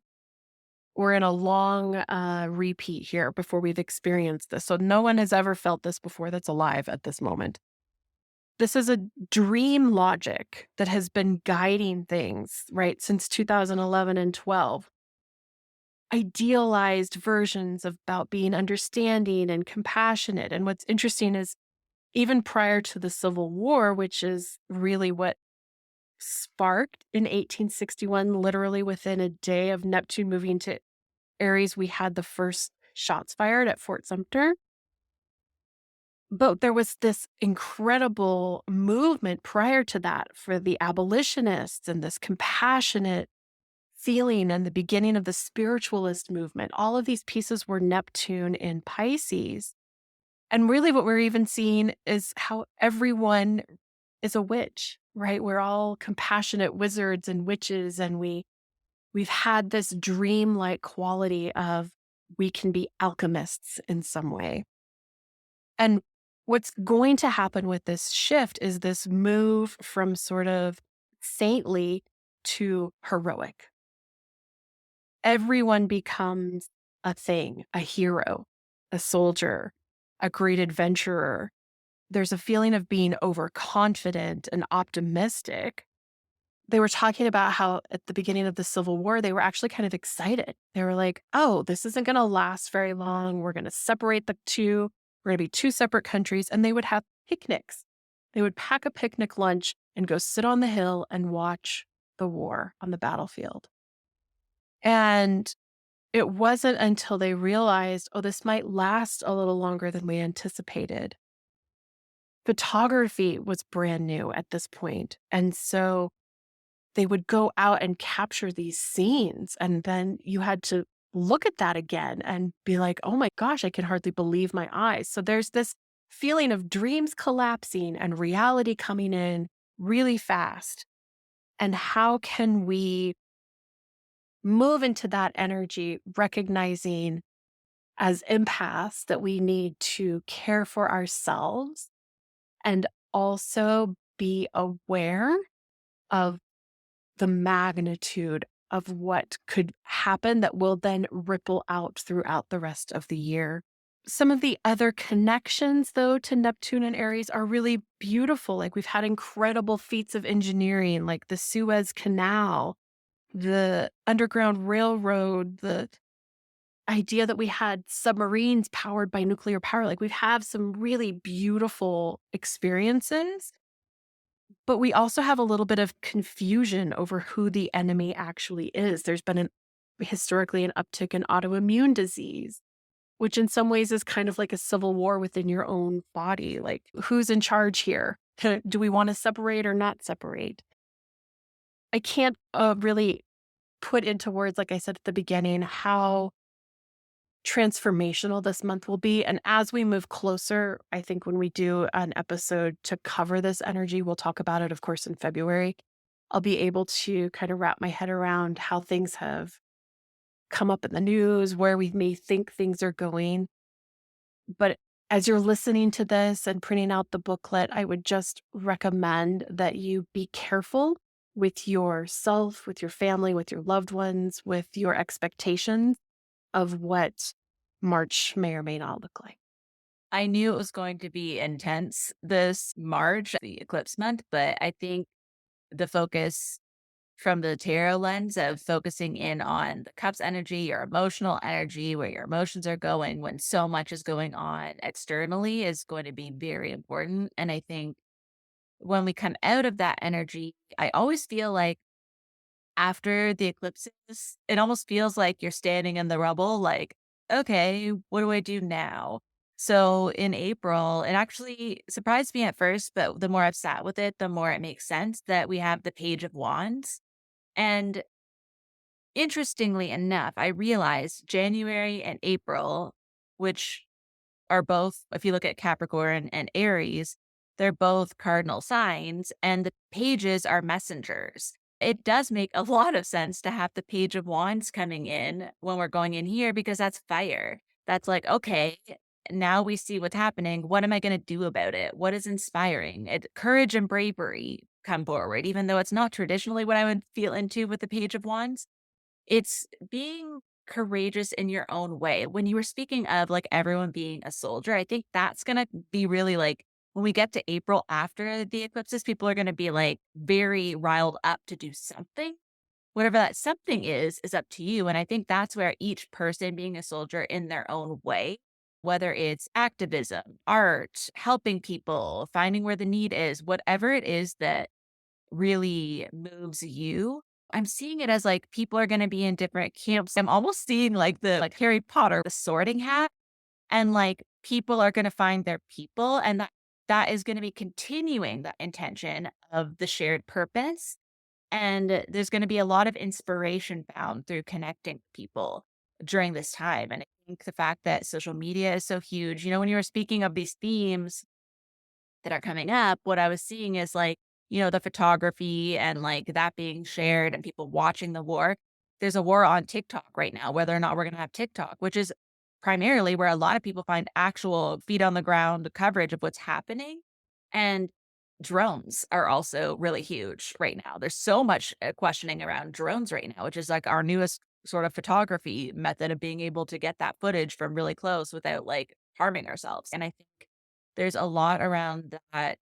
we're in a long repeat here before we've experienced this. So no one has ever felt this before that's alive at this moment. This is a dream logic that has been guiding things, right, since 2011 and 12. Idealized versions about being understanding and compassionate. And what's interesting is even prior to the Civil War, which is really what sparked in 1861, literally within a day of Neptune moving to Aries, we had the first shots fired at Fort Sumter. But there was this incredible movement prior to that for the abolitionists and this compassionate feeling and the beginning of the spiritualist movement. All of these pieces were Neptune in Pisces. And really what we're even seeing is how everyone is a witch, right? We're all compassionate wizards and witches, and we've had this dreamlike quality of we can be alchemists in some way. And what's going to happen with this shift is this move from sort of saintly to heroic. Everyone becomes a thing, a hero, a soldier, a great adventurer. There's a feeling of being overconfident and optimistic. They were talking about how at the beginning of the Civil War, they were actually kind of excited. They were like, oh, this isn't going to last very long. We're going to separate the two. We're going to be two separate countries. And they would have picnics. They would pack a picnic lunch and go sit on the hill and watch the war on the battlefield. And it wasn't until they realized, oh, this might last a little longer than we anticipated. Photography was brand new at this point. And so they would go out and capture these scenes. And then you had to look at that again and be like, oh my gosh, I can hardly believe my eyes. So there's this feeling of dreams collapsing and reality coming in really fast. And how can we move into that energy, recognizing as empaths that we need to care for ourselves and also be aware of the magnitude of what could happen that will then ripple out throughout the rest of the year. Some of the other connections, though, to Neptune and Aries are really beautiful. Like we've had incredible feats of engineering, like the Suez Canal, the Underground Railroad, the idea that we had submarines powered by nuclear power. Like we've had some really beautiful experiences, but we also have a little bit of confusion over who the enemy actually is. There's been historically an uptick in autoimmune disease, which in some ways is kind of like a civil war within your own body. Like who's in charge here? Do we want to separate or not separate? I can't really put into words, like I said at the beginning, how transformational this month will be. And as we move closer, I think when we do an episode to cover this energy, we'll talk about it, of course, in February. I'll be able to kind of wrap my head around how things have come up in the news, where we may think things are going. But as you're listening to this and printing out the booklet, I would just recommend that you be careful with yourself, with your family, with your loved ones, with your expectations of what March may or may not look like. I knew it was going to be intense this March, the eclipse month, but I think the focus from the tarot lens of focusing in on the cups energy, your emotional energy, where your emotions are going when so much is going on externally is going to be very important. And I think when we come out of that energy, I always feel like after the eclipses, it almost feels like you're standing in the rubble, like, okay, what do I do now? So in April, it actually surprised me at first, but the more I've sat with it, the more it makes sense that we have the Page of Wands. And interestingly enough, I realized January and April, which are both, if you look at Capricorn and Aries, they're both cardinal signs, and the pages are messengers. It does make a lot of sense to have the Page of Wands coming in when we're going in here because that's fire. That's like, okay, now we see what's happening. What am I going to do about it? What is inspiring? Courage and bravery come forward, even though it's not traditionally what I would feel into with the Page of Wands. It's being courageous in your own way. When you were speaking of like everyone being a soldier, I think that's going to be really like when we get to April after the eclipses, people are going to be like very riled up to do something. Whatever that something is up to you. And I think that's where each person being a soldier in their own way, whether it's activism, art, helping people, finding where the need is, whatever it is that really moves you. I'm seeing it as like people are going to be in different camps. I'm almost seeing like the like Harry Potter, the sorting hat, and like people are going to find their people, and that is going to be continuing the intention of the shared purpose. And there's going to be a lot of inspiration found through connecting people during this time. And I think the fact that social media is so huge, when you were speaking of these themes that are coming up, what I was seeing is like, the photography and like that being shared and people watching the war. There's a war on TikTok right now, whether or not we're going to have TikTok, which is primarily where a lot of people find actual feet on the ground coverage of what's happening. And drones are also really huge right now. There's so much questioning around drones right now, which is like our newest sort of photography method of being able to get that footage from really close without like harming ourselves. And I think there's a lot around that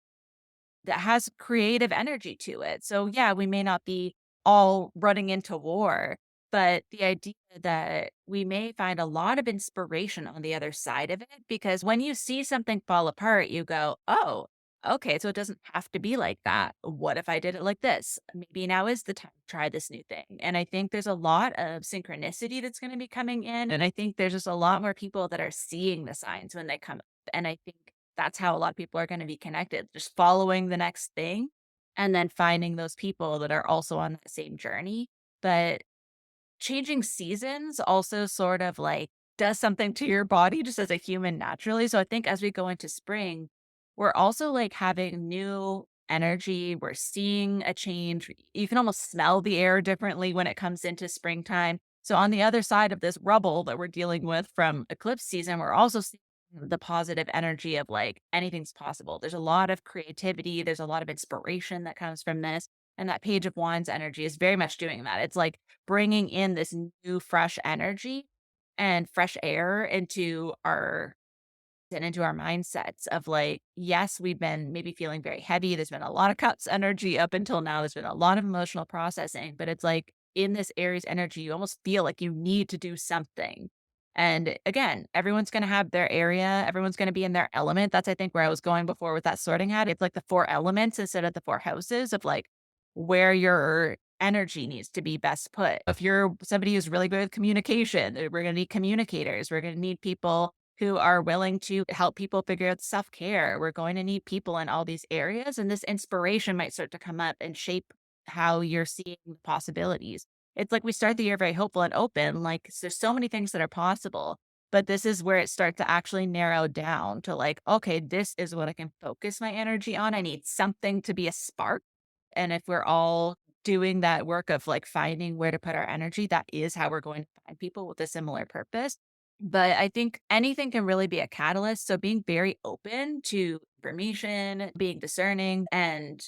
has creative energy to it. So yeah, we may not be all running into war, but the idea that we may find a lot of inspiration on the other side of it, because when you see something fall apart, you go, oh, okay, so it doesn't have to be like that. What if I did it like this? Maybe now is the time to try this new thing. And I think there's a lot of synchronicity that's going to be coming in. And I think there's just a lot more people that are seeing the signs when they come up. And I think that's how a lot of people are going to be connected, just following the next thing and then finding those people that are also on that same journey. But changing seasons also sort of like does something to your body just as a human naturally. So I think as we go into spring, we're also like having new energy. We're seeing a change. You can almost smell the air differently when it comes into springtime. So on the other side of this rubble that we're dealing with from eclipse season, we're also seeing the positive energy of like anything's possible. There's a lot of creativity, there's a lot of inspiration that comes from this. And that Page of Wands energy is very much doing that. It's like bringing in this new, fresh energy and fresh air into our and into our mindsets of like, yes, we've been maybe feeling very heavy. There's been a lot of cups energy up until now. There's been a lot of emotional processing, but it's like in this Aries energy, you almost feel like you need to do something. And again, everyone's going to have their area. Everyone's going to be in their element. That's, I think, where I was going before with that sorting hat. It's like the four elements instead of the four houses of like where your energy needs to be best put. If you're somebody who's really good with communication, we're going to need communicators. We're going to need people who are willing to help people figure out self-care. We're going to need people in all these areas, and this inspiration might start to come up and shape how you're seeing the possibilities. It's like we start the year very hopeful and open, like there's so many things that are possible, but this is where it starts to actually narrow down to like, okay, this is what I can focus my energy on. I need something to be a spark. And if we're all doing that work of like finding where to put our energy, that is how we're going to find people with a similar purpose. But I think anything can really be a catalyst. So being very open to information, being discerning, and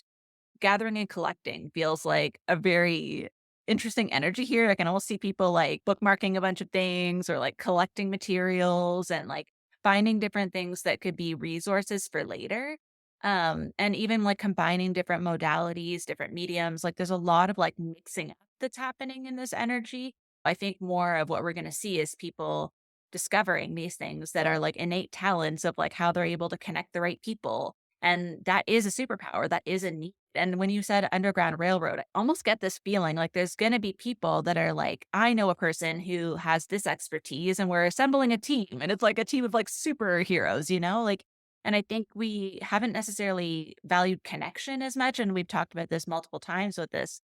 gathering and collecting feels like a very interesting energy here. I can almost see people like bookmarking a bunch of things or like collecting materials and like finding different things that could be resources for later. And even like combining different modalities, different mediums. Like there's a lot of like mixing up that's happening in this energy. I think more of what we're going to see is people discovering these things that are like innate talents of like how they're able to connect the right people. And that is a superpower. That is a need. And when you said Underground Railroad, I almost get this feeling like there's going to be people that are like, I know a person who has this expertise and we're assembling a team. And it's like a team of like superheroes, you know? Like, and I think we haven't necessarily valued connection as much. And we've talked about this multiple times with this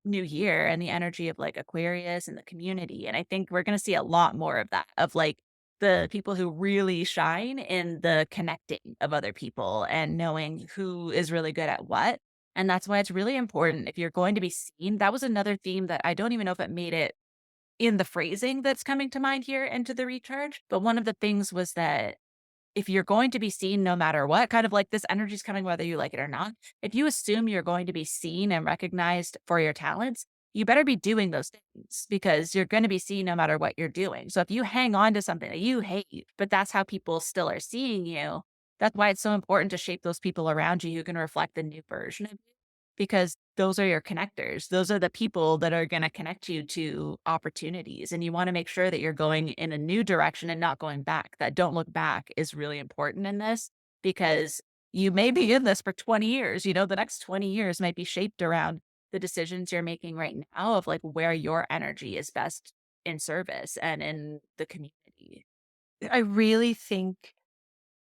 new year and the energy of like Aquarius and the community. And I think we're going to see a lot more of that, of like the people who really shine in the connecting of other people and knowing who is really good at what. And that's why it's really important if you're going to be seen. That was another theme that I don't even know if it made it in the phrasing that's coming to mind here into the recharge. But one of the things was that if you're going to be seen no matter what, kind of like this energy is coming whether you like it or not, if you assume you're going to be seen and recognized for your talents, you better be doing those things because you're going to be seen no matter what you're doing. So if you hang on to something that you hate, but that's how people still are seeing you, that's why it's so important to shape those people around you who can reflect the new version of you because those are your connectors. Those are the people that are going to connect you to opportunities. And you want to make sure that you're going in a new direction and not going back. That don't look back is really important in this because you may be in this for 20 years. You know, the next 20 years might be shaped around the decisions you're making right now of like where your energy is best in service and in the community. I really think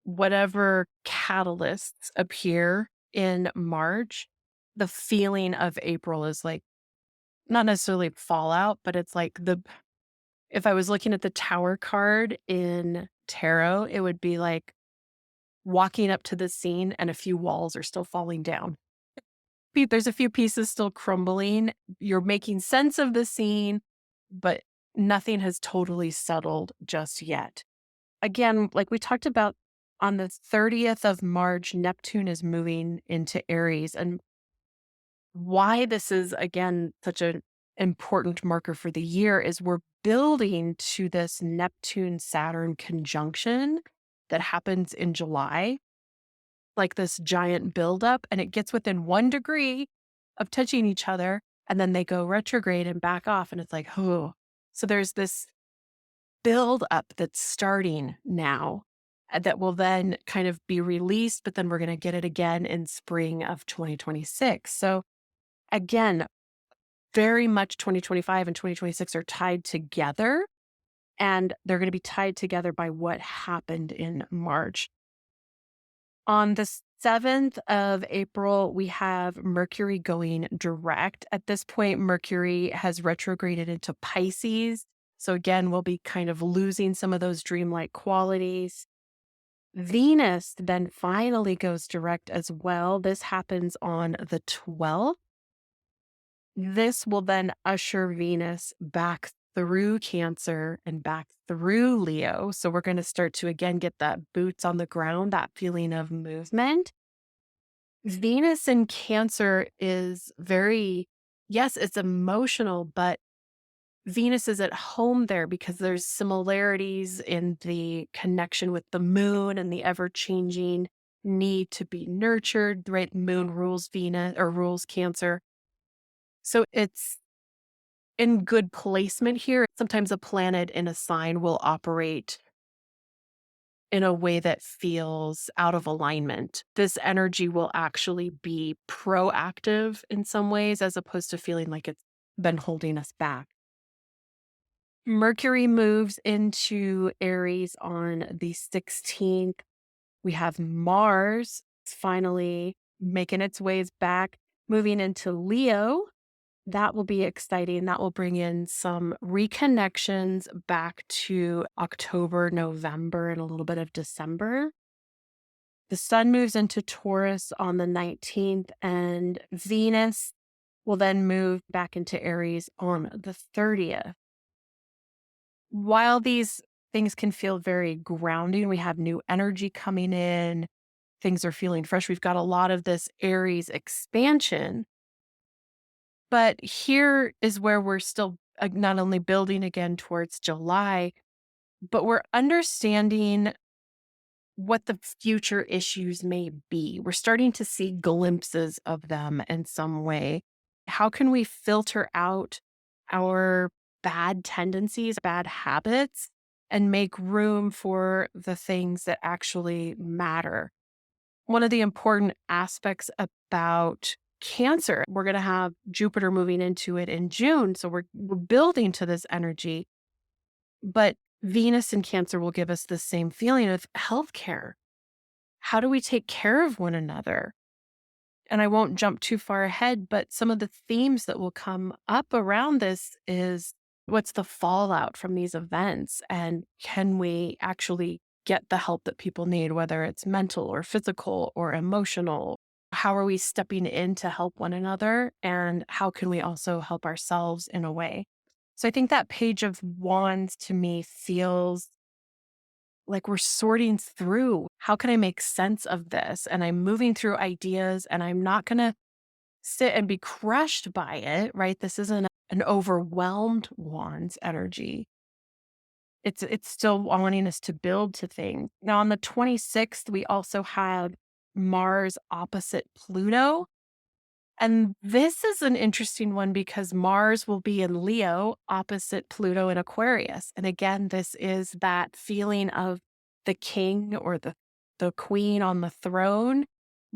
whatever catalysts appear in March, the feeling of April is like not necessarily fallout, but it's like if I was looking at the Tower card in tarot, it would be like walking up to the scene and a few walls are still falling down. There's a few pieces still crumbling. You're making sense of the scene, but nothing has totally settled just yet. Again, like we talked about on the 30th of March, Neptune is moving into Aries. And why this is, again, such an important marker for the year is we're building to this Neptune Saturn conjunction that happens in July, like this giant buildup, and it gets within 1 degree of touching each other. And then they go retrograde and back off. And it's like, oh, so there's this build up that's starting now that will then kind of be released, but then we're going to get it again in spring of 2026. So again, very much 2025 and 2026 are tied together, and they're going to be tied together by what happened in March. On the 7th of April, we have Mercury going direct. At this point, Mercury has retrograded into Pisces. So again, we'll be kind of losing some of those dreamlike qualities. Venus then finally goes direct as well. This happens on the 12th. This will then usher Venus back through Cancer and back through Leo. So we're going to start to again get that boots on the ground, that feeling of movement. Venus in Cancer is very, yes, it's emotional, but Venus is at home there because there's similarities in the connection with the moon and the ever changing need to be nurtured, right? Moon rules Venus or rules Cancer. So it's in good placement here. Sometimes a planet in a sign will operate in a way that feels out of alignment. This energy will actually be proactive in some ways, as opposed to feeling like it's been holding us back. Mercury moves into Aries on the 16th. We have Mars finally making its ways back, moving into Leo. That will be exciting. That will bring in some reconnections back to October, November, and a little bit of December. The sun moves into Taurus on the 19th, and Venus will then move back into Aries on the 30th. While these things can feel very grounding, we have new energy coming in, things are feeling fresh. We've got a lot of this Aries expansion. But here is where we're still not only building again towards July, but we're understanding what the future issues may be. We're starting to see glimpses of them in some way. How can we filter out our bad tendencies, bad habits, and make room for the things that actually matter? One of the important aspects about Cancer, we're going to have Jupiter moving into it in June. So we're building to this energy. But Venus in Cancer will give us the same feeling of healthcare. How do we take care of one another? And I won't jump too far ahead, but some of the themes that will come up around this is what's the fallout from these events? And can we actually get the help that people need, whether it's mental or physical or emotional? How are we stepping in to help one another? And how can we also help ourselves in a way? So I think that Page of Wands to me feels like we're sorting through how can I make sense of this? And I'm moving through ideas and I'm not going to sit and be crushed by it, right? This isn't an overwhelmed Wands energy. It's still wanting us to build to things. Now on the 26th, we also have Mars opposite Pluto. And this is an interesting one because Mars will be in Leo opposite Pluto in Aquarius. And again, this is that feeling of the king or the queen on the throne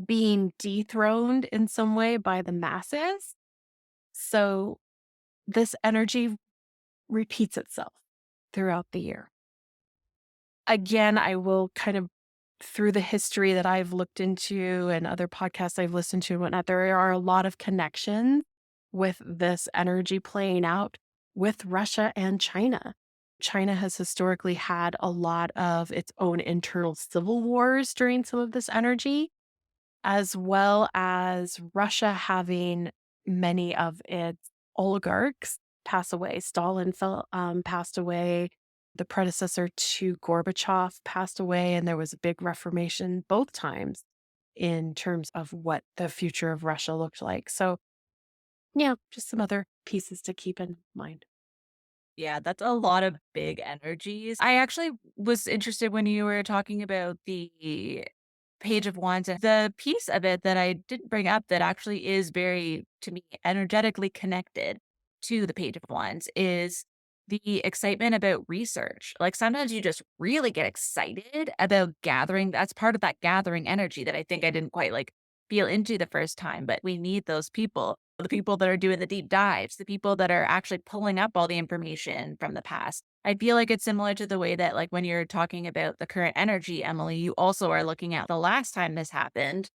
being dethroned in some way by the masses. So this energy repeats itself throughout the year. Again, I will kind of through the history that I've looked into and other podcasts I've listened to and whatnot, there are a lot of connections with this energy playing out with Russia and China. China has historically had a lot of its own internal civil wars during some of this energy, as well as Russia having many of its oligarchs pass away. Stalin passed away. The predecessor to Gorbachev passed away, and there was a big reformation both times in terms of what the future of Russia looked like. So, yeah, just some other pieces to keep in mind. Yeah, that's a lot of big energies. I actually was interested when you were talking about the Page of Wands and the piece of it that I didn't bring up that actually is very, to me, energetically connected to the Page of Wands is the excitement about research. Like sometimes you just really get excited about gathering. That's part of that gathering energy that I think I didn't quite like feel into the first time, but we need those people, the people that are doing the deep dives, the people that are actually pulling up all the information from the past. I feel like it's similar to the way that, like, when you're talking about the current energy, Emily, you also are looking at the last time this happened.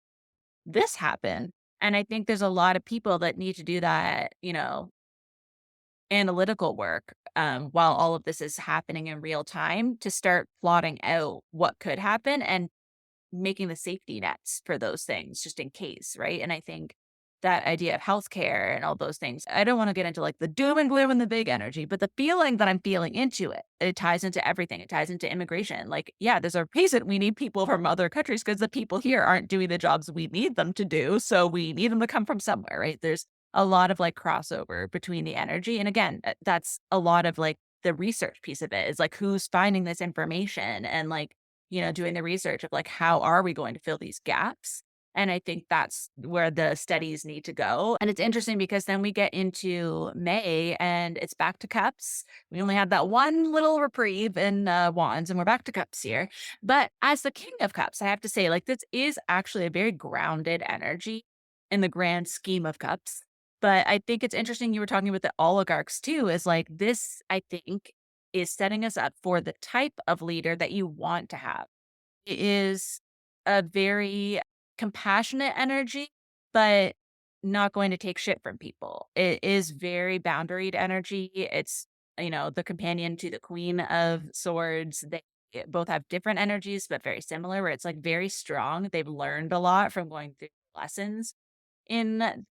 And I think there's a lot of people that need to do that, analytical work while all of this is happening in real time to start plotting out what could happen and making the safety nets for those things just in case, right? And I think that idea of healthcare and all those things, I don't want to get into like the doom and gloom and the big energy, but the feeling that I'm feeling into it, it ties into everything. It ties into immigration. Like, yeah, there's a reason we need people from other countries because the people here aren't doing the jobs we need them to do. So we need them to come from somewhere, right? There's a lot of like crossover between the energy. And again, that's a lot of like the research piece of it is like who's finding this information and like, doing the research of like, how are we going to fill these gaps? And I think that's where the studies need to go. And it's interesting because then we get into May and it's back to cups. We only had that one little reprieve in wands and we're back to cups here. But as the king of cups, I have to say, like, this is actually a very grounded energy in the grand scheme of cups. But I think it's interesting you were talking about the oligarchs too, is like this, I think, is setting us up for the type of leader that you want to have. It is a very compassionate energy, but not going to take shit from people. It is very boundaried energy. It's, the companion to the Queen of Swords. They both have different energies, but very similar, where it's like very strong. They've learned a lot from going through lessons in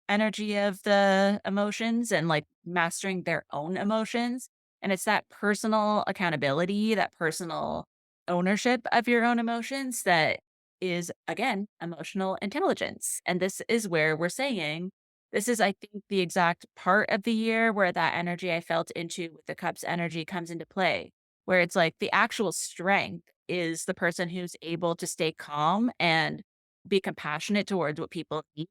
energy of the emotions and like mastering their own emotions. And it's that personal accountability, that personal ownership of your own emotions that is, again, emotional intelligence. And this is where we're saying this is, I think, the exact part of the year where that energy I felt into with the cups energy comes into play, where it's like the actual strength is the person who's able to stay calm and be compassionate towards what people need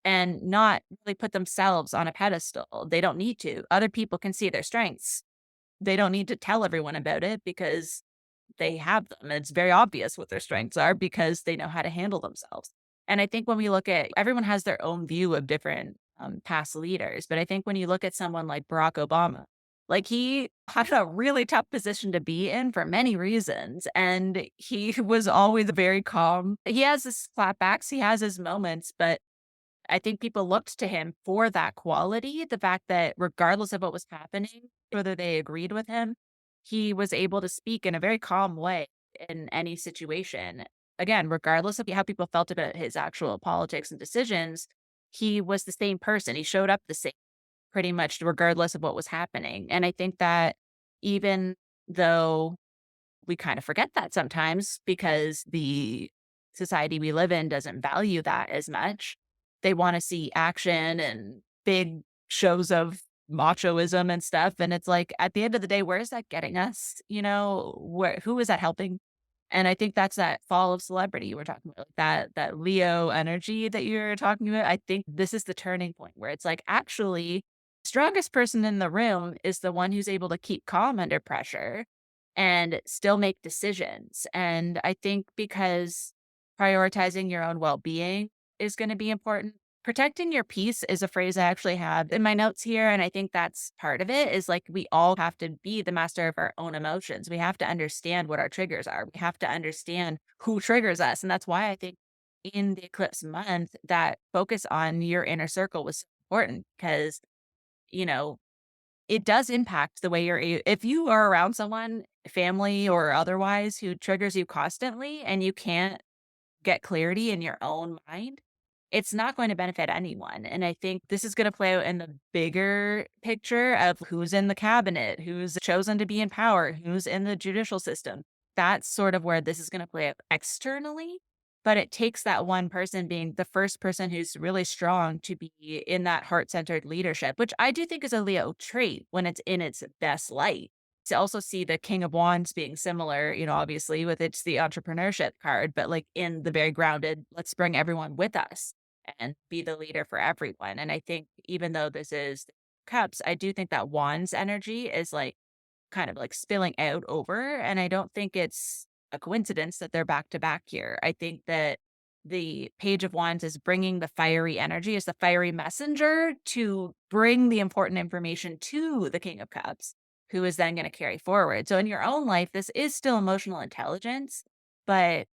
and not really put themselves on a pedestal. They don't need to. Other people can see their strengths. They don't need to tell everyone about it because they have them. It's very obvious what their strengths are because they know how to handle themselves. And I think when we look at everyone has their own view of different past leaders, but I think when you look at someone like Barack Obama, like he had a really tough position to be in for many reasons. And he was always very calm. He has his clapbacks, he has his moments, but I think people looked to him for that quality, the fact that regardless of what was happening, whether they agreed with him, he was able to speak in a very calm way in any situation. Again, regardless of how people felt about his actual politics and decisions, he was the same person. He showed up the same pretty much regardless of what was happening. And I think that even though we kind of forget that sometimes because the society we live in doesn't value that as much. They want to see action and big shows of machoism and stuff. And it's like, at the end of the day, where is that getting us? Who is that helping? And I think that's that fall of celebrity you were talking about, like that Leo energy that you're talking about. I think this is the turning point where it's like, actually, strongest person in the room is the one who's able to keep calm under pressure and still make decisions. And I think because prioritizing your own well-being is going to be important. Protecting your peace is a phrase I actually have in my notes here. And I think that's part of it is like we all have to be the master of our own emotions. We have to understand what our triggers are. We have to understand who triggers us. And that's why I think in the eclipse month, that focus on your inner circle was so important because, you know, it does impact the way if you are around someone, family or otherwise, who triggers you constantly and you can't get clarity in your own mind, it's not going to benefit anyone. And I think this is going to play out in the bigger picture of who's in the cabinet, who's chosen to be in power, who's in the judicial system. That's sort of where this is going to play out externally. But it takes that one person being the first person who's really strong to be in that heart centered leadership, which I do think is a Leo trait when it's in its best light. To also see the King of Wands being similar, obviously with it's the entrepreneurship card, but like in the very grounded, let's bring everyone with us and be the leader for everyone. And I think even though this is cups, I do think that Wands energy is like kind of like spilling out over. And I don't think it's a coincidence that they're back to back here. I think that the Page of Wands is bringing the fiery energy as the fiery messenger to bring the important information to the King of Cups, who is then going to carry forward. So in your own life, this is still emotional intelligence, but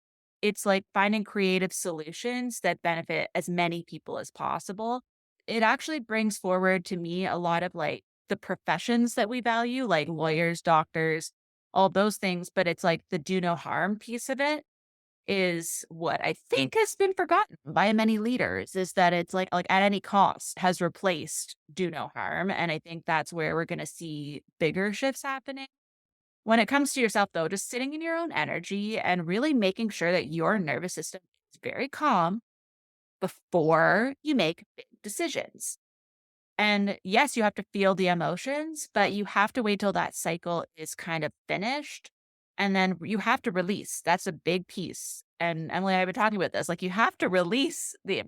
it's like finding creative solutions that benefit as many people as possible. it actually brings forward to me a lot of like the professions that we value, like lawyers, doctors, all those things. But it's like the do no harm piece of it is what I think has been forgotten by many leaders, is that it's like at any cost has replaced do no harm. And I think that's where we're going to see bigger shifts happening. When it comes to yourself, though, just sitting in your own energy and really making sure that your nervous system is very calm before you make big decisions. And yes, you have to feel the emotions, but you have to wait till that cycle is kind of finished. And then you have to release. That's a big piece. And Emily and I have been talking about this. Like you have to release the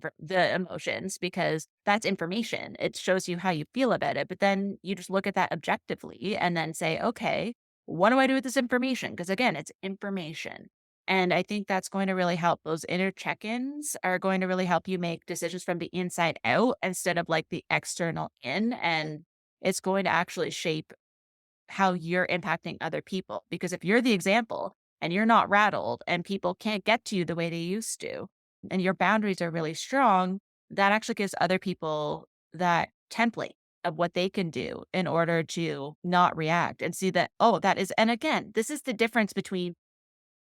emotions because that's information. It shows you how you feel about it. But then you just look at that objectively and then say, okay, what do I do with this information? Because again, it's information. And I think that's going to really help. Those inner check ins are going to really help you make decisions from the inside out instead of like the external in. And it's going to actually shape how you're impacting other people. Because if you're the example and you're not rattled and people can't get to you the way they used to, and your boundaries are really strong, that actually gives other people that template of what they can do in order to not react and see that, oh, that is, and again, this is the difference between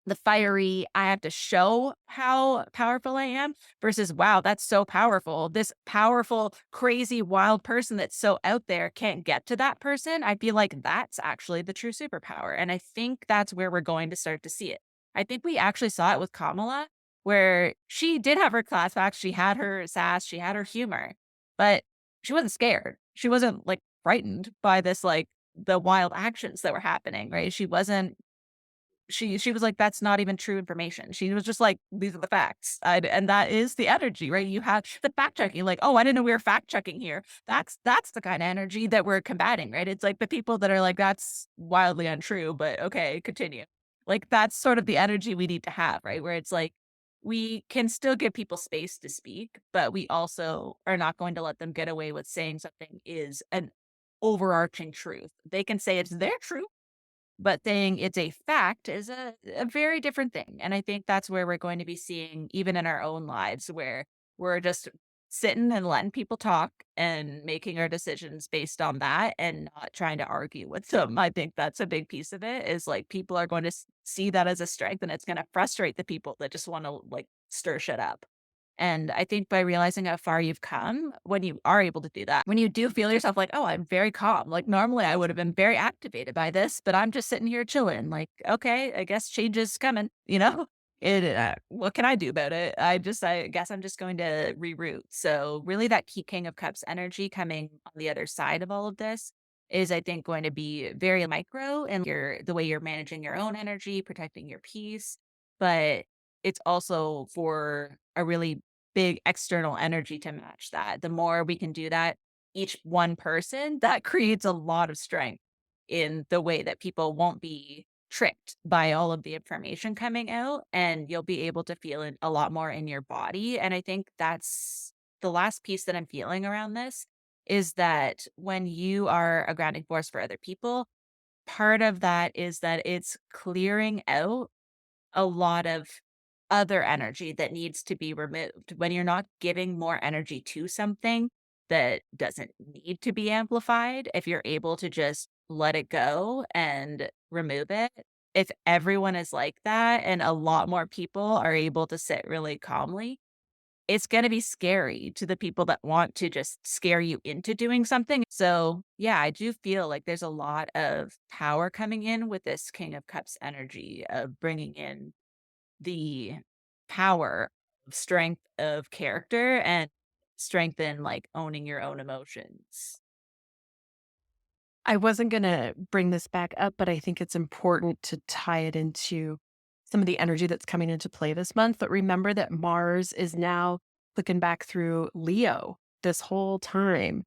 the fiery, I have to show how powerful I am versus, wow, that's so powerful. This powerful, crazy, wild person that's so out there can't get to that person. I feel like that's actually the true superpower. And I think that's where we're going to start to see it. I think we actually saw it with Kamala, where she did have her class back. She had her sass, she had her humor, but she wasn't scared. She wasn't like frightened by this, like the wild actions that were happening, right? She was like, "That's not even true information." She was just like, "These are the facts." And that is the energy, right? You have the fact checking, like, "Oh, I didn't know we were fact checking here." That's the kind of energy that we're combating, right? It's like the people that are like, "That's wildly untrue, but okay, continue." Like that's sort of the energy we need to have, right? Where it's like we can still give people space to speak, but we also are not going to let them get away with saying something is an overarching truth. They can say it's their truth, but saying it's a fact is a very different thing. And I think that's where we're going to be seeing, even in our own lives, where we're just sitting and letting people talk and making our decisions based on that and not trying to argue with them. I think that's a big piece of it is like people are going to see that as a strength and it's going to frustrate the people that just want to like stir shit up. And I think by realizing how far you've come, when you are able to do that, when you do feel yourself like, oh, I'm very calm. Like normally I would have been very activated by this, but I'm just sitting here chilling. Like, okay, I guess change is coming, you know? What can I do about it? I guess I'm just going to reroute. So really that key King of Cups energy coming on the other side of all of this is I think going to be very micro and the way you're managing your own energy, protecting your peace. But it's also for a really big external energy to match that. The more we can do that, each one person, that creates a lot of strength in the way that people won't be tricked by all of the information coming out and you'll be able to feel it a lot more in your body. And I think that's the last piece that I'm feeling around this is that when you are a grounding force for other people, part of that is that it's clearing out a lot of other energy that needs to be removed. When you're not giving more energy to something that doesn't need to be amplified, if you're able to just let it go and remove it, if everyone is like that and a lot more people are able to sit really calmly, it's going to be scary to the people that want to just scare you into doing something. So, yeah, I do feel like there's a lot of power coming in with this King of Cups energy of bringing in the power of strength of character and strength in like owning your own emotions. I wasn't going to bring this back up, but I think it's important to tie it into some of the energy that's coming into play this month. But remember that Mars is now looking back through Leo this whole time.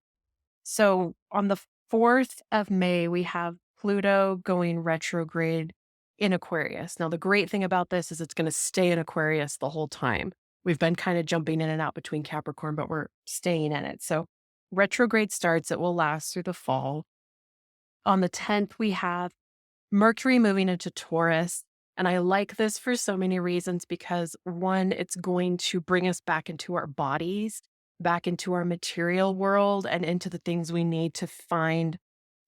So on the 4th of May, we have Pluto going retrograde in Aquarius. Now, the great thing about this is it's going to stay in Aquarius the whole time. We've been kind of jumping in and out between Capricorn, but we're staying in it. So retrograde starts, it will last through the fall. On the 10th, we have Mercury moving into Taurus. And I like this for so many reasons because one, it's going to bring us back into our bodies back into our material world and into the things we need to find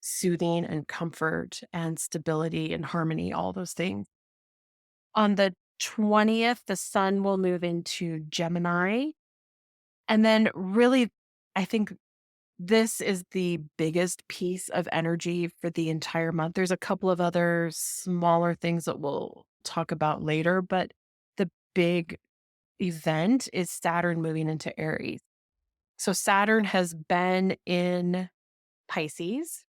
soothing and comfort and stability and harmony, all those things. On the 20th, the sun will move into Gemini. And then, really, I think this is the biggest piece of energy for the entire month. There's a couple of other smaller things that we'll talk about later, but the big event is Saturn moving into Aries. So Saturn has been in Pisces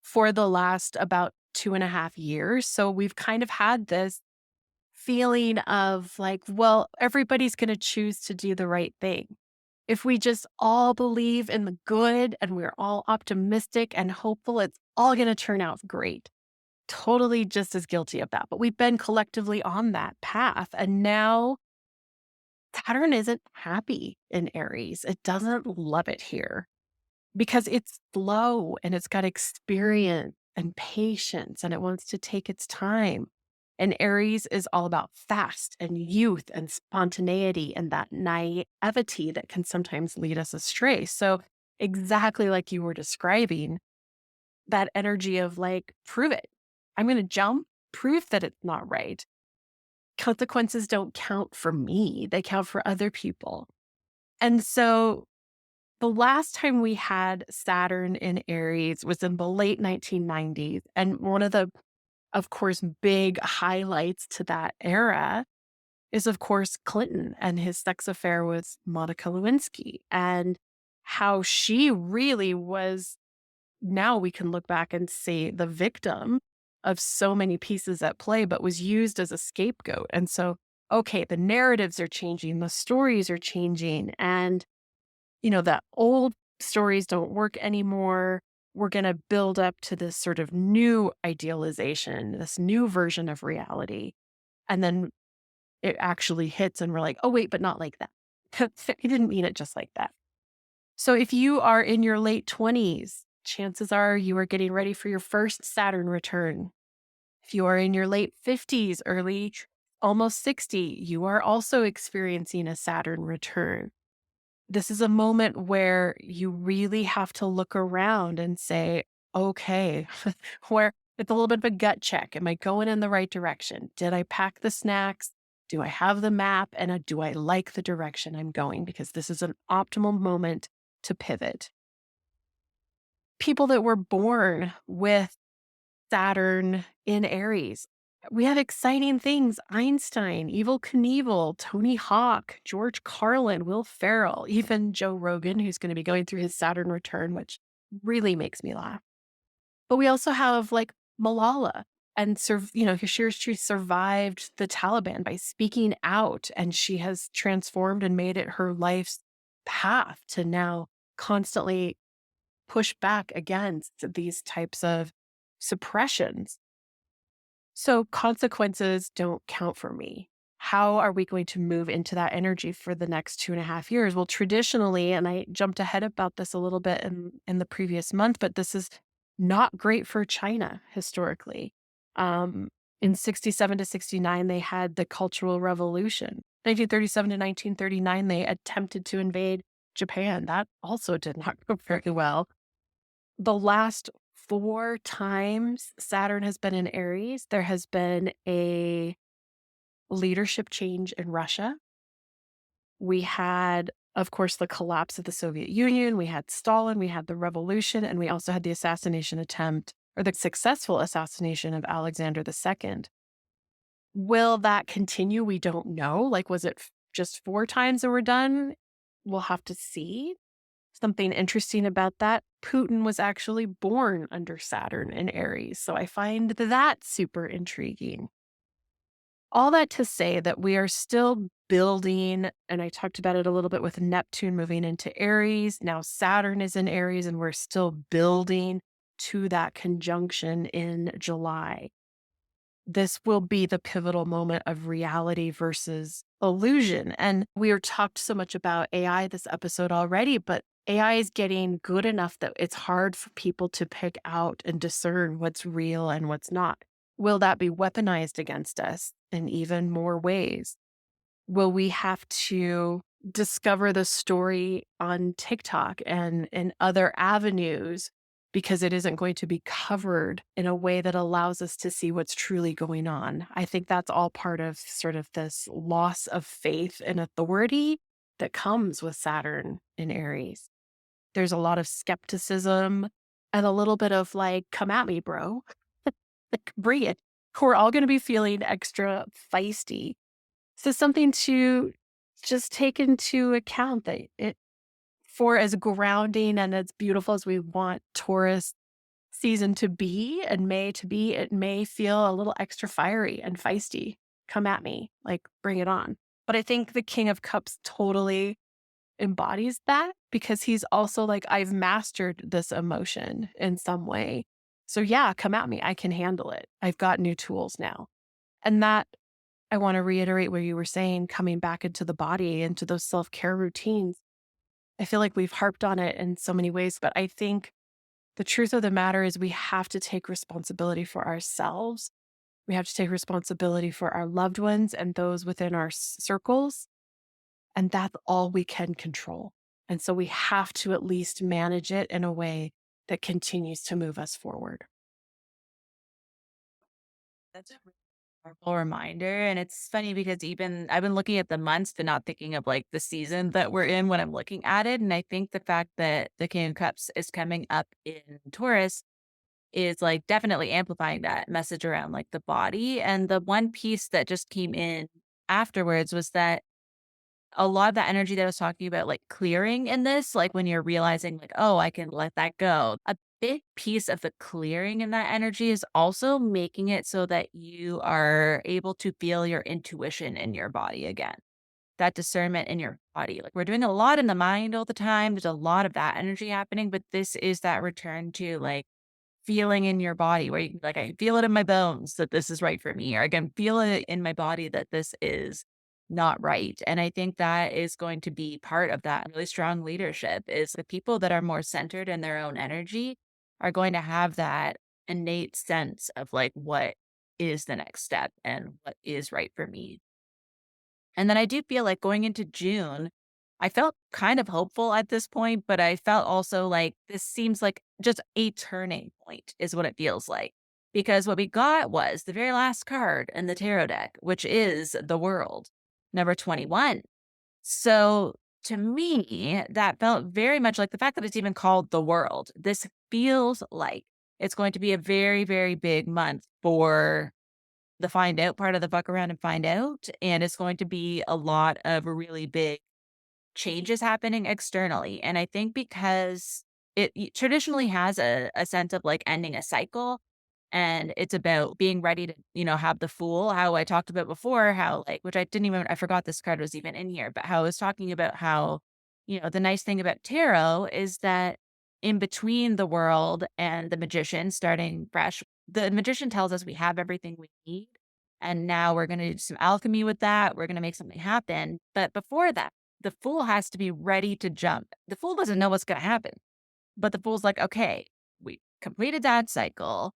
for the last about 2.5 years. So we've kind of had this feeling of like, well, everybody's going to choose to do the right thing. If we just all believe in the good and we're all optimistic and hopeful, it's all going to turn out great. Totally just as guilty of that. But we've been collectively on that path. And now Saturn isn't happy in Aries. It doesn't love it here because it's slow and it's got experience and patience and it wants to take its time. And Aries is all about fast and youth and spontaneity and that naivety that can sometimes lead us astray. So, exactly like you were describing, that energy of like, prove it. I'm going to jump, prove that it's not right. Consequences don't count for me, they count for other people. And so, the last time we had Saturn in Aries was in the late 1990s. And one of the, of course, big highlights to that era is, of course, Clinton and his sex affair with Monica Lewinsky and how she really was, now we can look back and see, the victim of so many pieces at play, but was used as a scapegoat. And so, okay, the narratives are changing, the stories are changing, and the old stories don't work anymore. We're going to build up to this sort of new idealization, this new version of reality. And then it actually hits, and we're like, oh, wait, but not like that. He didn't mean it just like that. So if you are in your late 20s, chances are you are getting ready for your first Saturn return. If you are in your late 50s, early, almost 60, you are also experiencing a Saturn return. This is a moment where you really have to look around and say, okay, where it's a little bit of a gut check. Am I going in the right direction? Did I pack the snacks? Do I have the map? And do I like the direction I'm going? Because this is an optimal moment to pivot. People that were born with Saturn in Aries, we have exciting things. Einstein, Evil Knievel, Tony Hawk, George Carlin, Will Ferrell, even Joe Rogan, who's going to be going through his Saturn return, which really makes me laugh. But we also have like Malala, and she survived the Taliban by speaking out, and she has transformed and made it her life's path to now constantly push back against these types of suppressions. So consequences don't count for me. How are we going to move into that energy for the next 2.5 years? Well, traditionally, and I jumped ahead about this a little bit in the previous month, but this is not great for China historically. In 67 to 69, they had the Cultural Revolution. 1937 to 1939, they attempted to invade Japan. That also did not go very well. The last 4 times Saturn has been in Aries, there has been a leadership change in Russia. We had, of course, the collapse of the Soviet Union. We had Stalin. We had the revolution. And we also had the assassination attempt, or the successful assassination, of Alexander II. Will that continue? We don't know. Like, was it just 4 times and we're done? We'll have to see. Something interesting about that, Putin was actually born under Saturn in Aries. So I find that super intriguing. All that to say that we are still building, and I talked about it a little bit with Neptune moving into Aries. Now Saturn is in Aries, and we're still building to that conjunction in July. This will be the pivotal moment of reality versus illusion. And we are talked so much about AI this episode already, but AI is getting good enough that it's hard for people to pick out and discern what's real and what's not. Will that be weaponized against us in even more ways? Will we have to discover the story on TikTok and in other avenues because it isn't going to be covered in a way that allows us to see what's truly going on. I think that's all part of sort of this loss of faith and authority that comes with Saturn in Aries. There's a lot of skepticism and a little bit of like, come at me, bro. Like, bring it. We're all going to be feeling extra feisty. So, something to just take into account that it, for as grounding and as beautiful as we want Taurus season to be and May to be, it may feel a little extra fiery and feisty. Come at me, like, bring it on. But I think the King of Cups totally embodies that because he's also like, I've mastered this emotion in some way. So, yeah, come at me. I can handle it. I've got new tools now. And that, I want to reiterate what you were saying, coming back into the body, into those self care routines. I feel like we've harped on it in so many ways, but I think the truth of the matter is we have to take responsibility for ourselves. We have to take responsibility for our loved ones and those within our circles. And that's all we can control. And so we have to at least manage it in a way that continues to move us forward. That's a really powerful reminder. And it's funny because even I've been looking at the months but not thinking of like the season that we're in when I'm looking at it. And I think the fact that the King of Cups is coming up in Taurus is like definitely amplifying that message around like the body. And the one piece that just came in afterwards was that a lot of that energy that I was talking about, like clearing in this, like when you're realizing, like, oh, I can let that go. A big piece of the clearing in that energy is also making it so that you are able to feel your intuition in your body again, that discernment in your body. Like we're doing a lot in the mind all the time. There's a lot of that energy happening, but this is that return to like feeling in your body where you can like, I feel it in my bones that this is right for me, or I can feel it in my body that this is not right. And I think that is going to be part of that really strong leadership is the people that are more centered in their own energy are going to have that innate sense of like what is the next step and what is right for me. And then I do feel like going into June, I felt kind of hopeful at this point, but I felt also like this seems like just a turning point, is what it feels like. Because what we got was the very last card in the tarot deck, which is the world, number 21. So to me, that felt very much like the fact that it's even called the world. This feels like it's going to be a very, very big month for the find out part of the fuck around and find out. And it's going to be a lot of really big changes happening externally. And I think because traditionally has a sense of like ending a cycle and it's about being ready to, have the fool, how I talked about before, how like, which I didn't even, I forgot this card was even in here, but how I was talking about how, the nice thing about tarot is that in between the world and the magician starting fresh, the magician tells us we have everything we need. And now we're going to do some alchemy with that. We're going to make something happen. But before that, the fool has to be ready to jump. The fool doesn't know what's going to happen, but the fool's like, okay, we completed that cycle.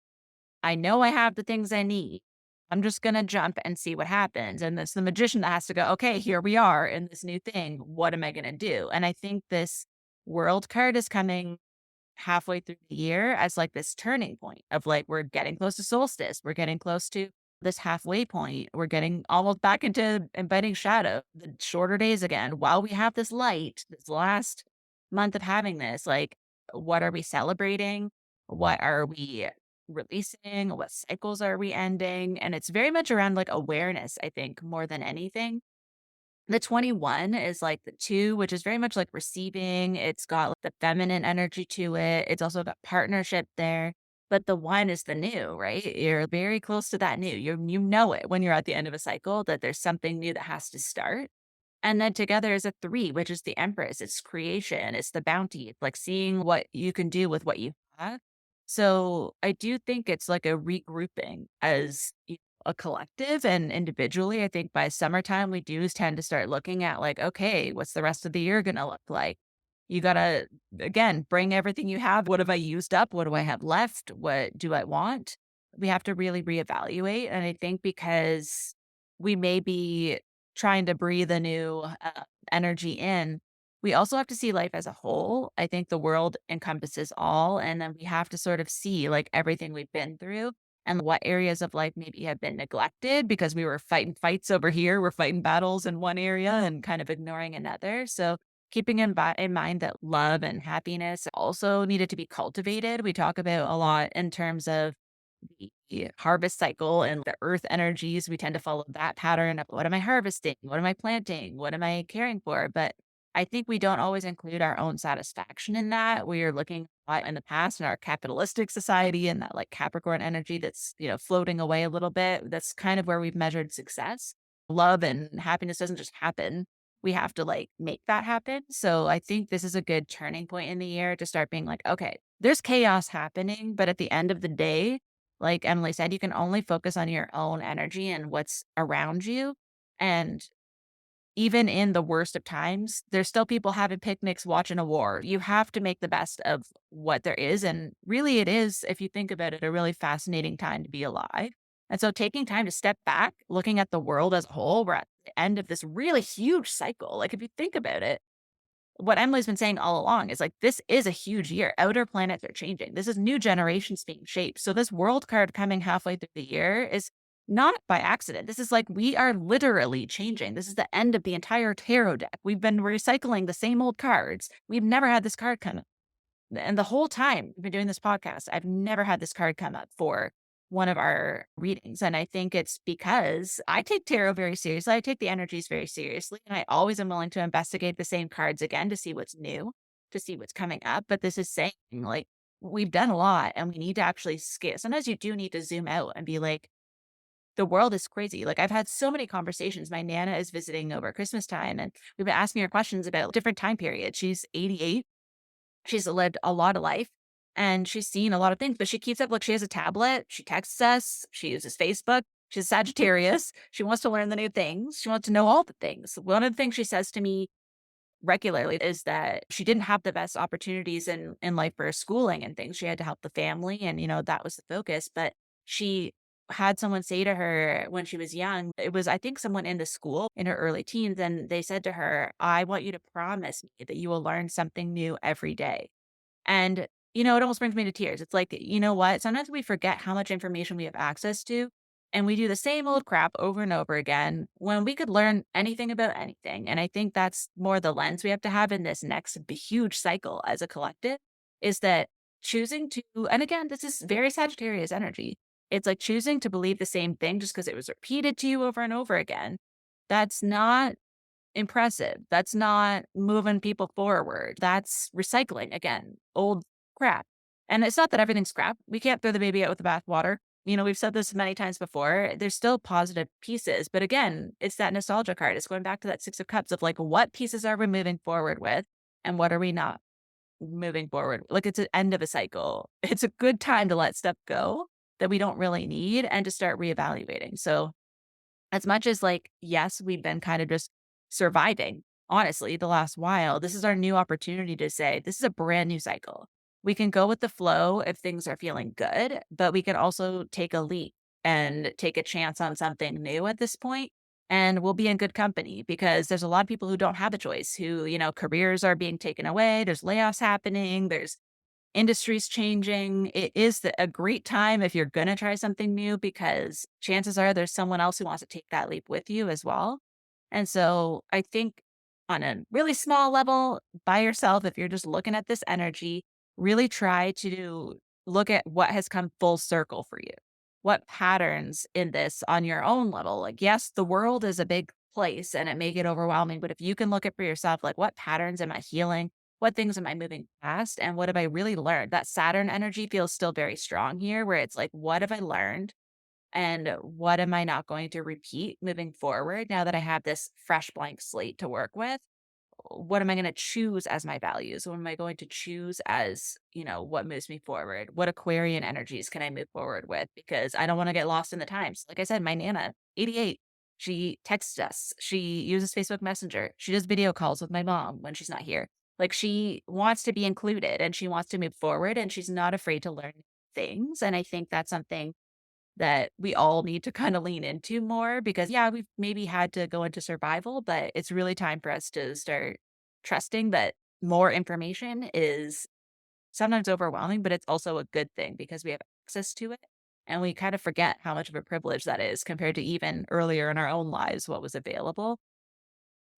I know I have the things I need. I'm just going to jump and see what happens. And it's the magician that has to go, okay, here we are in this new thing. What am I going to do? And I think this world card is coming halfway through the year as like this turning point of like, we're getting close to solstice. We're getting close to this halfway point. We're getting almost back into embedding shadow, the shorter days again. While we have this light, this last month of having this, like, what are we celebrating? What are we releasing? What cycles are we ending? And it's very much around like awareness, I think, more than anything. The 21 is like the 2, which is very much like receiving. It's got like the feminine energy to it. It's also got partnership there. But the 1 is the new, right? You're very close to that new. You know it when you're at the end of a cycle that there's something new that has to start. And then together is a 3, which is the Empress. It's creation. It's the bounty. It's like seeing what you can do with what you have. So I do think it's like a regrouping as a collective and individually. I think by summertime, we do tend to start looking at like, okay, what's the rest of the year going to look like? You got to, again, bring everything you have. What have I used up? What do I have left? What do I want? We have to really reevaluate. And I think because we may be trying to breathe a new energy in, we also have to see life as a whole. I think the world encompasses all, and then we have to sort of see like everything we've been through and what areas of life maybe have been neglected because we were fighting fights over here, we're fighting battles in one area and kind of ignoring another. So keeping in mind that love and happiness also needed to be cultivated. We talk about a lot in terms of the harvest cycle and the earth energies. We tend to follow that pattern of what am I harvesting? What am I planting? What am I caring for? But I think we don't always include our own satisfaction in that. We are looking a lot in the past in our capitalistic society and that like Capricorn energy that's, floating away a little bit. That's kind of where we've measured success. Love and happiness doesn't just happen. We have to like make that happen. So I think this is a good turning point in the year to start being like, okay, there's chaos happening, but at the end of the day, like Emily said, you can only focus on your own energy and what's around you. And even in the worst of times, there's still people having picnics, watching a war. You have to make the best of what there is. And really, it is, if you think about it, a really fascinating time to be alive. And so taking time to step back, looking at the world as a whole, we're at the end of this really huge cycle. Like, if you think about it, what Emily's been saying all along is like, this is a huge year. Outer planets are changing. This is new generations being shaped. So this world card coming halfway through the year is not by accident. This is like, we are literally changing. This is the end of the entire tarot deck. We've been recycling the same old cards. We've never had this card come up. And the whole time we've been doing this podcast, I've never had this card come up for one of our readings. And I think it's because I take tarot very seriously. I take the energies very seriously. And I always am willing to investigate the same cards again to see what's new, to see what's coming up. But this is saying like, we've done a lot and we need to actually scale. Sometimes you do need to zoom out and be like, the world is crazy. Like I've had so many conversations. My Nana is visiting over Christmas time and we've been asking her questions about different time periods. She's 88. She's lived a lot of life and she's seen a lot of things, but she keeps up. Like she has a tablet. She texts us. She uses Facebook. She's Sagittarius. She wants to learn the new things. She wants to know all the things. One of the things she says to me regularly is that she didn't have the best opportunities in life for schooling and things. She had to help the family and, that was the focus. But she had someone say to her when she was young, it was, I think, someone in the school in her early teens, and they said to her, I want you to promise me that you will learn something new every day. And, it almost brings me to tears. It's like, you know what? Sometimes we forget how much information we have access to, and we do the same old crap over and over again when we could learn anything about anything. And I think that's more the lens we have to have in this next huge cycle as a collective is that choosing to, and again, this is very Sagittarius energy. It's like choosing to believe the same thing just because it was repeated to you over and over again. That's not impressive. That's not moving people forward. That's recycling again, old crap. And it's not that everything's crap. We can't throw the baby out with the bathwater. We've said this many times before. There's still positive pieces. But again, it's that nostalgia card. It's going back to that Six of Cups of like, what pieces are we moving forward with and what are we not moving forward? Like it's an end of a cycle. It's a good time to let stuff go that we don't really need and to start reevaluating. So as much as like, yes, we've been kind of just surviving, honestly, the last while, this is our new opportunity to say, this is a brand new cycle. We can go with the flow if things are feeling good, but we can also take a leap and take a chance on something new at this point. And we'll be in good company because there's a lot of people who don't have a choice, who, careers are being taken away. There's layoffs happening. There's industry's changing. It is a great time if you're going to try something new because chances are there's someone else who wants to take that leap with you as well. And so I think on a really small level by yourself, if you're just looking at this energy, really try to look at what has come full circle for you. What patterns in this on your own level? Like, yes, the world is a big place and it may get overwhelming, but if you can look at for yourself, like what patterns am I healing? What things am I moving past? And what have I really learned? That Saturn energy feels still very strong here, where it's like, what have I learned? And what am I not going to repeat moving forward now that I have this fresh blank slate to work with? What am I going to choose as my values? What am I going to choose as, what moves me forward? What Aquarian energies can I move forward with? Because I don't want to get lost in the times. Like I said, my Nana, 88, she texts us. She uses Facebook Messenger. She does video calls with my mom when she's not here. Like she wants to be included and she wants to move forward and she's not afraid to learn things. And I think that's something that we all need to kind of lean into more because, yeah, we've maybe had to go into survival, but it's really time for us to start trusting that more information is sometimes overwhelming, but it's also a good thing because we have access to it. And we kind of forget how much of a privilege that is compared to even earlier in our own lives, what was available.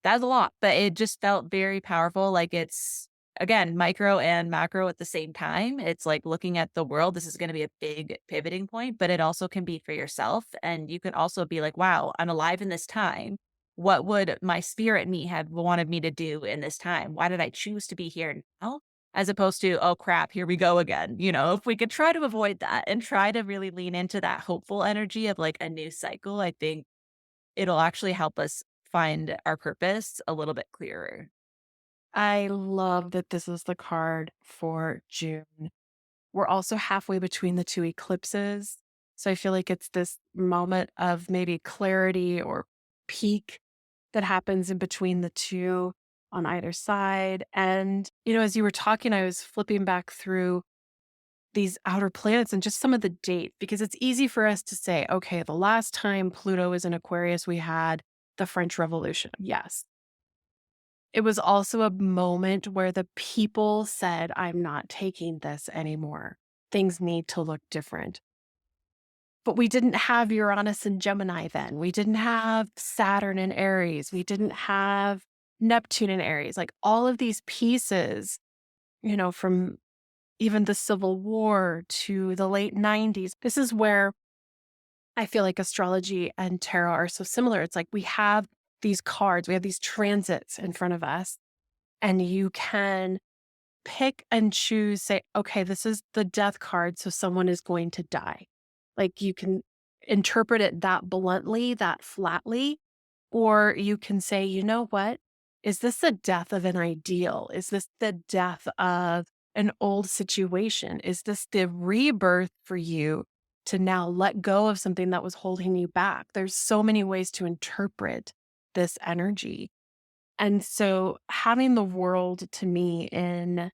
That's a lot, but it just felt very powerful. Like it's, again, micro and macro at the same time. It's like looking at the world. This is going to be a big pivoting point, but it also can be for yourself. And you can also be like, wow, I'm alive in this time. What would my spirit me have wanted me to do in this time? Why did I choose to be here now? As opposed to, oh crap, here we go again. If we could try to avoid that and try to really lean into that hopeful energy of like a new cycle, I think it'll actually help us find our purpose a little bit clearer. I love that this is the card for June. We're also halfway between the two eclipses. So I feel like it's this moment of maybe clarity or peak that happens in between the two on either side. And, as you were talking, I was flipping back through these outer planets and just some of the dates because it's easy for us to say, okay, the last time Pluto was in Aquarius, we had the French Revolution. Yes. It was also a moment where the people said, I'm not taking this anymore. Things need to look different. But we didn't have Uranus and Gemini then. We didn't have Saturn and Aries. We didn't have Neptune and Aries. Like all of these pieces, from even the Civil War to the late 90s. This is where I feel like astrology and tarot are so similar. It's like we have these cards, we have these transits in front of us, and you can pick and choose, say, okay, this is the death card, so someone is going to die. Like you can interpret it that bluntly, that flatly, or you can say, you know what? Is this the death of an ideal? Is this the death of an old situation? Is this the rebirth for you to now let go of something that was holding you back? There's so many ways to interpret this energy. And so having the world to me in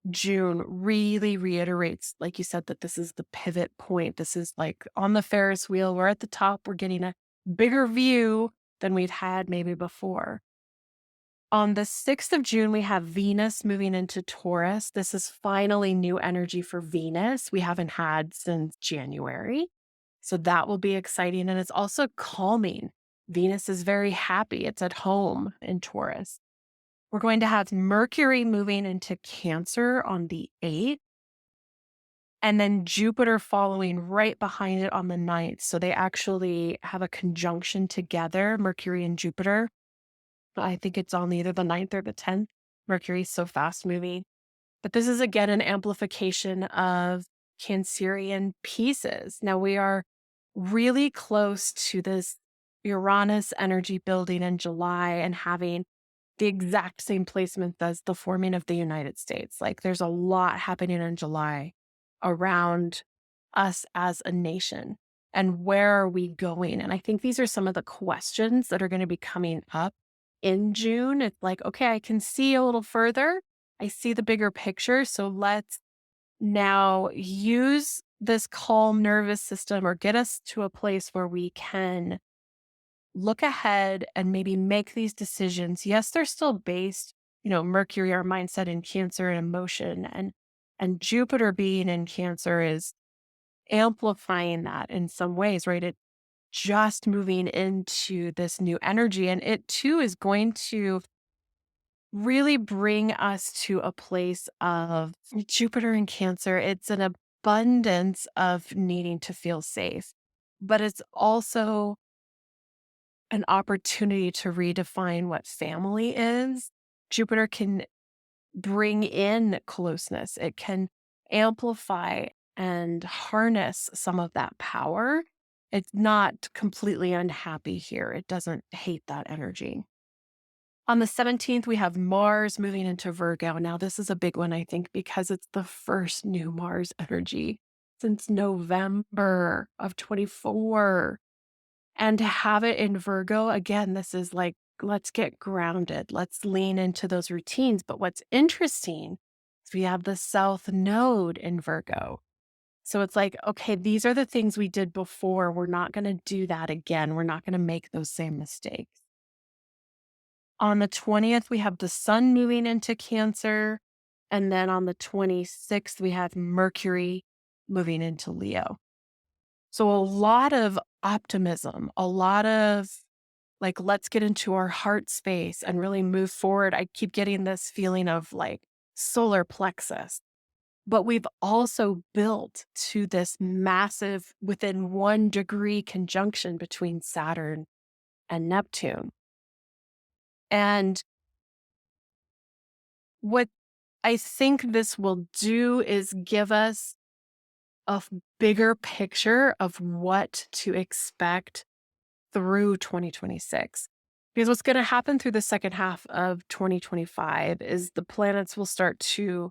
June really reiterates, like you said, that this is the pivot point. This is like on the Ferris wheel. We're at the top. We're getting a bigger view than we've had maybe before. On the 6th of June, we have Venus moving into Taurus. This is finally new energy for Venus we haven't had since January. So that will be exciting. And it's also calming. Venus is very happy. It's at home in Taurus. We're going to have Mercury moving into Cancer on the 8th, and then Jupiter following right behind it on the 9th. So they actually have a conjunction together, Mercury and Jupiter. I think it's on either the 9th or the 10th. Mercury's so fast moving. But this is again an amplification of Cancerian pieces. Now we are really close to this Uranus energy building in July and having the exact same placement as the forming of the United States. Like there's a lot happening in July around us as a nation and where are we going? And I think these are some of the questions that are going to be coming up in June. It's like, okay, I can see a little further. I see the bigger picture. So let's now use this calm nervous system or get us to a place where we can look ahead and maybe make these decisions. Yes, they're still based, Mercury, our mindset in Cancer and emotion, and Jupiter being in Cancer is amplifying that in some ways, right? It just moving into this new energy. And it too is going to really bring us to a place of Jupiter in Cancer. It's an abundance of needing to feel safe, but it's also an opportunity to redefine what family is. Jupiter can bring in closeness. It can amplify and harness some of that power. It's not completely unhappy here. It doesn't hate that energy. On the 17th, we have Mars moving into Virgo. Now, this is a big one, I think, because it's the first new Mars energy since November of 24. And to have it in Virgo, again, this is like, let's get grounded. Let's lean into those routines. But what's interesting is we have the South Node in Virgo. So it's like, okay, these are the things we did before. We're not going to do that again. We're not going to make those same mistakes. On the 20th, we have the sun moving into Cancer. And then on the 26th, we have Mercury moving into Leo. So a lot of optimism, a lot of like, let's get into our heart space and really move forward. I keep getting this feeling of like solar plexus. But we've also built to this massive, within 1 degree conjunction between Saturn and Neptune. And what I think this will do is give us a bigger picture of what to expect through 2026. Because what's going to happen through the second half of 2025 is the planets will start to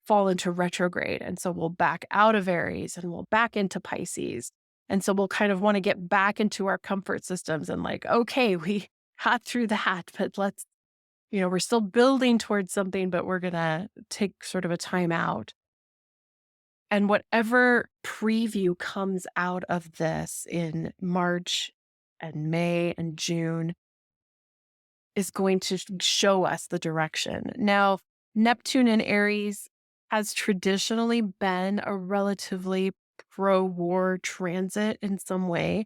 fall into retrograde. And so we'll back out of Aries and we'll back into Pisces. And so we'll kind of want to get back into our comfort systems and like, okay, we got through that, but let's, we're still building towards something, but we're going to take sort of a time out. And whatever preview comes out of this in March and May and June is going to show us the direction. Now, Neptune in Aries has traditionally been a relatively pro-war transit in some way.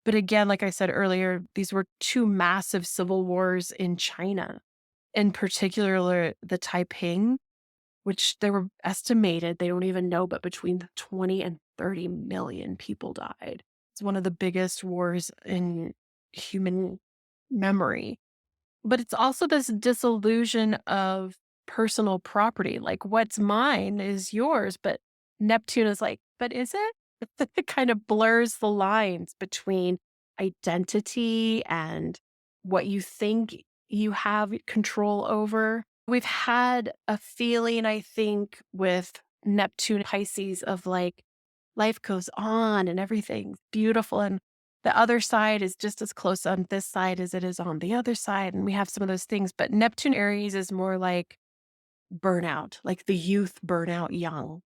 But again, like I said earlier, these were two massive civil wars in China, in particular the Taiping, which they were estimated, they don't even know, but between 20 and 30 million people died. It's one of the biggest wars in human memory. But it's also this disillusion of personal property. Like what's mine is yours, but Neptune is like, but is it? It kind of blurs the lines between identity and what you think you have control over. We've had a feeling, I think, with Neptune Pisces of like life goes on and everything's beautiful. And the other side is just as close on this side as it is on the other side. And we have some of those things. But Neptune Aries is more like burnout, like the youth burnout young.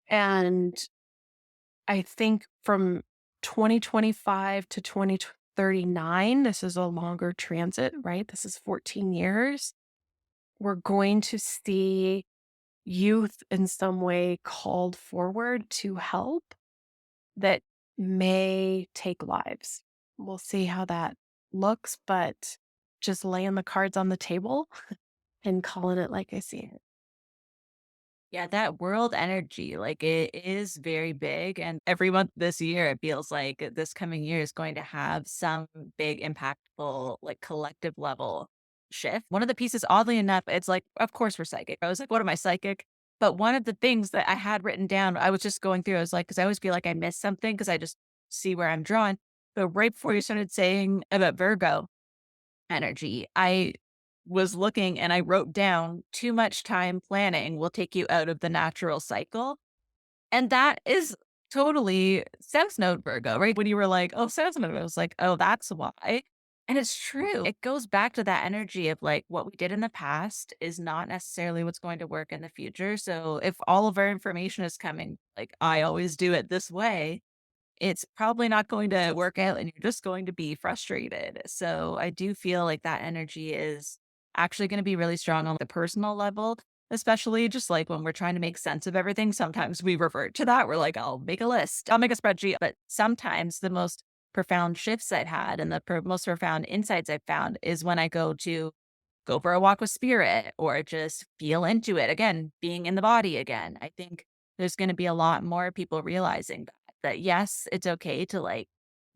And I think from 2025 to 2039, this is a longer transit, right? This is 14 years. We're going to see youth in some way called forward to help that may take lives. We'll see how that looks, but just laying the cards on the table and calling it like I see it. Yeah, that world energy, like it is very big. And every month this year, it feels like this coming year is going to have some big, impactful, like collective level shift. One of the pieces, oddly enough, it's like, of course, we're psychic. I was like, what am I psychic? But one of the things that I had written down, I was just going through, I was like, because I always feel like I missed something because I just see where I'm drawn. But right before you started saying about Virgo energy, I was looking and I wrote down too much time planning will take you out of the natural cycle. And that is totally South Node Virgo, right? When you were like, oh, South Node, I was like, oh, that's why. And it's true. It goes back to that energy of like what we did in the past is not necessarily what's going to work in the future. So if all of our information is coming, like I always do it this way, it's probably not going to work out and you're just going to be frustrated. So I do feel like that energy is actually going to be really strong on the personal level, especially just like when we're trying to make sense of everything. Sometimes we revert to that. We're like, I'll make a list, I'll make a spreadsheet. But sometimes the most profound shifts I've had and the most profound insights I've found is when I go for a walk with spirit or just feel into it again, being in the body again. I think there's going to be a lot more people realizing that yes, it's okay to like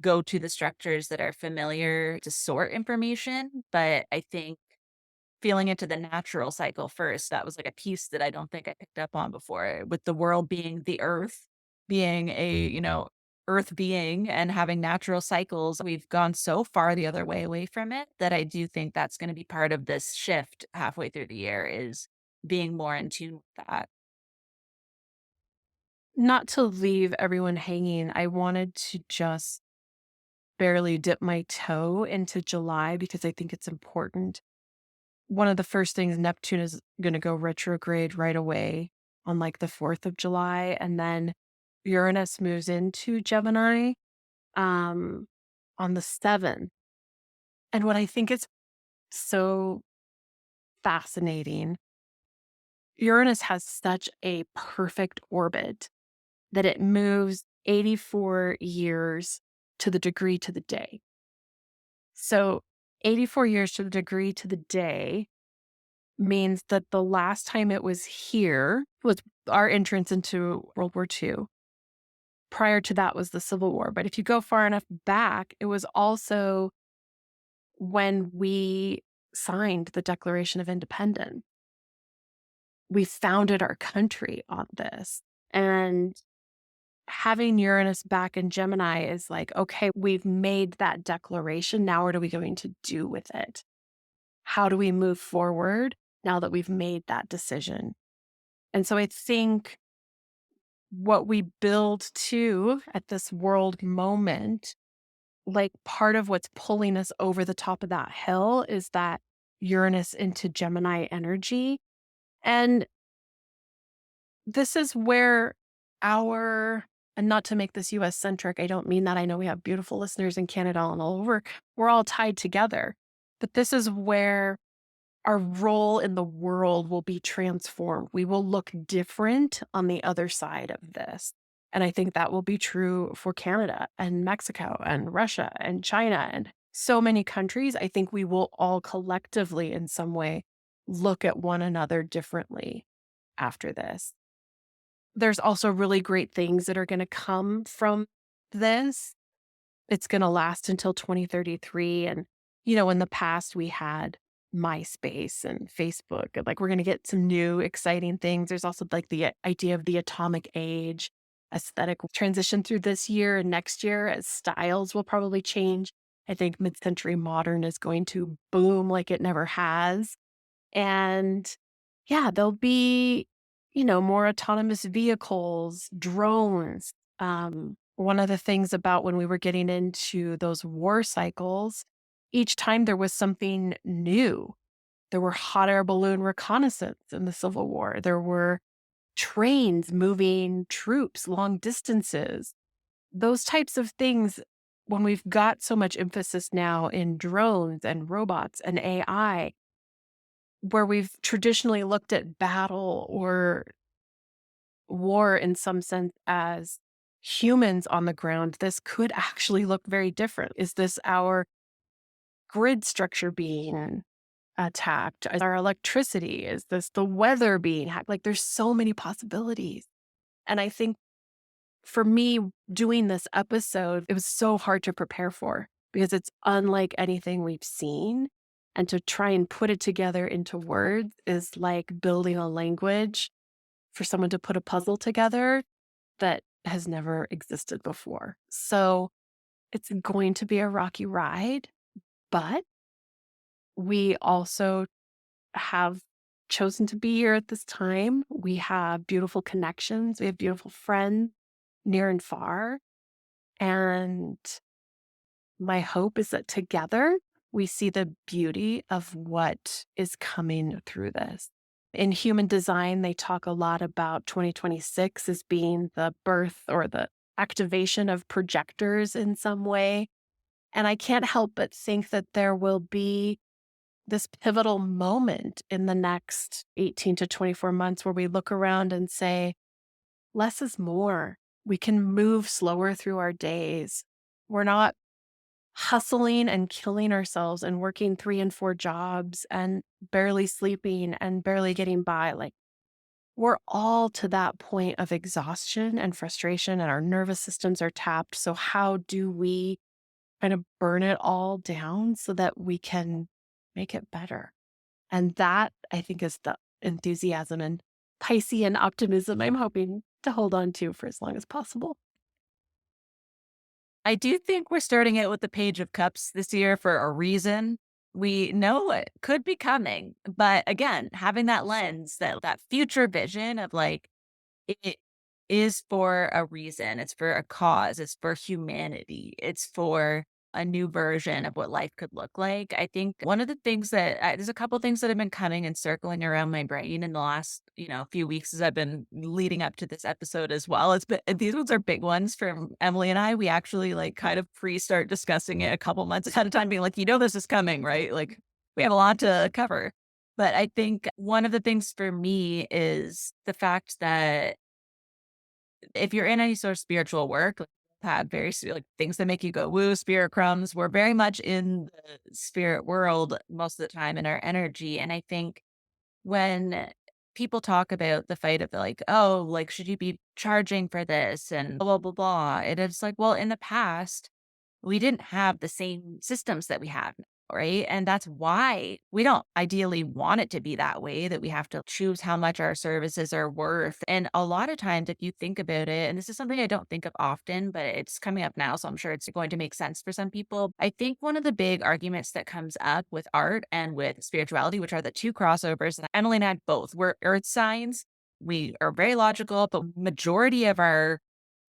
go to the structures that are familiar to sort information. But I think feeling into the natural cycle first, that was like a piece that I don't think I picked up on before with the world being the earth, being a, earth being and having natural cycles. We've gone so far the other way away from it that I do think that's going to be part of this shift halfway through the year is being more in tune with that. Not to leave everyone hanging, I wanted to just barely dip my toe into July because I think it's important. One of the first things, Neptune is going to go retrograde right away on like the 4th of July. And then Uranus moves into Gemini on the 7th. And what I think is so fascinating, Uranus has such a perfect orbit that it moves 84 years to the degree to the day. So 84 years to the degree to the day means that the last time it was here was our entrance into World War II. Prior to that was the Civil War. But if you go far enough back, it was also when we signed the Declaration of Independence. We founded our country on this. And having Uranus back in Gemini is like, okay, we've made that declaration. Now, what are we going to do with it? How do we move forward now that we've made that decision? And so I think what we build to at this world moment, like part of what's pulling us over the top of that hill is that Uranus into Gemini energy. And this is where and not to make this US centric, I don't mean that. I know we have beautiful listeners in Canada and all over. We're all tied together. But this is where our role in the world will be transformed. We will look different on the other side of this. And I think that will be true for Canada and Mexico and Russia and China and so many countries. I think we will all collectively, in some way, look at one another differently after this. There's also really great things that are going to come from this. It's going to last until 2033. And, in the past, we had MySpace and Facebook. And like, we're going to get some new exciting things. There's also like the idea of the atomic age. Aesthetic will transition through this year and next year as styles will probably change. I think mid-century modern is going to boom like it never has. And yeah, there'll be, more autonomous vehicles, drones. One of the things about when we were getting into those war cycles, each time there was something new. There were hot air balloon reconnaissance in the Civil War. There were trains moving troops long distances. Those types of things, when we've got so much emphasis now in drones and robots and AI, where we've traditionally looked at battle or war in some sense as humans on the ground, this could actually look very different. Is this our grid structure being attacked? Is our electricity? Is this the weather being hacked? Like there's so many possibilities. And I think for me, doing this episode, it was so hard to prepare for because it's unlike anything we've seen. And to try and put it together into words is like building a language for someone to put a puzzle together that has never existed before. So it's going to be a rocky ride, but we also have chosen to be here at this time. We have beautiful connections. We have beautiful friends near and far. And my hope is that together we see the beauty of what is coming through this. In human design, they talk a lot about 2026 as being the birth or the activation of projectors in some way. And I can't help but think that there will be this pivotal moment in the next 18 to 24 months where we look around and say, less is more. We can move slower through our days. We're not hustling and killing ourselves and working 3 and 4 jobs and barely sleeping and barely getting by. Like we're all to that point of exhaustion and frustration and our nervous systems are tapped. So how do we kind of burn it all down so that we can make it better? And that I think is the enthusiasm and Piscean optimism I'm hoping to hold on to for as long as possible. I do think we're starting out with the Page of Cups this year for a reason. We know it could be coming, but again, having that lens, that future vision of like it is for a reason. It's for a cause. It's for humanity. It's for a new version of what life could look like. I think one of the things that there's a couple things that have been coming and circling around my brain in the last, few weeks as I've been leading up to this episode as well. These ones are big ones from Emily and I. We actually like kind of start discussing it a couple months ahead of time, being like, this is coming, right? Like we have a lot to cover. But I think one of the things for me is the fact that if you're in any sort of spiritual work, like, have very like things that make you go woo, spirit crumbs. We're very much in the spirit world most of the time in our energy. And I think when people talk about the fight of like, oh, like, should you be charging for this and blah, blah, blah, blah. It is like, well, in the past, we didn't have the same systems that we have now, right? And that's why we don't ideally want it to be that way, that we have to choose how much our services are worth. And a lot of times, if you think about it, and this is something I don't think of often, but it's coming up now, so I'm sure it's going to make sense for some people. I think one of the big arguments that comes up with art and with spirituality, which are the two crossovers, and Emily and I both, we're earth signs. We are very logical, but majority of our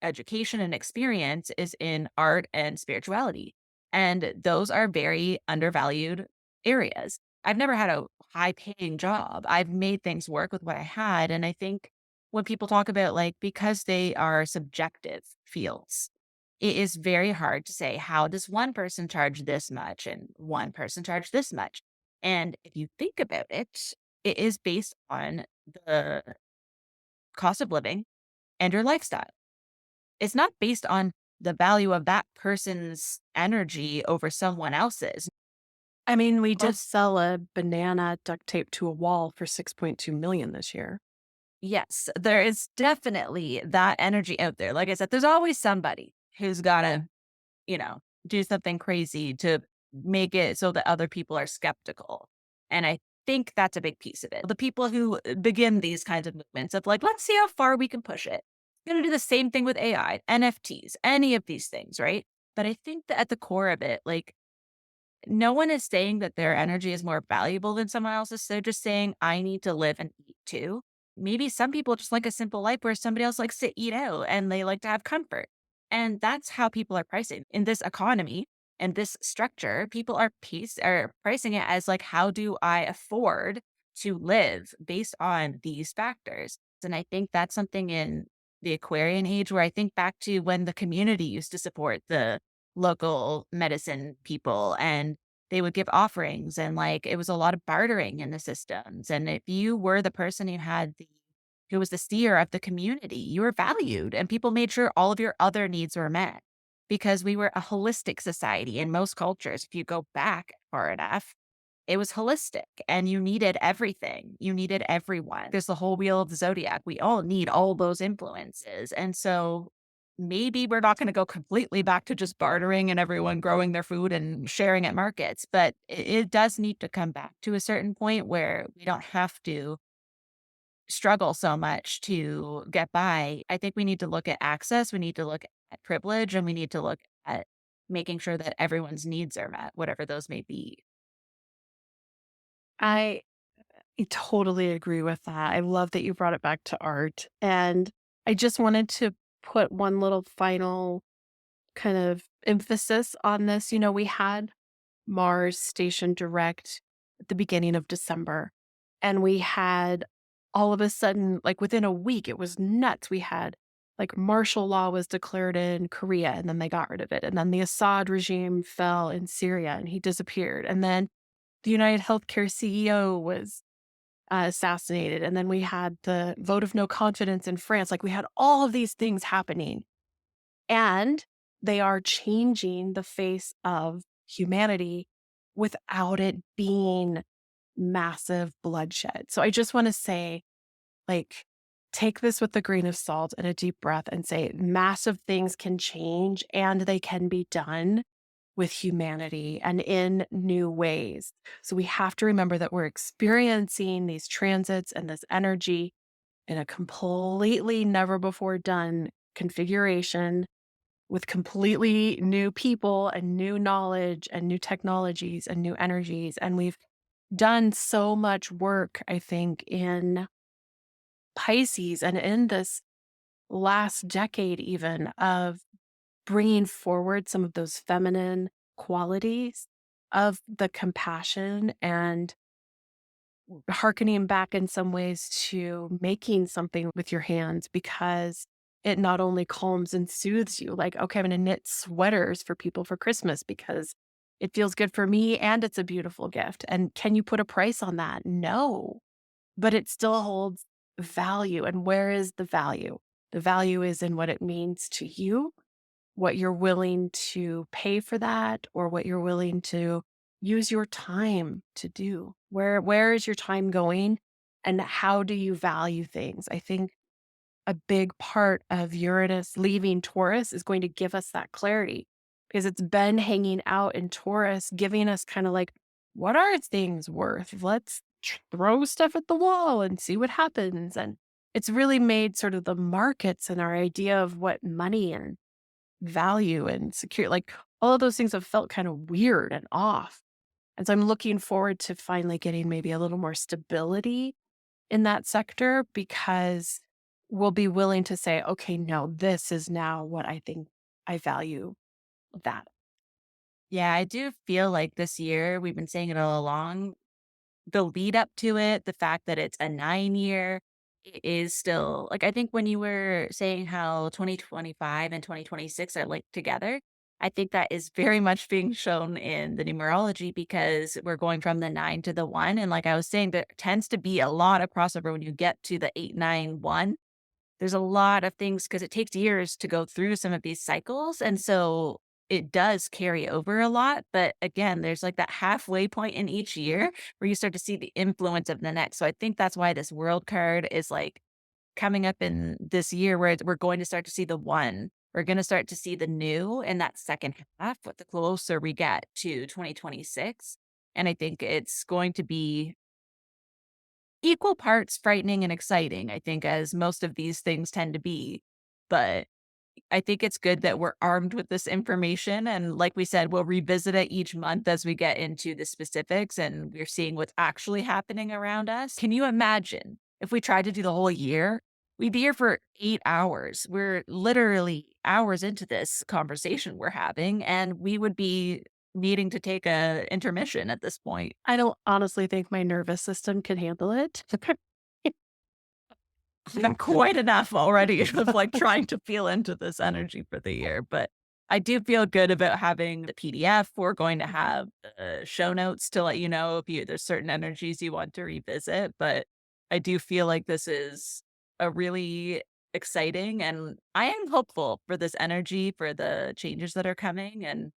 education and experience is in art and spirituality. And those are very undervalued areas. I've never had a high paying job. I've made things work with what I had. And I think when people talk about like, because they are subjective fields, it is very hard to say, how does one person charge this much and one person charge this much? And if you think about it, it is based on the cost of living and your lifestyle. It's not based on the value of that person's energy over someone else's. I mean, we did Most sell a banana duct taped to a wall for 6.2 million this year. Yes, there is definitely that energy out there. Like I said, there's always somebody who's gotta, you know, do something crazy to make it so that other people are skeptical. And I think that's a big piece of it. The people who begin these kinds of movements of like, let's see how far we can push it. Going to do the same thing with AI, NFTs, any of these things, right? But I think that at the core of it, like, no one is saying that their energy is more valuable than someone else's. They're just saying, I need to live and eat too. Maybe some people just like a simple life where somebody else likes to eat out and they like to have comfort. And that's how people are pricing in this economy and this structure. People are pricing it as like, how do I afford to live based on these factors? And I think that's something in the Aquarian age where I think back to when the community used to support the local medicine people and they would give offerings and like it was a lot of bartering in the systems. And if you were the person who was the seer of the community, you were valued and people made sure all of your other needs were met because we were a holistic society in most cultures. If you go back far enough, it was holistic and you needed everything. You needed everyone. There's the whole wheel of the zodiac. We all need all those influences. And so maybe we're not going to go completely back to just bartering and everyone growing their food and sharing at markets, but it does need to come back to a certain point where we don't have to struggle so much to get by. I think we need to look at access, we need to look at privilege, and we need to look at making sure that everyone's needs are met, whatever those may be. I totally agree with that. I love that you brought it back to art. And I just wanted to put one little final kind of emphasis on this. We had Mars station direct at the beginning of December, and we had all of a sudden, like within a week, it was nuts. We had like martial law was declared in Korea, and then they got rid of it. And then the Assad regime fell in Syria and he disappeared. And then the United Healthcare CEO was assassinated. And then we had the vote of no confidence in France. Like we had all of these things happening. And they are changing the face of humanity without it being massive bloodshed. So I just want to say, like, take this with a grain of salt and a deep breath and say massive things can change and they can be done with humanity and in new ways. So we have to remember that we're experiencing these transits and this energy in a completely never before done configuration with completely new people and new knowledge and new technologies and new energies. And we've done so much work, I think, in Pisces and in this last decade, even of bringing forward some of those feminine qualities of the compassion and hearkening back in some ways to making something with your hands, because it not only calms and soothes you, like, okay, I'm going to knit sweaters for people for Christmas because it feels good for me and it's a beautiful gift. And can you put a price on that? No, but it still holds value. And where is the value? The value is in what it means to you, what you're willing to pay for that, or what you're willing to use your time to do. Where is your time going, and how do you value things? I think a big part of Uranus leaving Taurus is going to give us that clarity, because it's been hanging out in Taurus, giving us kind of like, what are things worth? Let's throw stuff at the wall and see what happens. And it's really made sort of the markets and our idea of what money and value and secure, like all of those things have felt kind of weird and off. And so I'm looking forward to finally getting maybe a little more stability in that sector, because we'll be willing to say, okay, no, this is now what I think I value that. Yeah, I do feel like this year, we've been saying it all along, the lead up to it, the fact that it's a 9 year, it is still like, I think when you were saying how 2025 and 2026 are linked together, I think that is very much being shown in the numerology, because we're going from the 9 to the 1. And like I was saying, there tends to be a lot of crossover when you get to the 8, 9, 1. There's a lot of things because it takes years to go through some of these cycles. And so it does carry over a lot. But again, there's like that halfway point in each year where you start to see the influence of the next. So I think that's why this world card is like coming up in this year, where we're going to start to see the one. We're going to start to see the new in that second half, but the closer we get to 2026. And I think it's going to be equal parts frightening and exciting, I think, as most of these things tend to be. But I think it's good that we're armed with this information. And like we said, we'll revisit it each month as we get into the specifics and we're seeing what's actually happening around us. Can you imagine if we tried to do the whole year? We'd be here for 8 hours. We're literally hours into this conversation we're having, and we would be needing to take a intermission at this point. I don't honestly think my nervous system can handle it. Not quite enough already of like trying to feel into this energy for the year. But I do feel good about having the PDF. We're going to have show notes to let you know if there's certain energies you want to revisit. But I do feel like this is a really exciting, and I am hopeful for this energy, for the changes that are coming. And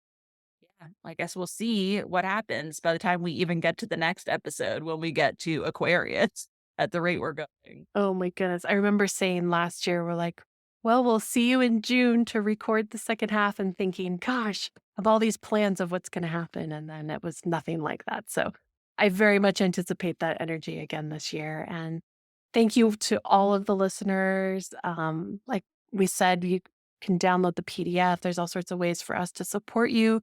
yeah, I guess we'll see what happens by the time we even get to the next episode, when we get to Aquarius at the rate we're going. Oh my goodness. I remember saying last year, we're like, well, we'll see you in June to record the second half, and thinking, gosh, of all these plans of what's going to happen. And then it was nothing like that. So I very much anticipate that energy again this year. And thank you to all of the listeners. Like we said, you can download the PDF. There's all sorts of ways for us to support you.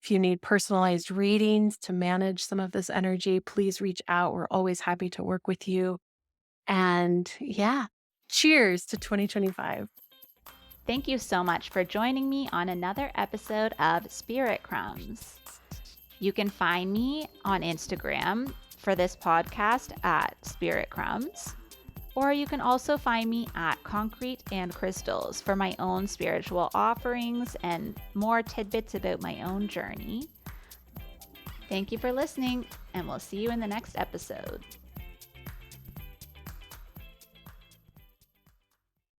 If you need personalized readings to manage some of this energy, please reach out. We're always happy to work with you. And yeah, cheers to 2025. Thank you so much for joining me on another episode of Spirit Crumbs. You can find me on Instagram for this podcast at Spirit Crumbs, or you can also find me at Concrete and Crystals for my own spiritual offerings and more tidbits about my own journey. Thank you for listening, and we'll see you in the next episode.